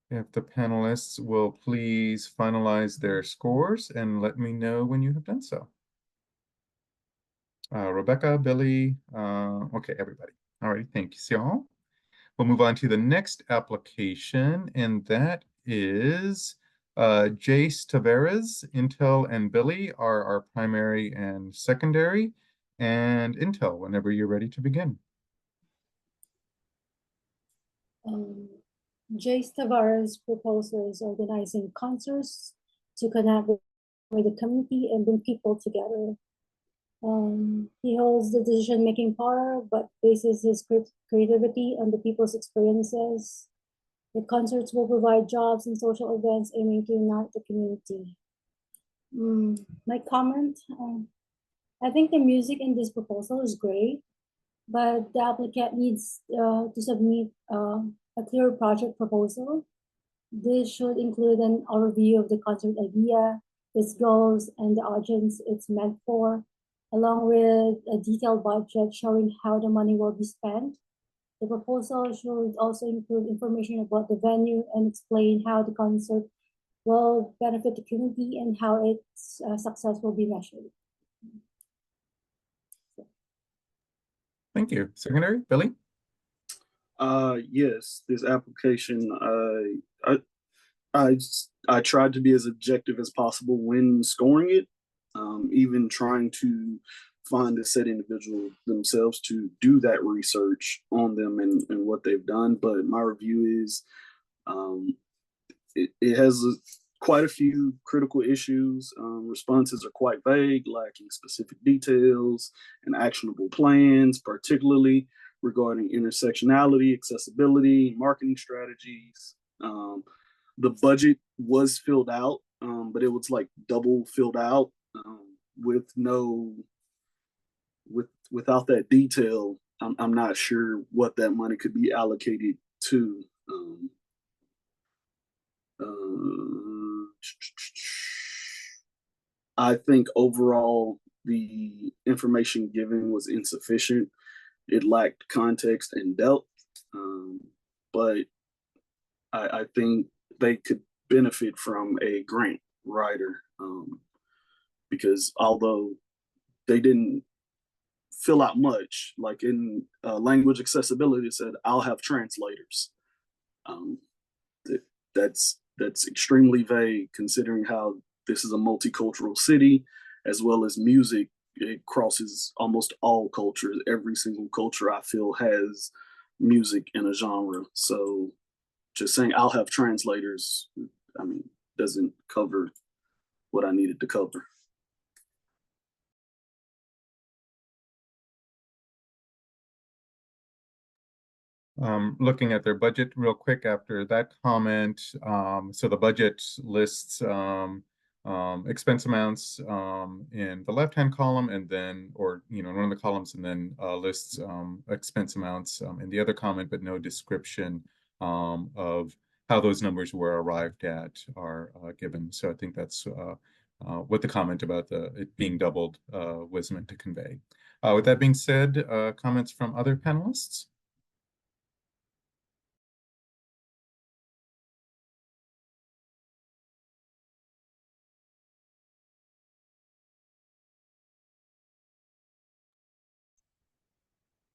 if the panelists will please finalize their scores and let me know when you have done so. Rebecca, Billy, okay, everybody. All right, thank you, y'all. We'll move on to the next application, and that is Jace Tavares. Intel and Billy are our primary and secondary. And Intel, whenever you're ready to begin. Jace Tavares' proposal is organizing concerts to connect with the community and bring people together. He holds the decision-making power, but bases his creativity on the people's experiences. The concerts will provide jobs and social events aiming to unite the community. My comment, I think the music in this proposal is great, but the applicant needs to submit a clear project proposal. This should include an overview of the concert idea, its goals, and the audience it's meant for, along with a detailed budget showing how the money will be spent. The proposal should also include information about the venue and explain how the concert will benefit the community and how its success will be measured. Thank you. Secondary, Billy? Yes, this application, I tried to be as objective as possible when scoring it, even trying to find a set individual themselves to do that research on them and what they've done. But my review is, it has quite a few critical issues. Responses are quite vague, lacking specific details and actionable plans, particularly regarding intersectionality, accessibility, marketing strategies. The budget was filled out, but it was like double filled out without that detail. I'm not sure what that money could be allocated to. I think overall the information given was insufficient. It lacked context and depth, but I think they could benefit from a grant writer Because although they didn't fill out much, like in language accessibility, it said, "I'll have translators." Um, that's extremely vague considering how this is a multicultural city, as well as music. It crosses almost all cultures. Every single culture I feel has music in a genre. So just saying I'll have translators, I mean, doesn't cover what I needed to cover. Looking at their budget real quick after that comment. So the budget lists expense amounts in the left-hand column, and then, or in one of the columns, and then lists expense amounts in the other comment, but no description of how those numbers were arrived at are given. So I think that's what the comment about it being doubled was meant to convey. With that being said, comments from other panelists?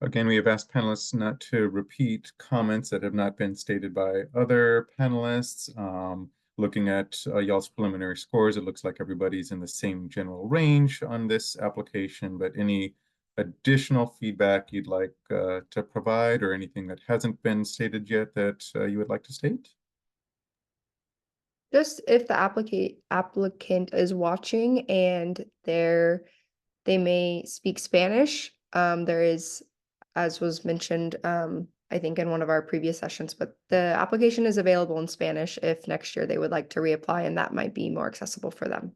Again, we have asked panelists not to repeat comments that have not been stated by other panelists. Looking at y'all's preliminary scores, it looks like everybody's in the same general range on this application, but any additional feedback you'd like to provide, or anything that hasn't been stated yet that you would like to state? Just if the applicant is watching and they may speak Spanish, there is, as was mentioned, I think in one of our previous sessions, but the application is available in Spanish if next year they would like to reapply, and that might be more accessible for them.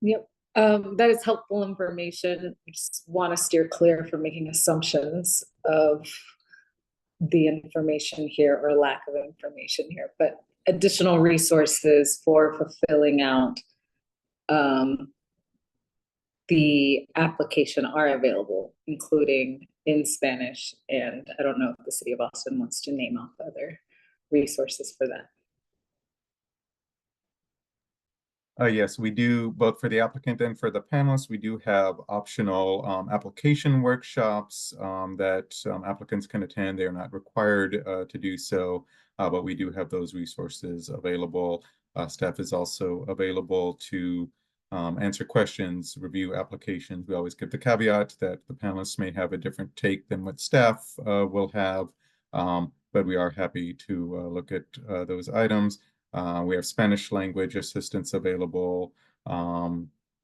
Yep, that is helpful information. I just want to steer clear from making assumptions of the information here or lack of information here, but additional resources for fulfilling out the application are available, including in Spanish. And I don't know if the city of Austin wants to name off other resources for that. Yes, we do, both for the applicant and for the panelists, we do have optional application workshops that applicants can attend. They are not required to do so, but we do have those resources available. Staff is also available to answer questions, review applications. We always give the caveat that the panelists may have a different take than what staff will have, but we are happy to look at those items. We have Spanish language assistance available.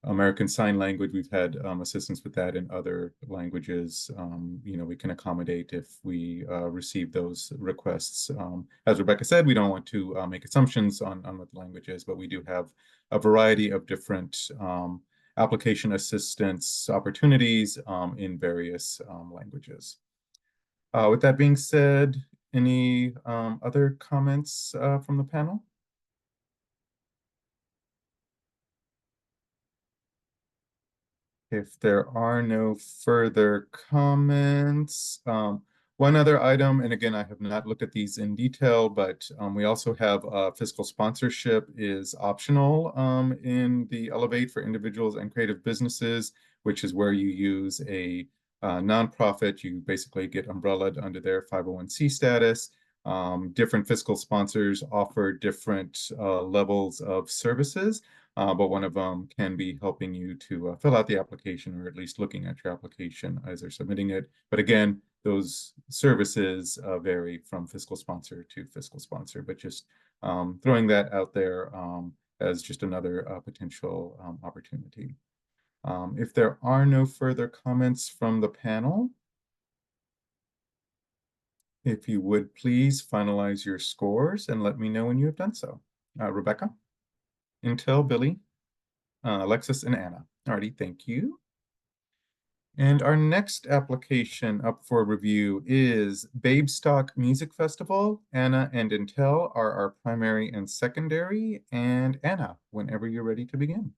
American Sign Language, we've had assistance with that in other languages. We can accommodate if we receive those requests. As Rebecca said, we don't want to make assumptions on what the language is, but we do have a variety of different application assistance opportunities in various languages. With that being said, any other comments from the panel? If there are no further comments, one other item, and again, I have not looked at these in detail, but we also have fiscal sponsorship is optional in the Elevate for individuals and creative businesses, which is where you use a nonprofit. You basically get umbrellaed under their 501c status. Different fiscal sponsors offer different levels of services. But one of them can be helping you to fill out the application, or at least looking at your application as they're submitting it. But again, those services vary from fiscal sponsor to fiscal sponsor, but just throwing that out there as just another potential opportunity. If there are no further comments from the panel, if you would please finalize your scores and let me know when you have done so. Rebecca, Intel, Billy, Alexis, and Anna. Alrighty, thank you. And our next application up for review is Babestock Music Festival. Anna and Intel are our primary and secondary. And Anna, whenever you're ready to begin.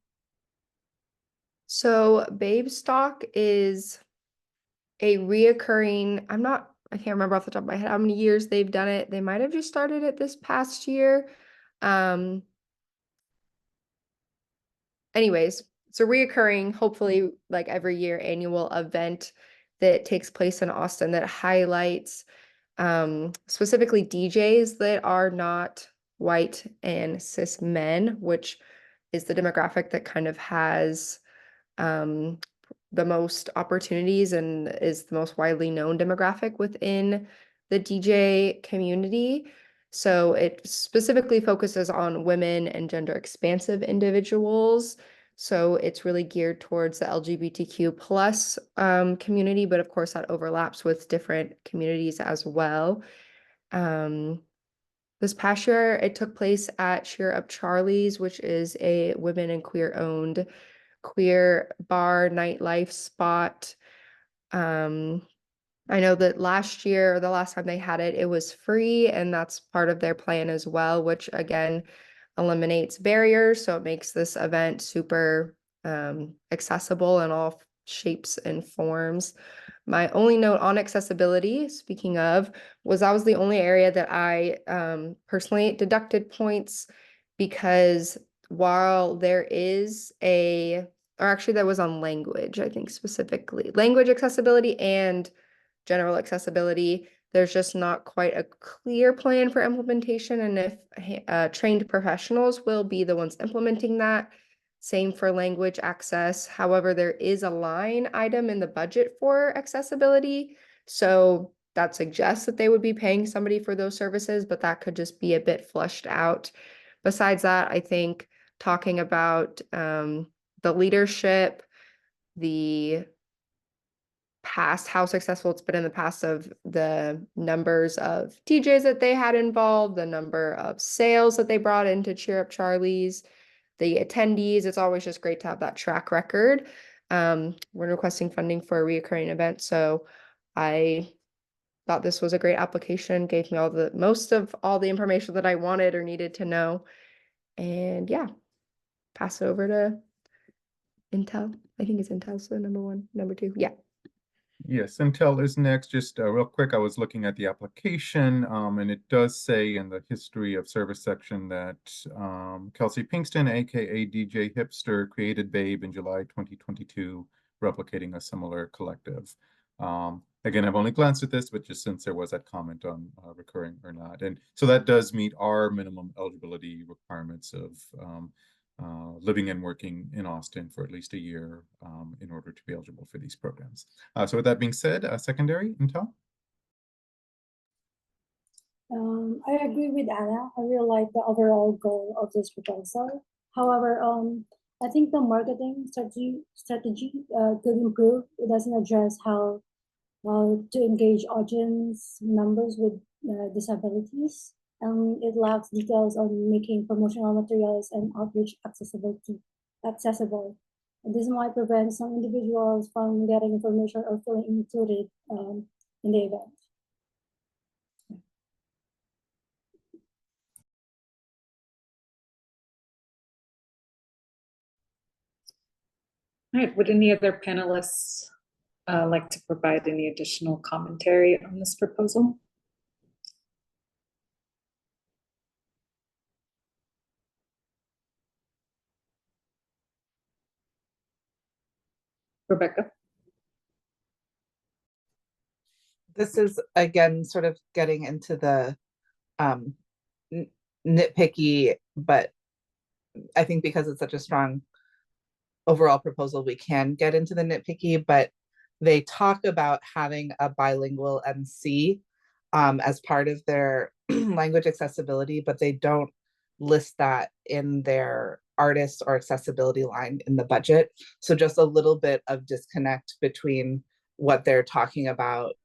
So Babestock is a reoccurring, I can't remember off the top of my head how many years they've done it. They might have just started it this past year. Um, anyways, it's a reoccurring, hopefully like every year annual event that takes place in Austin that highlights specifically DJs that are not white and cis men, which is the demographic that kind of has the most opportunities and is the most widely known demographic within the DJ community. So it specifically focuses on women and gender expansive individuals. So it's really geared towards the LGBTQ plus community, but of course that overlaps with different communities as well. This past year, it took place at Cheer Up Charlie's, which is a women and queer owned queer bar nightlife spot. I know that last year, or the last time they had it, it was free, and that's part of their plan as well, which again eliminates barriers. So it makes this event super accessible in all shapes and forms. My only note on accessibility, speaking of, was that was the only area that I personally deducted points because while there is or actually that was on language, I think specifically, language accessibility and general accessibility, there's just not quite a clear plan for implementation. And if trained professionals will be the ones implementing that, same for language access. However, there is a line item in the budget for accessibility. So that suggests that they would be paying somebody for those services, but that could just be a bit flushed out. Besides that, I think talking about the leadership, the past, how successful it's been in the past of the numbers of DJs that they had involved, the number of sales that they brought into Cheer Up Charlie's, the attendees. It's always just great to have that track record. We're requesting funding for a reoccurring event. So I thought this was a great application, gave me most of all the information that I wanted or needed to know. And yeah, pass it over to Intel. I think it's Intel's the number one, number two. Yeah. Yes, Intel is next. Just real quick, I was looking at the application, and it does say in the history of service section that Kelsey Pinkston, aka DJ Hipster, created Babe in July 2022, replicating a similar collective. Again, I've only glanced at this, but just since there was that comment on recurring or not. And so that does meet our minimum eligibility requirements of living and working in Austin for at least a year in order to be eligible for these programs. So with that being said, secondary, Intel? I agree with Anna. I really like the overall goal of this proposal. However, I think the marketing strategy could improve. It doesn't address how to engage audience members with disabilities. It lacks details on making promotional materials and outreach accessible. And this might prevent some individuals from getting information or feeling included in the event. All right, would any other panelists like to provide any additional commentary on this proposal? Rebecca? This is again sort of getting into the nitpicky, but I think because it's such a strong overall proposal, we can get into the nitpicky, but they talk about having a bilingual MC as part of their language accessibility, but they don't list that in their artist or accessibility line in the budget. So just a little bit of disconnect between what they're talking about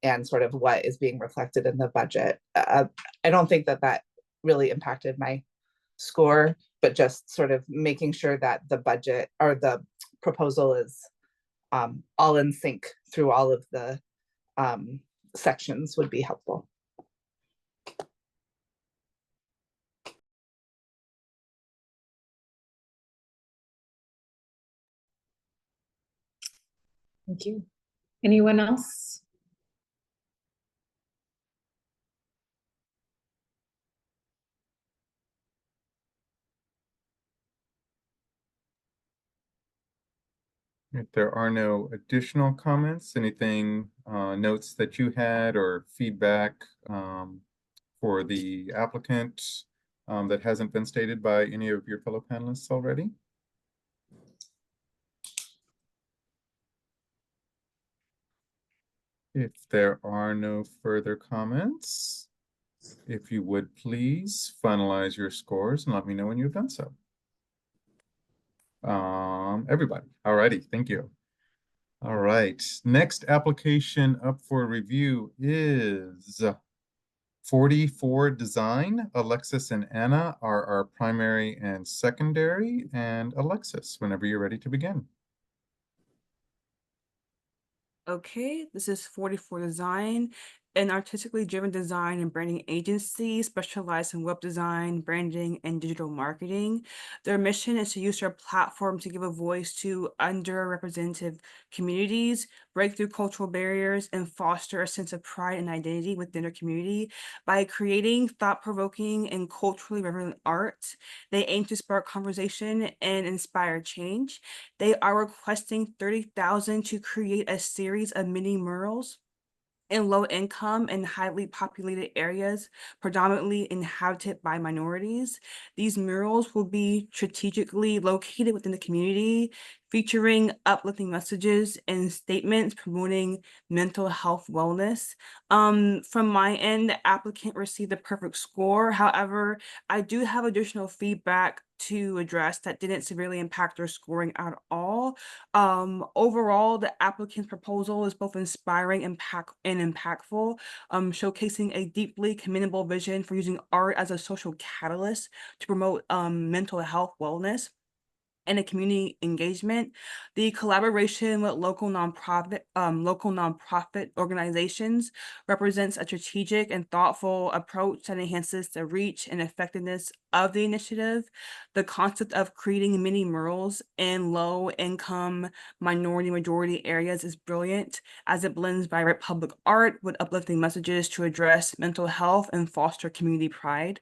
and sort of what is being reflected in the budget. I don't think that really impacted my score, but just sort of making sure that the budget or the proposal is all in sync through all of the sections would be helpful. Thank you. Anyone else? If there are no additional comments, anything, notes that you had or feedback for the applicant that hasn't been stated by any of your fellow panelists already? If there are no further comments, if you would please finalize your scores and let me know when you've done so. Everybody, alrighty, thank you. All right, next application up for review is 44 Design. Alexis and Anna are our primary and secondary, and Alexis, whenever you're ready to begin. Okay, this is 44 Design, an artistically driven design and branding agency specialized in web design, branding, and digital marketing. Their mission is to use their platform to give a voice to underrepresented communities, break through cultural barriers, and foster a sense of pride and identity within their community. By creating thought-provoking and culturally relevant art, they aim to spark conversation and inspire change. They are requesting 30,000 to create a series of mini murals in low income and highly populated areas, predominantly inhabited by minorities. These murals will be strategically located within the community, featuring uplifting messages and statements promoting mental health wellness. From my end, the applicant received the perfect score. However, I do have additional feedback to address that didn't severely impact their scoring at all. Overall, the applicant's proposal is both inspiring and impactful, showcasing a deeply commendable vision for using art as a social catalyst to promote mental health wellness and a community engagement. The collaboration with local nonprofit organizations represents a strategic and thoughtful approach that enhances the reach and effectiveness of the initiative. The concept of creating mini murals in low-income minority majority areas is brilliant, as it blends vibrant public art with uplifting messages to address mental health and foster community pride.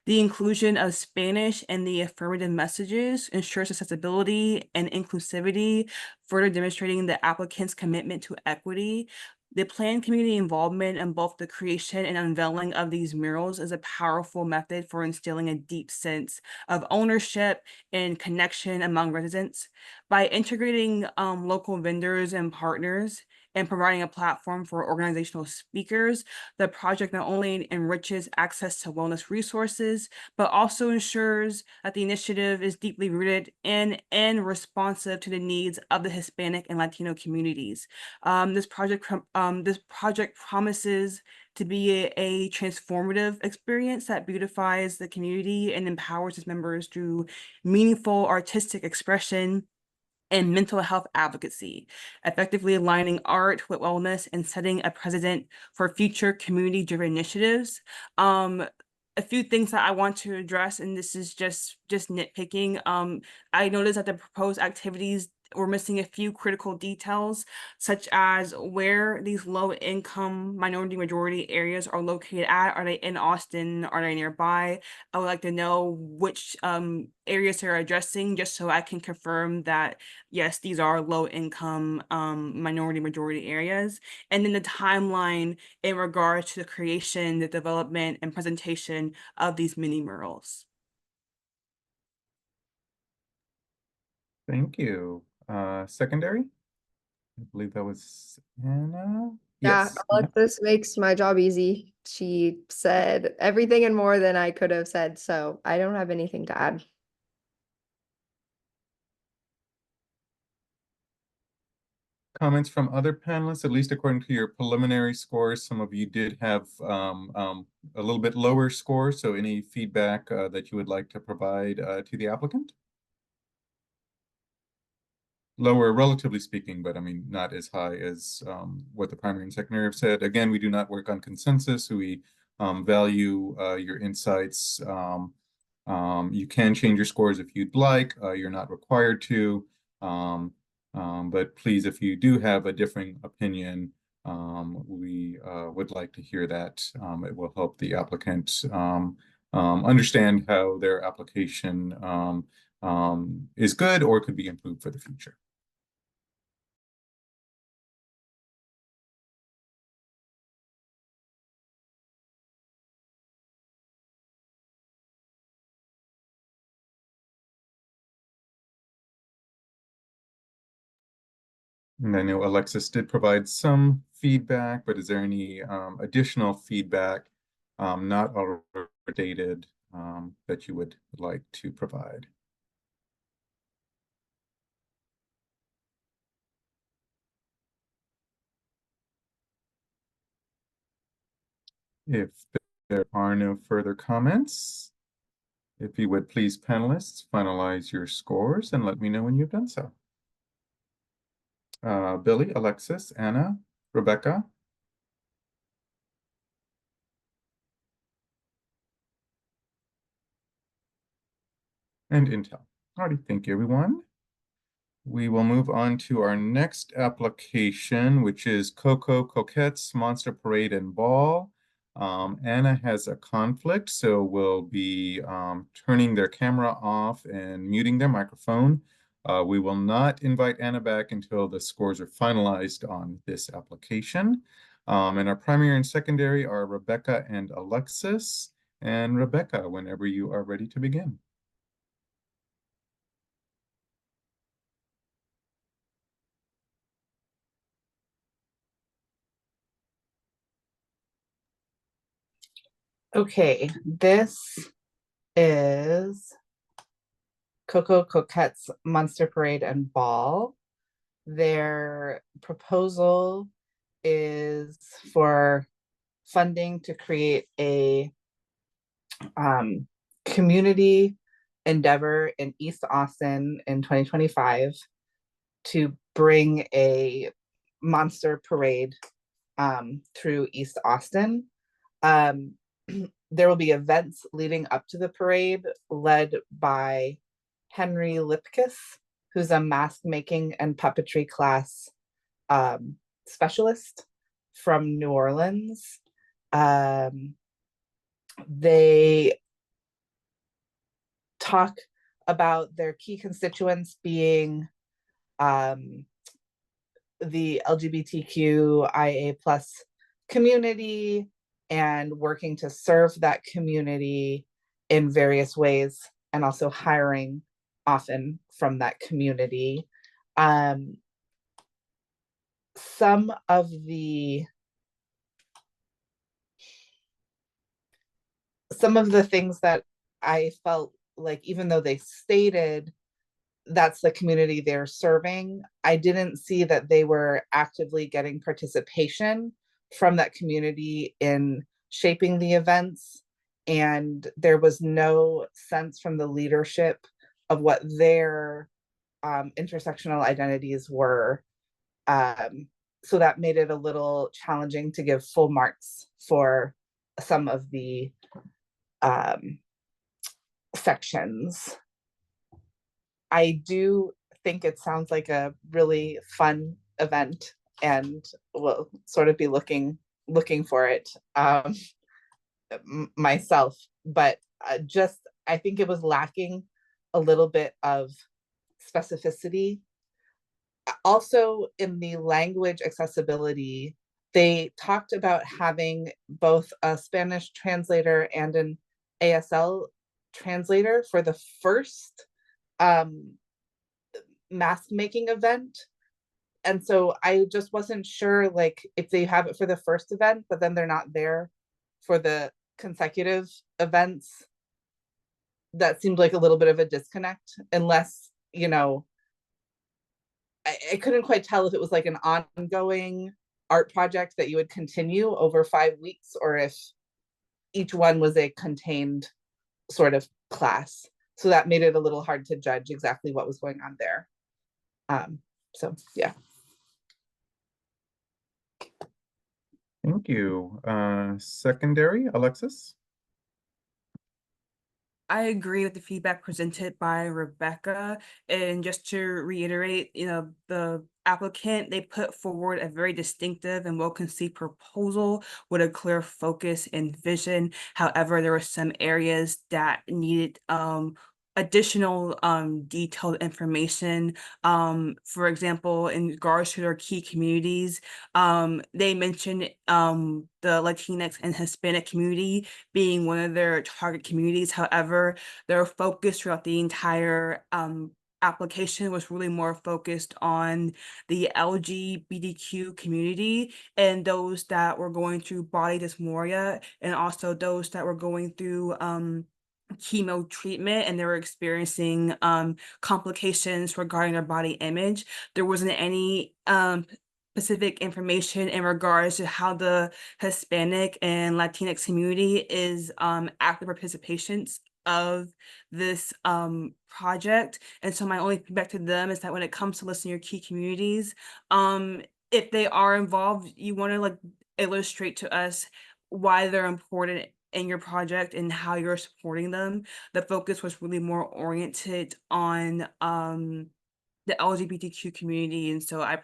The inclusion of Spanish and the affirmative messages ensures accessibility and inclusivity, further demonstrating the applicant's commitment to equity. The planned community involvement in both the creation and unveiling of these murals is a powerful method for instilling a deep sense of ownership and connection among residents. By integrating local vendors and partners and providing a platform for organizational speakers, the project not only enriches access to wellness resources, but also ensures that the initiative is deeply rooted in and responsive to the needs of the Hispanic and Latino communities. This project promises to be a transformative experience that beautifies the community and empowers its members through meaningful artistic expression and mental health advocacy, effectively aligning art with wellness and setting a precedent for future community-driven initiatives. A few things that I want to address, and this is just nitpicking. I noticed that the proposed activities were missing a few critical details, such as where these low-income minority majority areas are located at. Are they in Austin? Are they nearby? I would like to know which areas they're addressing, just so I can confirm that, yes, these are low-income minority majority areas. And then the timeline in regards to the creation, the development, and presentation of these mini murals. Thank you. Secondary? I believe that was Anna. Yeah, Yes. Alexis makes my job easy. She said everything and more than I could have said, so I don't have anything to add. Comments from other panelists, at least according to your preliminary scores, some of you did have a little bit lower score. So any feedback that you would like to provide to the applicant? Lower, relatively speaking, but I mean, not as high as what the primary and secondary have said. Again, we do not work on consensus. We value your insights. You can change your scores if you'd like. You're not required to. But please, if you do have a differing opinion, we would like to hear that. It will help the applicant understand how their application is good or could be improved for the future. And I know Alexis did provide some feedback, but is there any additional feedback not already dated that you would like to provide? If there are no further comments, if you would please, panelists, finalize your scores and let me know when you've done so. Billy, Alexis, Anna, Rebecca. And Intel. Alrighty, thank you, everyone. We will move on to our next application, which is Coco Coquettes Monster Parade and Ball. Anna has a conflict, so we'll be turning their camera off and muting their microphone. We will not invite Anna back until the scores are finalized on this application. And our primary and secondary are Rebecca and Alexis. And Rebecca, whenever you are ready to begin. Okay, this is Coco Coquette's Monster Parade and Ball. Their proposal is for funding to create a community endeavor in East Austin in 2025 to bring a monster parade through East Austin. There will be events leading up to the parade led by Henry Lipkiss, who's a mask making and puppetry class specialist from New Orleans. They talk about their key constituents being the LGBTQIA plus community and working to serve that community in various ways, and also hiring often from that community. Some of the things that I felt like, even though they stated that's the community they're serving, I didn't see that they were actively getting participation from that community in shaping the events. And there was no sense from the leadership of what their intersectional identities were. So that made it a little challenging to give full marks for some of the sections. I do think it sounds like a really fun event, and will sort of be looking for it myself, but I think it was lacking a little bit of specificity. Also, in the language accessibility, they talked about having both a Spanish translator and an ASL translator for the first mask making event. And so I just wasn't sure, like, if they have it for the first event, but then they're not there for the consecutive events. That seemed like a little bit of a disconnect, unless, you know, I couldn't quite tell if it was like an ongoing art project that you would continue over 5 weeks, or if each one was a contained sort of class. So that made it a little hard to judge exactly what was going on there. So yeah. Thank you. Secondary, Alexis? I agree with the feedback presented by Rebecca. And just to reiterate, the applicant, they put forward a very distinctive and well-conceived proposal with a clear focus and vision. However, there were some areas that needed additional detailed information. For example, in regards to their key communities, they mentioned the Latinx and Hispanic community being one of their target communities. However, their focus throughout the entire application was really more focused on the LGBTQ community and those that were going through body dysmorphia, and also those that were going through chemo treatment and they were experiencing complications regarding their body image. There wasn't any specific information in regards to how the Hispanic and Latinx community is active participants of this project. And so my only feedback to them is that when it comes to listing your key communities, if they are involved, you want to like illustrate to us why they're important in your project and how you're supporting them. The focus was really more oriented on the LGBTQ community. And so I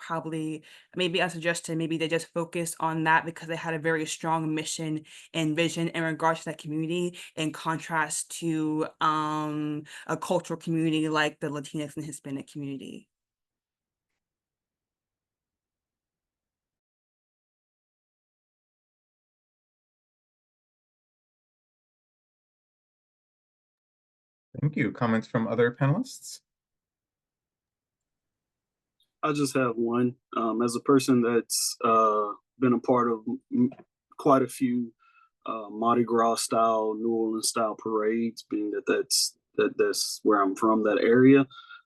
suggested maybe they just focus on that because they had a very strong mission and vision in regards to that community, in contrast to a cultural community like the Latinx and Hispanic community. Thank you. Comments from other panelists? I just have one. As a person that's been a part of quite a few Mardi Gras style, New Orleans style parades, being that's where I'm from, that area.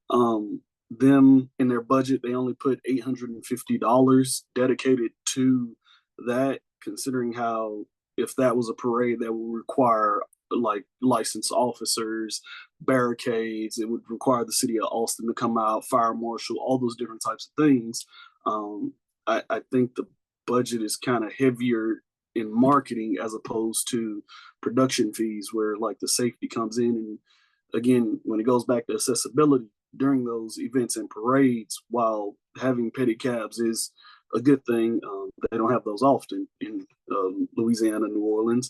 Them in their budget, they only put $850 dedicated to that, considering how if that was a parade that would require like licensed officers, barricades, it would require the city of Austin to come out, fire marshal, all those different types of things. I think the budget is kind of heavier in marketing as opposed to production fees, where like the safety comes in. And again, when it goes back to accessibility during those events and parades, while having pedicabs is a good thing, they don't have those often in Louisiana, New Orleans.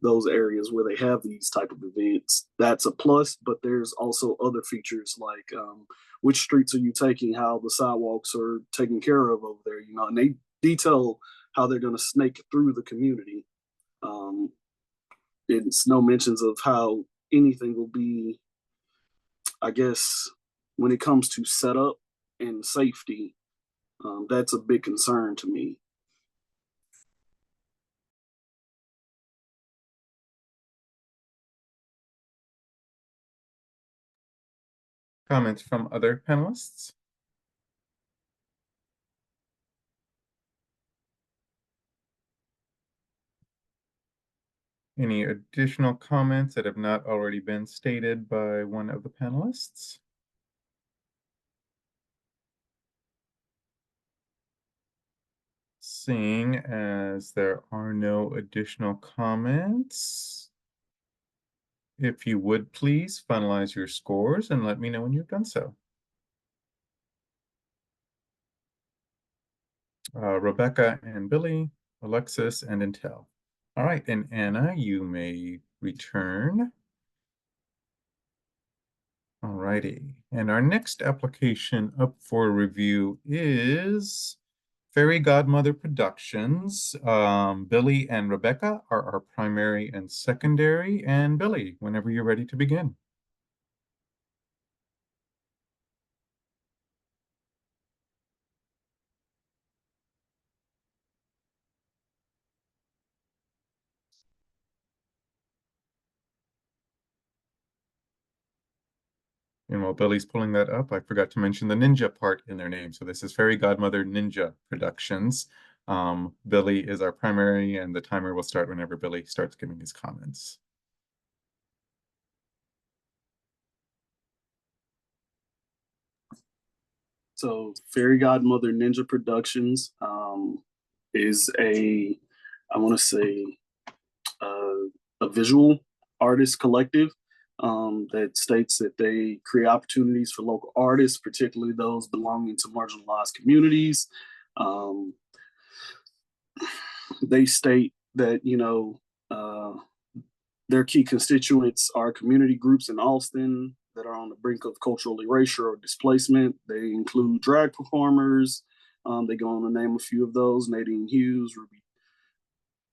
Those areas where they have these type of events, that's a plus. But there's also other features like which streets are you taking, how the sidewalks are taken care of over there, and they detail how they're going to snake through the community. It's no mentions of how anything will be, I guess, when it comes to setup and safety. That's a big concern to me. Comments from other panelists? Any additional comments that have not already been stated by one of the panelists? Seeing as there are no additional comments, if you would please finalize your scores and let me know when you've done so. Rebecca and Billy, Alexis and Intel. All right, and Anna, you may return. All righty, and our next application up for review is Fairy Godmother Productions. Billy and Rebecca are our primary and secondary, and Billy, whenever you're ready to begin. And while Billy's pulling that up, I forgot to mention the ninja part in their name. So this is Fairy Godmother Ninja Productions. Billy is our primary, and the timer will start whenever Billy starts giving his comments. So Fairy Godmother Ninja Productions is I want to say, a visual artist collective that states that they create opportunities for local artists, particularly those belonging to marginalized communities. They state that, their key constituents are community groups in Austin that are on the brink of cultural erasure or displacement. They include drag performers. They go on to name a few of those: Nadine Hughes, Ruby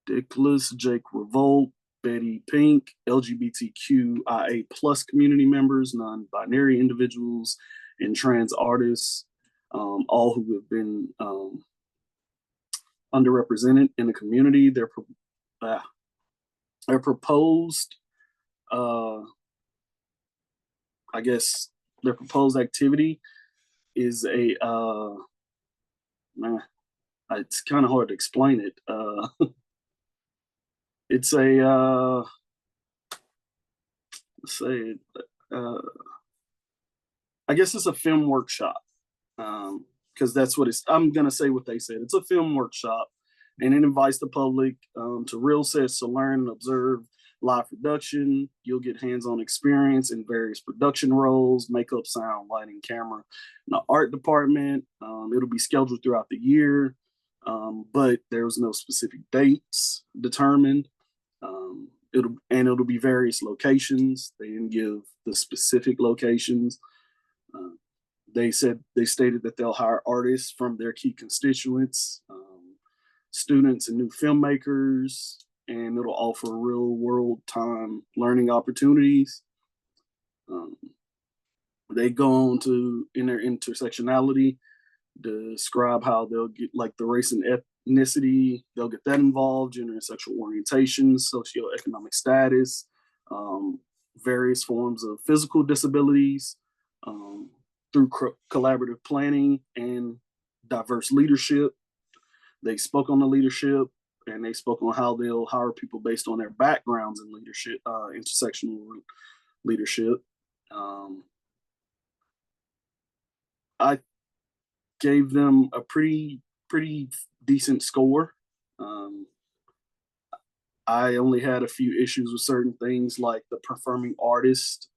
Dickless, Jake Revolt, Betty Pink, LGBTQIA plus community members, non-binary individuals, and trans artists, all who have been underrepresented in the community. Their proposed, I guess, their proposed activity is a it's kind of hard to explain it. It's a let's say I guess it's a film workshop, because that's what it's. I'm gonna say what they said. It's a film workshop, and it invites the public to real sets to learn and observe live production. You'll get hands-on experience in various production roles: makeup, sound, lighting, camera, and the art department. It'll be scheduled throughout the year, but there's no specific dates determined. It'll be various locations. They didn't give the specific locations. They stated that they'll hire artists from their key constituents, students and new filmmakers, and it'll offer real world time learning opportunities. They go on to, in their intersectionality, describe how they'll get like the race and ethnicity, they'll get that involved, gender and sexual orientation, socioeconomic status, various forms of physical disabilities, through collaborative planning and diverse leadership. They spoke on the leadership, and they spoke on how they'll hire people based on their backgrounds in leadership, intersectional leadership. I gave them a pretty decent score. I only had a few issues with certain things, like the performing artist.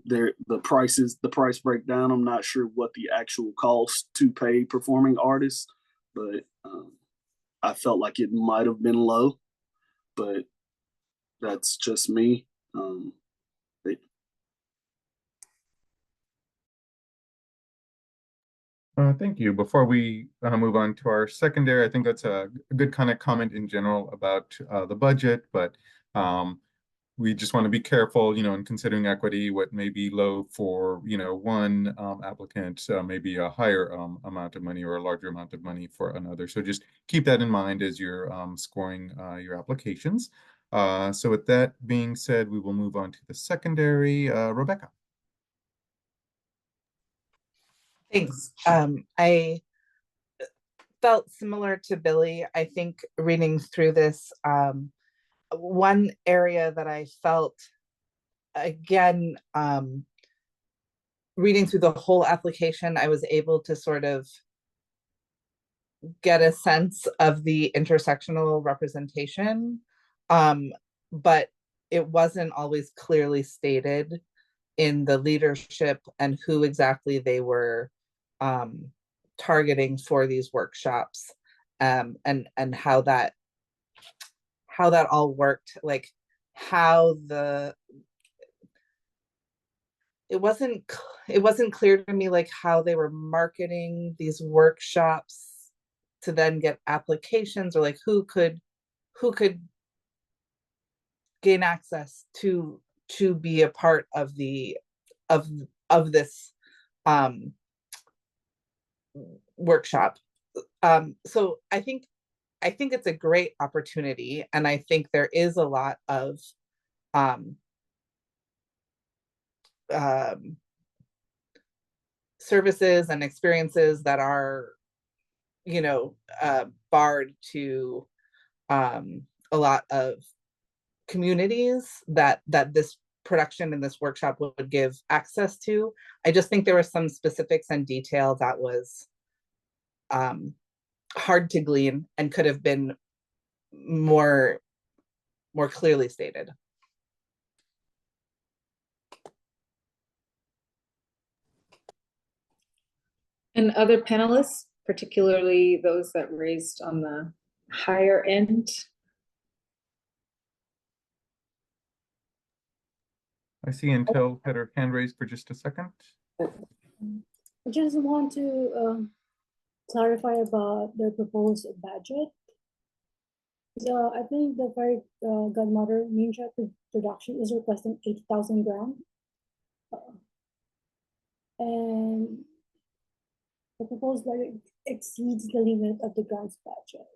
The price breakdown. I'm not sure what the actual cost to pay performing artists, but I felt like it might have been low, but that's just me. Thank you. Before we move on to our secondary, I think that's a good kind of comment in general about the budget, but we just want to be careful, in considering equity. What may be low for, one applicant, maybe a higher amount of money or a larger amount of money for another. So just keep that in mind as you're scoring your applications. So with that being said, we will move on to the secondary. Rebecca. Thanks. I felt similar to Billy. I think reading through this, one area that I felt, again, reading through the whole application, I was able to sort of get a sense of the intersectional representation, but it wasn't always clearly stated in the leadership and who exactly they were targeting for these workshops, and how that all worked, like how it wasn't clear to me like how they were marketing these workshops to then get applications, or like who could gain access to be a part of this workshop. So I think it's a great opportunity, and I think there is a lot of services and experiences that are, barred to a lot of communities that this production and this workshop would give access to. I just think there was some specifics and detail that was hard to glean and could have been more clearly stated. And other panelists, particularly those that raised on the higher end? I see Intel had her hand raised for just a second. I just want to clarify about their proposed budget. So I think the fairy godmother ninja production is requesting 80,000 grant. And the proposed budget exceeds the limit of the grants budget.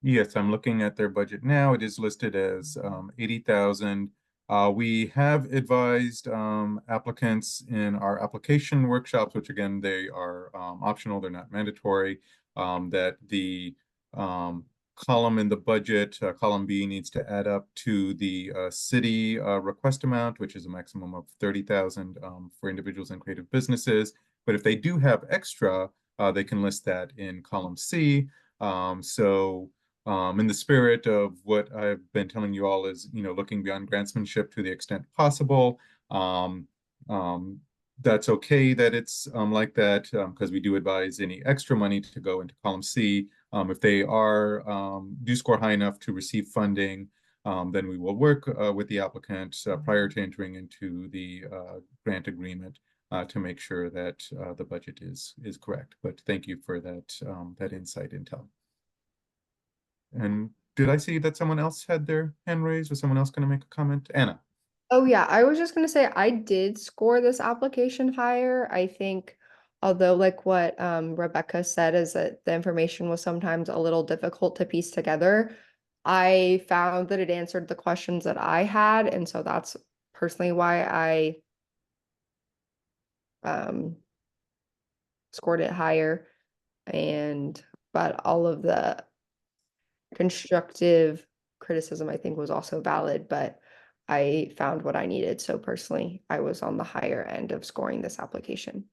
Yes, I'm looking at their budget now. It is listed as 80,000. We have advised applicants in our application workshops, which again, they are optional, they're not mandatory, that the column in the budget, column B, needs to add up to the city request amount, which is a maximum of 30,000 for individuals and creative businesses. But if they do have extra, they can list that in column C. In the spirit of what I've been telling you all is, looking beyond grantsmanship to the extent possible. That's okay that it's like that, because we do advise any extra money to go into column C. If they do score high enough to receive funding, then we will work with the applicant prior to entering into the grant agreement to make sure that the budget is correct. But thank you for that insight, Intel. And did I see that someone else had their hand raised? Was someone else going to make a comment? Anna. Oh yeah, I was just gonna say I did score this application higher. I think, although like what Rebecca said is that the information was sometimes a little difficult to piece together, I found that it answered the questions that I had, and so that's personally why I scored it higher. But all of the constructive criticism I think was also valid, but I found what I needed. So personally, I was on the higher end of scoring this application.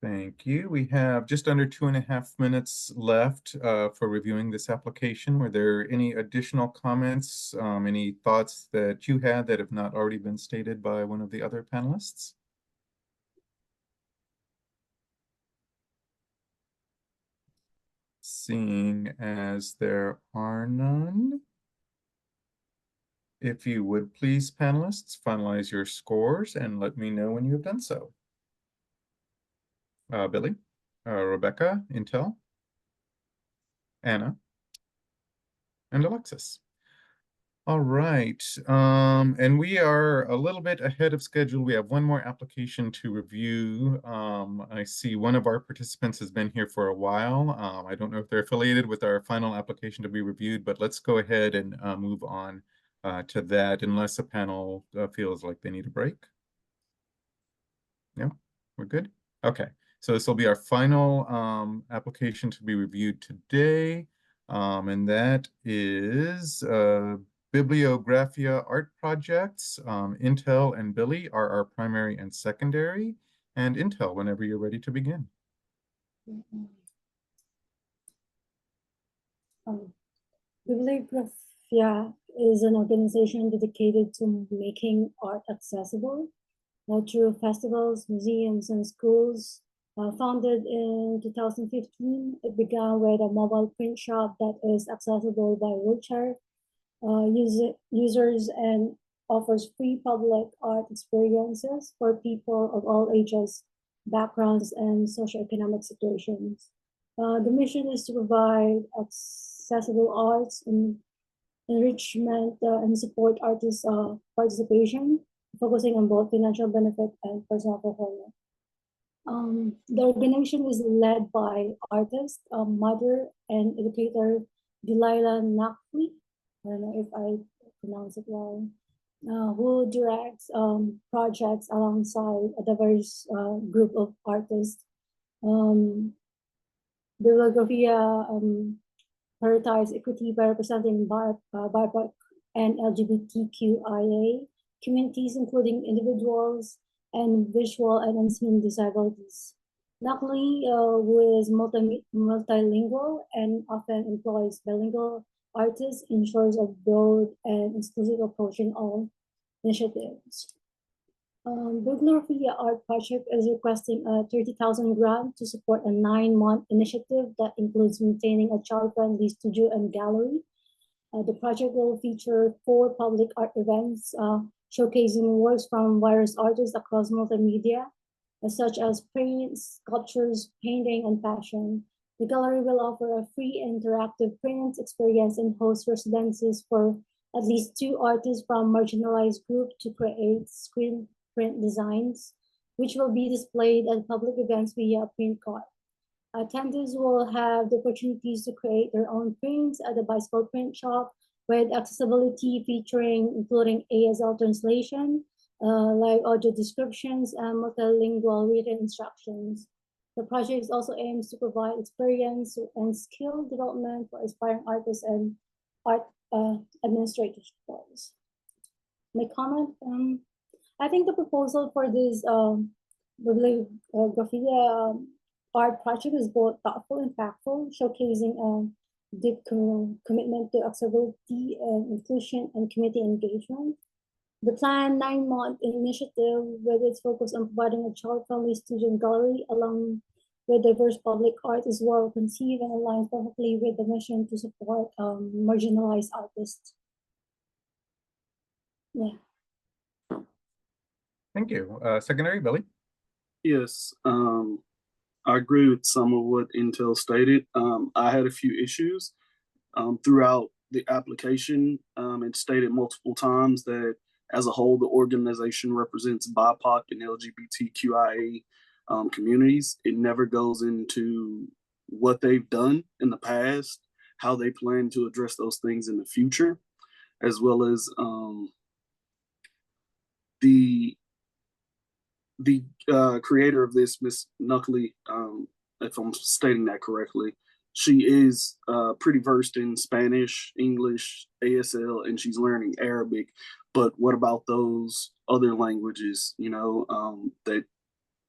Thank you. We have just under 2.5 minutes left for reviewing this application. Were there any additional comments, any thoughts that you had that have not already been stated by one of the other panelists? Seeing as there are none, if you would please, panelists, finalize your scores and let me know when you have done so. Billy, Rebecca, Intel, Anna, and Alexis. All right, and we are a little bit ahead of schedule. We have one more application to review. I see one of our participants has been here for a while. I don't know if they're affiliated with our final application to be reviewed, but let's go ahead and move on to that unless the panel feels like they need a break. No, we're good? Okay, so this will be our final application to be reviewed today, and that is Bibliographia Art Projects. Intel and Billy are our primary and secondary, and Intel, whenever you're ready to begin. Bibliographia is an organization dedicated to making art accessible through festivals, museums, and schools. Founded in 2015, it began with a mobile print shop that is accessible by wheelchair users and offers free public art experiences for people of all ages, backgrounds, and socioeconomic situations. The mission is to provide accessible arts and enrichment and support artists' participation, focusing on both financial benefit and personal fulfillment. The organization is led by artist, mother, and educator Delilah Nakwi. I don't know if I pronounce it well. Who directs projects alongside a diverse group of artists. Bibliographia prioritize equity by representing BIPOC and LGBTQIA communities, including individuals and visual and unseen disabilities. Luckily, who is multilingual and often employs bilingual artists, ensures a broad and inclusive approach in all initiatives. Bibliographia Art Project is requesting a 30,000 grant to support a 9-month initiative that includes maintaining a child-friendly studio and gallery. The project will feature 4 public art events showcasing works from various artists across multimedia, such as prints, sculptures, painting, and fashion. The gallery will offer a free interactive print experience and host residencies for at least 2 artists from marginalized group to create screen print designs, which will be displayed at public events via a print card. Attendees will have the opportunities to create their own prints at the bicycle print shop with accessibility featuring including ASL translation, live audio descriptions, and multilingual written instructions. The project also aims to provide experience and skill development for aspiring artists and art administrators. My comment, I think the proposal for this bibliography art project is both thoughtful and impactful, showcasing deep commitment to accessibility and inclusion and community engagement. The planned 9-month initiative, with its focus on providing a child-friendly student gallery along with diverse public art, is well conceived and aligns perfectly with the mission to support marginalized artists. Yeah. Thank you. Secondary, Billy? Yes, I agree with some of what Intel stated. I had a few issues throughout the application. It stated multiple times that as a whole, the organization represents BIPOC and LGBTQIA communities. It never goes into what they've done in the past, how they plan to address those things in the future, as well as the creator of this, Miss Knuckley, if I'm stating that correctly, she is pretty versed in Spanish, English, ASL, and she's learning Arabic. But what about those other languages, that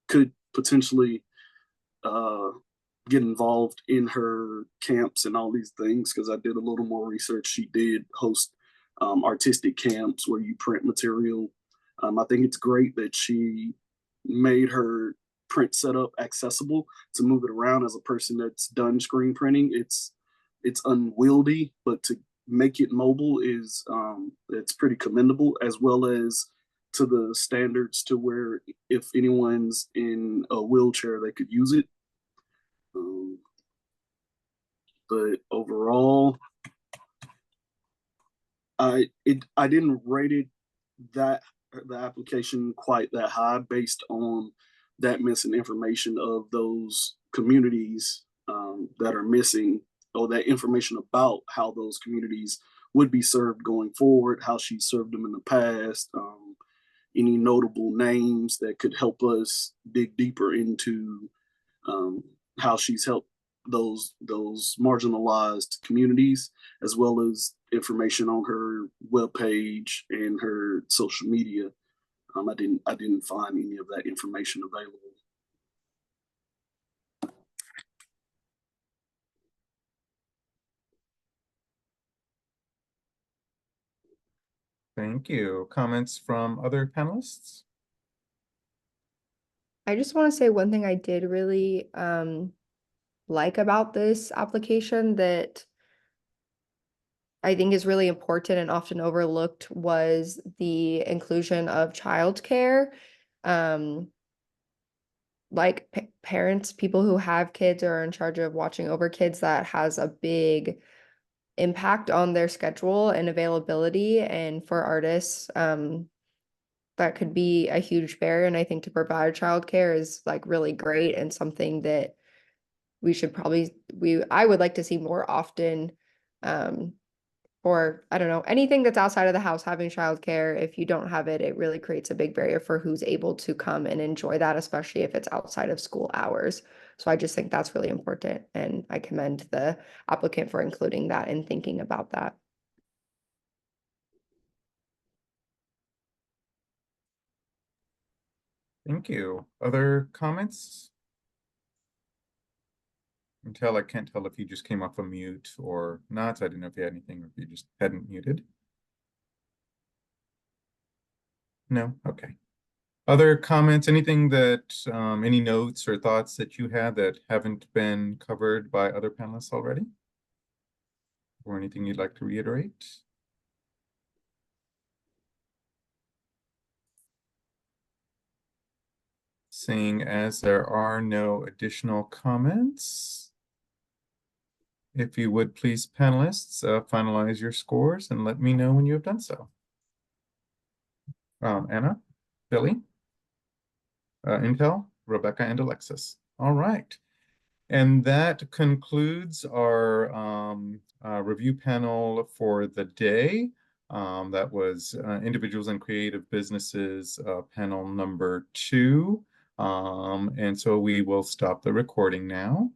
could potentially get involved in her camps and all these things? Because I did a little more research. She did host artistic camps where you print material. I think it's great that she made her print setup accessible to move it around. As a person that's done screen printing, it's unwieldy, but to make it mobile is it's pretty commendable, as well as to the standards to where if anyone's in a wheelchair, they could use it. But overall, I didn't rate it the application quite that high based on that missing information of those communities that are missing, or that information about how those communities would be served going forward, how she served them in the past, any notable names that could help us dig deeper into how she's helped those marginalized communities, as well as information on her webpage and her social media. I didn't find any of that information available. Thank you. Comments from other panelists? I just want to say one thing I did really like about this application that I think is really important and often overlooked was the inclusion of childcare. Like parents, people who have kids or are in charge of watching over kids, that has a big impact on their schedule and availability. And for artists, that could be a huge barrier. And I think to provide childcare is like really great and something that we should probably, I would like to see more often. Or I don't know, anything that's outside of the house, having childcare. If you don't have it, it really creates a big barrier for who's able to come and enjoy that, especially if it's outside of school hours. So I just think that's really important. And I commend the applicant for including that and thinking about that. Thank you. Other comments? I can't tell if you just came off a mute or not. I didn't know if you had anything or if you just hadn't muted. No? Okay. Other comments, anything that, any notes or thoughts that you had that haven't been covered by other panelists already? Or anything you'd like to reiterate? seeing as there are no additional comments, if you would please, panelists, finalize your scores and let me know when you have done so. Anna, Billy, Intel, Rebecca, and Alexis. All right. And that concludes our review panel for the day. That was Individuals and Creative Businesses panel number 2. And so we will stop the recording now.